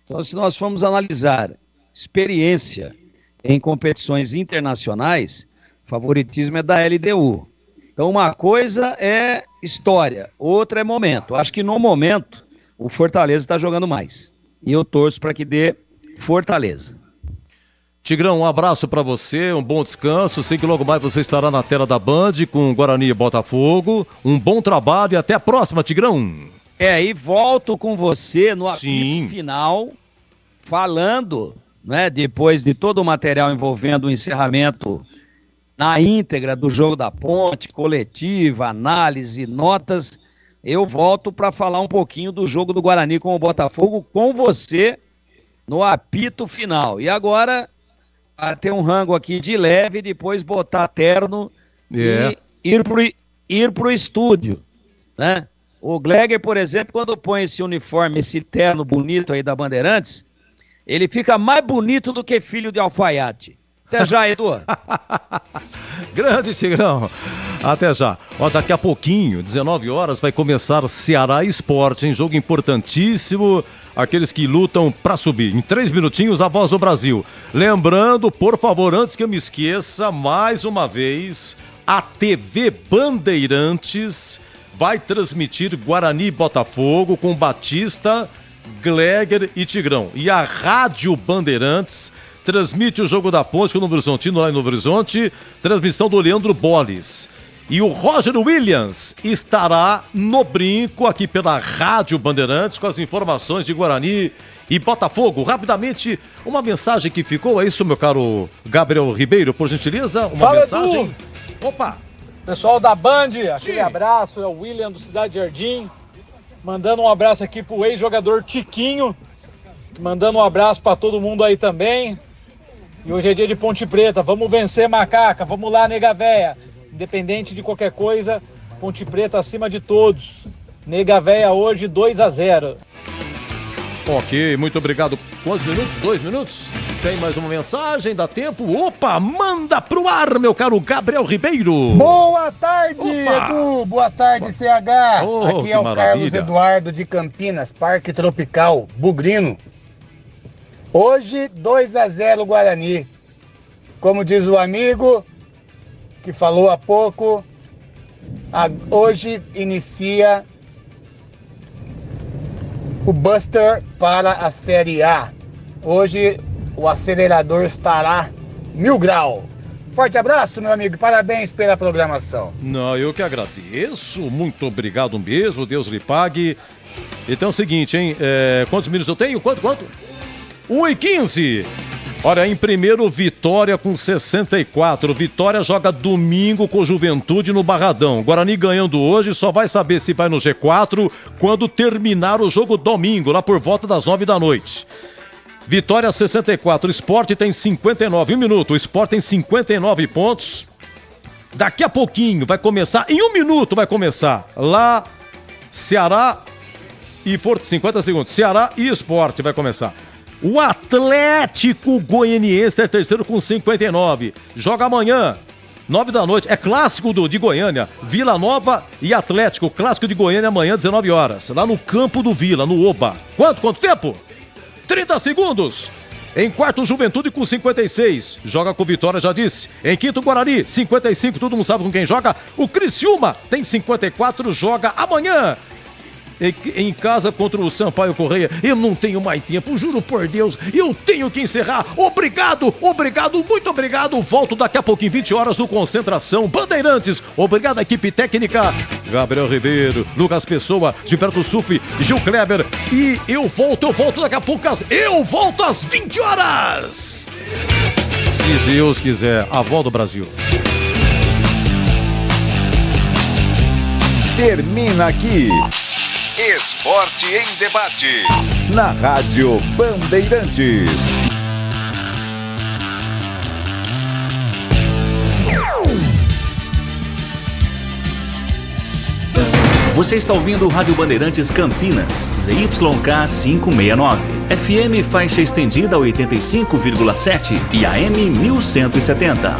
Então, se nós formos analisar experiência em competições internacionais, favoritismo é da LDU. Então, uma coisa é história, outra é momento. Acho que no momento, o Fortaleza está jogando mais. E eu torço para que dê Fortaleza.
Tigrão, um abraço para você, um bom descanso. Sei que logo mais você estará na tela da Band com Guarani e Botafogo. Um bom trabalho e até a próxima, Tigrão.
E volto com você no apito final, falando, né, depois de todo o material envolvendo o encerramento na íntegra do jogo da Ponte, coletiva, análise, notas. Eu volto para falar um pouquinho do jogo do Guarani com o Botafogo com você no apito final. E agora, ter um rango aqui de leve, depois botar terno e ir pro estúdio, né? O Gleger, por exemplo, quando põe esse uniforme, esse terno bonito aí da Bandeirantes, ele fica mais bonito do que filho de alfaiate. Até já, Edu.
Grande, Tigrão. Até já. Ó, daqui a pouquinho, 19 horas, vai começar Ceará Esporte, hein? Jogo importantíssimo. Aqueles que lutam pra subir. Em 3 minutinhos, a Voz do Brasil. Lembrando, por favor, antes que eu me esqueça, mais uma vez, a TV Bandeirantes vai transmitir Guarani e Botafogo com Batista, Gleger e Tigrão. E a Rádio Bandeirantes transmite o jogo da Ponte com o Novo Horizontino lá em Novo Horizonte, transmissão do Leandro Bolles. E o Roger Williams estará no brinco aqui pela Rádio Bandeirantes com as informações de Guarani e Botafogo. Rapidamente, uma mensagem que ficou, é isso, meu caro Gabriel Ribeiro, por gentileza? Uma
Fala,
mensagem?
Edu.
Opa!
Pessoal da Band, aquele abraço, é o William do Cidade Jardim, mandando um abraço aqui pro ex-jogador Tiquinho, mandando um abraço para todo mundo aí também. E hoje é dia de Ponte Preta, vamos vencer, Macaca, vamos lá, nega véia. Independente de qualquer coisa, Ponte Preta acima de todos. Nega véia hoje 2-0.
Ok, muito obrigado. Quantos minutos? 2 minutos? Tem mais uma mensagem? Dá tempo? Opa, manda pro ar, meu caro Gabriel Ribeiro.
Boa tarde, Edu. Boa tarde, CH.
Oh,
aqui é o
maravilha.
Carlos Eduardo de Campinas, Parque Tropical, Bugrino. Hoje, 2-0 Guarani. Como diz o amigo que falou há pouco, hoje inicia o Buster para a Série A. Hoje o acelerador estará 1000 grau. Forte abraço, meu amigo, parabéns pela programação.
Não, eu que agradeço, muito obrigado mesmo, Deus lhe pague. Então é o seguinte, hein, quantos minutos eu tenho? Quanto? 1:15. Olha, em primeiro, Vitória com 64. Vitória joga domingo com Juventude no Barradão. Guarani ganhando hoje, só vai saber se vai no G4 quando terminar o jogo domingo, lá por volta das 9 da noite. Vitória 64, Sport tem 59. 1 minuto, o Sport tem 59 pontos. Daqui a pouquinho vai começar, em 1 minuto vai começar, lá Ceará e 50 segundos, Ceará e Sport vai começar. O Atlético Goianiense é terceiro com 59. Joga amanhã, 9 da noite. É clássico de Goiânia. Vila Nova e Atlético. Clássico de Goiânia amanhã, 19 horas. Lá no campo do Vila, no Oba. Quanto tempo? 30 segundos. Em quarto, Juventude com 56. Joga com Vitória, já disse. Em quinto, Guarani, 55. Todo mundo sabe com quem joga. O Criciúma tem 54. Joga amanhã. Em casa contra o Sampaio Correia. Eu não tenho mais tempo, juro por Deus, eu tenho que encerrar. Obrigado, muito obrigado. Volto daqui a pouco em 20 horas no Concentração Bandeirantes. Obrigado, equipe técnica. Gabriel Ribeiro, Lucas Pessoa, Gilberto Sufi, Gil Kleber. E eu volto daqui a pouco. Eu volto às 20 horas. Se Deus quiser, a avó do Brasil.
Termina aqui. Esporte em Debate. Na Rádio Bandeirantes.
Você está ouvindo o Rádio Bandeirantes Campinas, ZYK 569. FM faixa estendida 85,7 e AM 1170.